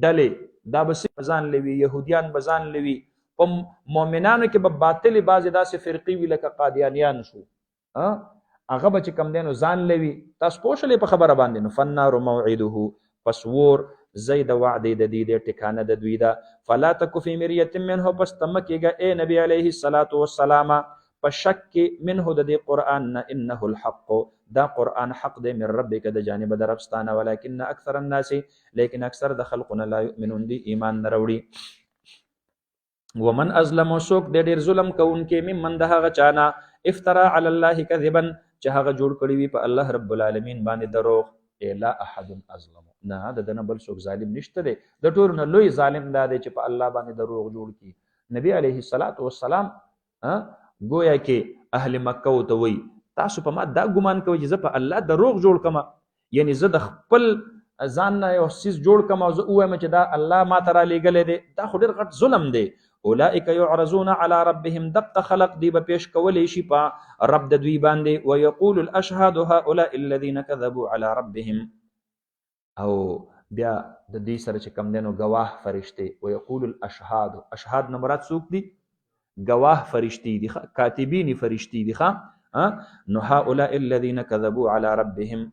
ډلې دا به صرف ځان لوي، یهودیان به ځان لوي، په مؤمنانو کې به باطلې بعضې داسې فرقې وي لکه قادیانیان شو، هغه به چې کوم دی نو ځان لوي. تاسو پوه شولئ په خبره باندې؟ نو فالنار موعده، پس ور ځای د وعدې د دې د ټکانه د دوی ده. فلا تک فی مریة منه، پس ته مه کېږه ای نبي علیه السلام په شک کې منه د دې قرآن نه، انه الحق، دا قرآن حق دی، من ربک د جانب د رب ستانه، ولکن اکثر الناس، لیکن اکثر د خلقونه لا یؤمنون، دی ایمان نه راوړي. ومن ازلم، څوک دی ډېر ظلم کوونکی، ممن د هغه چانه افترا علی الله کذبا، چې هغه جوړ کړی وي په الله رب العالمین باندې دروغ. لا احد ازلم، نه د دنه بل څوک ظالم نشته دی، د ټولو نه لوی ظالم دا دی چې په الله باندې دروغ جوړ کړي. نبی علیه السلام گویا کې اهل مکه ته وایي تاسو په ما دا ګمان کوئ چې زه په الله دروغ جوړ کړم، یعنی زه د خپل ځان نه یو څیز جوړ کړم او زه ووایم چې دا الله ما ته رالیږلی دی، دا خو ډېر غټ ظلم دی. اولئک یعرضون علی ربهم، دقه خلق دی به پیش کولی شي په رب د دوی باندې. ویقول الاشهاد هؤلاء الذین کذبوا علی ربهم، او بیا د دې سره چې کوم دی نو ګواه فرشتې. ویقول الاشهاد، اشهاد نه مراد څوک دي؟ گواه فرشتي دي، کاتبین فرشتي دي. نو هؤلاء الذين كذبوا على ربهم،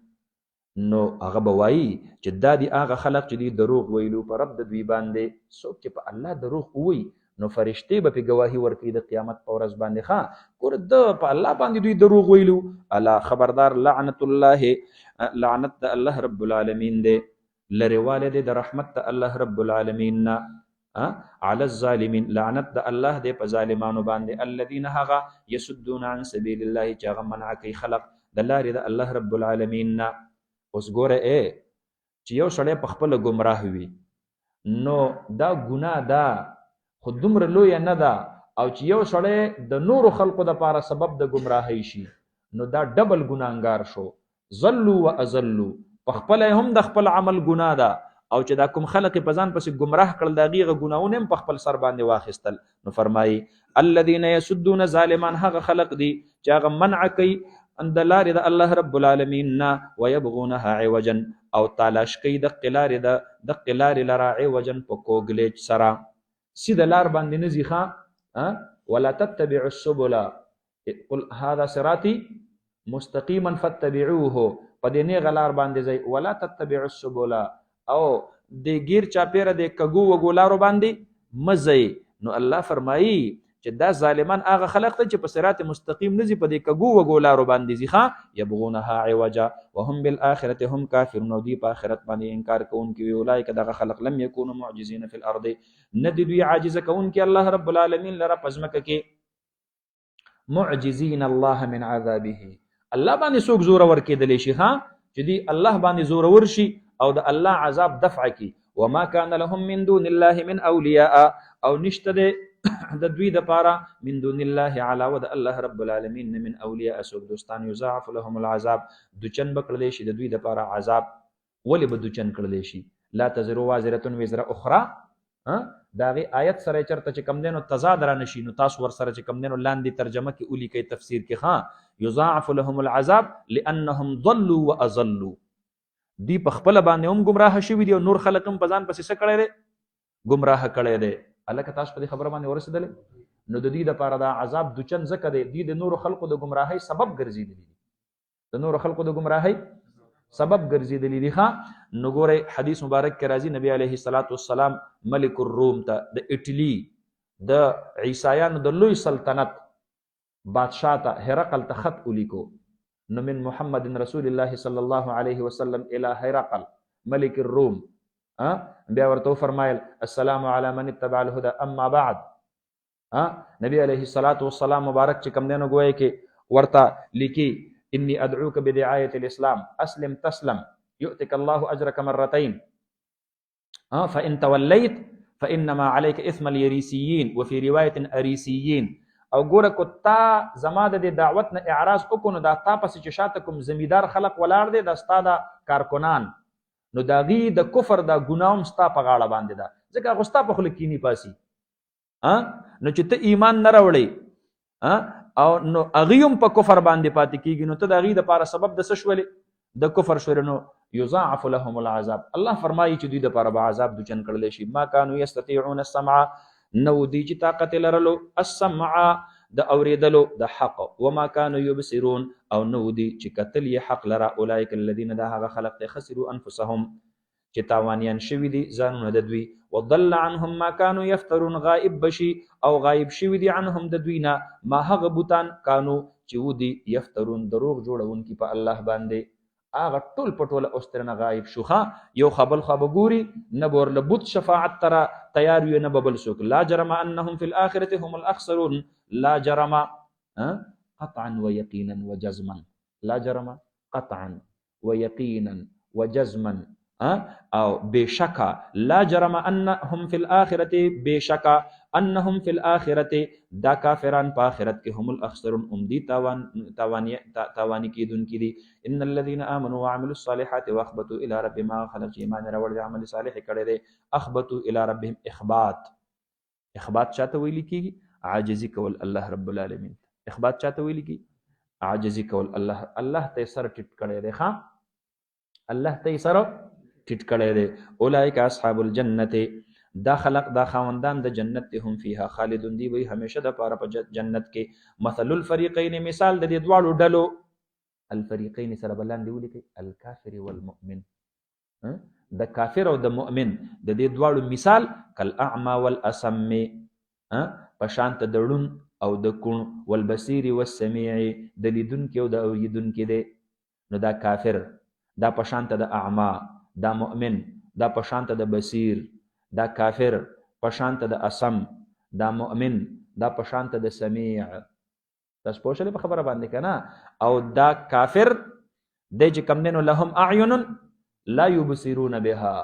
نو هغه به وایي چې دا دي هغه خلق چې دوی دروغ ویلو په رب د دوی باندې. څوک چې په الله دروغ ووایي نو فرشتې به پې ګواهي ورکوي د قیامت په ورځ باندې. ګوره د په الله باندې دوی دروغ ویلو، الا خبردار، لعنت الله، لعنت د الله رب العالمین دی، لرېوالی دی د رحمت د الله رب العالمین نه. علی الظالمین، لعنت د الله دی په ظالمانو باندې. الذین هغه یصدون عن سبیل الله، چې هغه منع کوي خلق د لارې د الله رب العالمین نه. اوس ګوره چې یو سړی په خپله ګمراه وي نو دا ګناه ده خو دومره لویه نه ده او چې یو سړی د نورو خلقو دپاره سبب د ګمراهۍ شي نو دا ډبل ګناهګار شو. ضلوا و اضلوا، په خپله هم د خپل عمل ګناه ده او چې دا کوم خلق په ځان پسې ګمراه کړل د هغې هغه ګناهونه هم په خپل سر باندې واخیستل. نو فرمایي الذین یسدون، ظالمان هغه خلق دي چې هغه منع کوي د لارې د الله رب العالمین نه، ویبغونها عوجا او تالاش کوي دقې لارې لره عوجا په کوږلیچ سره، سیده لار باندې نه ځي ښه. ولا تتبعوا السبل قل هذا صراطي مستقیما فاتبعوه، په دې نیغه لار باندې ځئ. ولا تتبعوا السبل، او د گیر چاپیره د کګو وګو لارو باندې مه ځئ. نو الله فرمایي چې دا ظالمان هغه خلق ته چې په صراط مستقیم نه ځي، په دې کګو وګو لارو باندې ځي ښه. یبغونها عوجا وهم بالآخرة هم کافرون، او دوی په آخرت باندې انکار کوونکي وي. اولئک دغه خلق لم یکونوا معجزین فی الارض، نه دي دوی عاجزه کوونکي الله رب العالمین لره په ځمکه کې. معجزین الله من عذابه، الله باندې څوک زورور کېدلی شي چې دی الله باندې زورور شي او د الله عذاب دفع کی. وما كان لهم من دون الله من اولیاء، او نشته د دوی د پاره من دون الله علاوه د الله رب العالمین من اولیاء څوک دوستان. یضاعف لهم العذاب، دوچن بکړلی شي د دوی د پاره عذاب. ولې به دوچن کړلی شي؟ لا تزر وازره وزر اخرى، دا غي آیت سره چرته چې کم دینو تضاد را نشي، نو تاسو ور سره چې کم دینو لاندې ترجمه کې اولی کوي تفسیر کې یضاعف لهم العذاب لانهم ضلوا واضلوا، دی په خپل باندې هم گمراه شوی دی او نور خلق هم په ځان پسې څه کړی دی؟ گمراه کړی دی. الکه تاسو په دې خبره باندې ورسېدلې؟ نو د دې دپاره دا عذاب دوچن ځکه دی، دی د نورو خلقو د گمراهۍ سبب ګرځېدلی دي، د نورو خلقو د گمراهۍ سبب ګرځېدلی دي نو ګورئ حدیث مبارک کې راځي نبی علیه الصلاۃ والسلام ملک الروم ته، د اټلی د عیسایانو د لوی سلطنت بادشاہ ته هرقل ته خط ولیکو. نو من محمد رسول الله صلی الله علیه وسلم الی هرقل ملک الروم، بیا ورته فرمایل السلام علی من اتبع الهدى اما بعد. نبی علیه الصلاۃ والسلام مبارک چې کم دینو ګویا کې ورته لیکي انی ادعوک بدعایت الاسلام اسلم تسلم یؤتک الله اجرک مرتين فان توليت فانما عليك اثم اليريسيين وفي روايه اريسيين. او ګوره کو تا زما د دعوت نه اعراض وکړو دا تا پس چې شاته کوم زمیدار خلق ولاړ دي دا ستا د کارکنان، نو دا غي د کفر دا ګناوم ستا په غاړه باندې ده، ځکه هغه ستا په خوله کې نه پاسي. نو چې ته ایمان نه راوړې او نو هغه په کفر باندې پاتې کیږي، نو ته د هغې دپاره سبب د څه شولې؟ د کفر شولې. نو یضاعف لهم العذاب، الله فرمایي چې دوی دپاره به عذاب دوچن کړلی شي. ما کانوا یستطیعون السمع، نو دی چې طاقت لرلو السمع د اوریدلو د حق، وما كانوا يبصرون، او نو دی چې کتل یې حق لره. اولئک الذین، دا هغه خلق ته خسروا انفسهم چې تاوانیان شوي دي ځانونه د دوی. وضل عنهم ما كانوا يفترون، غائب بشي او غائب شوي دي عنهم د دوی نه ما هغه بوتان کانو چې ودي یفترون دروغ جوړونکي په الله باندې. هغه ټول پټوله اوس ترنه غایب شو. یو خبل خو به ګوري نه به ورله بت شفاعت تره تیار وي نه به بل څوک. لا جرم انهم فی الاخرة هم الاخسرون، لا جرم قطعا ویقینا وجزما، لا جرم قطعا ویقینا وجزما، او بشکا لا جرم انهم فی الاخرة، بشکا انهم فی الاخرة، دا کافران په آخرت کې هم الاخسرون، دی تاوانی کیدونکي دي. ان الذين امنوا وعملوا الصالحات واخبتوا الى ربهم، خلق ایمان راوړ دي عمل صالح کړي دي، اخبتوا الى ربهم، اخبات چاته ویل کیږي؟ عاجزی کول الله رب العالمین. اخبات چاته ویل کیږي؟ عاجزی کول الله ته سر ټیټ کړي دي، الله ته سر ټیټ کړي دي. اولئک اصحاب الجنه، دا خلق دا خاوندان د جنت هم فيها خالدون، دی وی همیشه د پاره په جنت کې. مثل الفریقین، مثال د دې دواړو ډلو، الفریقین سره بلاندې ولیکي الکافر والمؤمن، د کافر او د مؤمن د دې دواړو مثال کالاعمى والاسم، په شان ته د ړوند او د کوڼ، والبصیر والسمیع، د لیدونکي او د اوریدونکي دی. نو دا کافر دا په شان ته د اعمى، دا مؤمن دا په شان ته د بصیر، دا کافر په شان ته د اسم، دا مؤمن دا په شان ته د سمیع. تاسو پوه شئ په خبره باندې که نه؟ او دا کافر دی چې کوم دی نو لهم اعین لا یبصرون بها،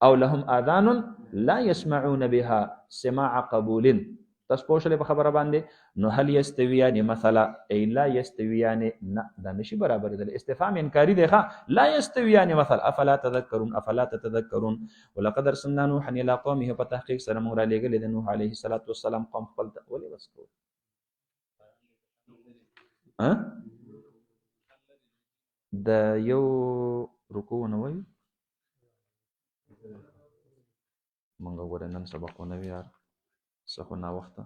او لهم اذان لا يسمعون بها سماع قبول. تاسو پوه شئ په خبره باندې. نو هل یستویان مثلا ای لا یستویان، نه دا نشي برابر دي. استفهام انکاری دی ښا. لا یستویان مثلا افلا تذکرون افلا تتذکرون. ولقد ارسلنا نوحا الى قومه، په تحقیق سره موږ را لېږلي د نوح علیه السلام قوم خپل ته. ولې بس کوو د یو رکوع نه وایو مونږ ګوره نن سبقونه وي یار څه خو ناوخته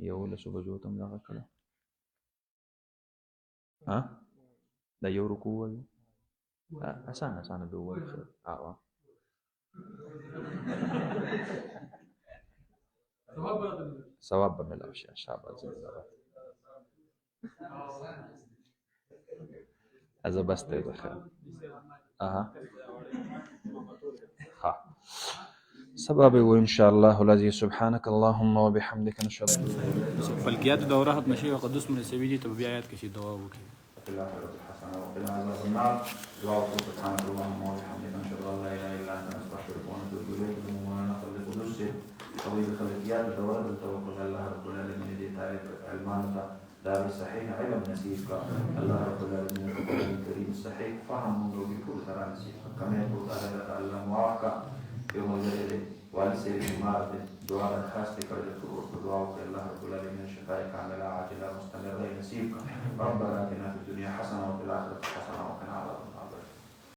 11 بجو ته هم دغه کړه دا یو رکوع وایو اسانه به ووایو ثواب به ملاو شي شابه از بس ته بخیر سبب وإن شاء الله الذي سبحانك اللهم وبحمدك نشهد أن لا إله إلا أنت. فالكيات دوره هتمشي وقدس من السبيل تبقى آيات كشي دواء وكذا. في الآخرة الحسنة وقنا عذاب النار. دعاء سبحانك اللهم وبحمدك نشهد أن لا إله إلا أنت نستغفرك ونتوب إليك ونحن نخلق نفسي طويل خلقيات دوره التوكل الله رب العالمين دي تعرف علمانك دار الصحيح علم نسيبك الله رب العالمين القرآن الكريم الصحيح فهم منذ بكل ترى نسيبك كما يقول تعالى الله موافقة يوم الليل والسير المارد دعاء الخاص لفرد الكروح ودعاء الله رب العالمين شفائك عاملة عاجلة مستمرة نسيبك ربنا آتنا في الدنيا حسنة وفي الآخرة حسنة وقنا عذاب النار.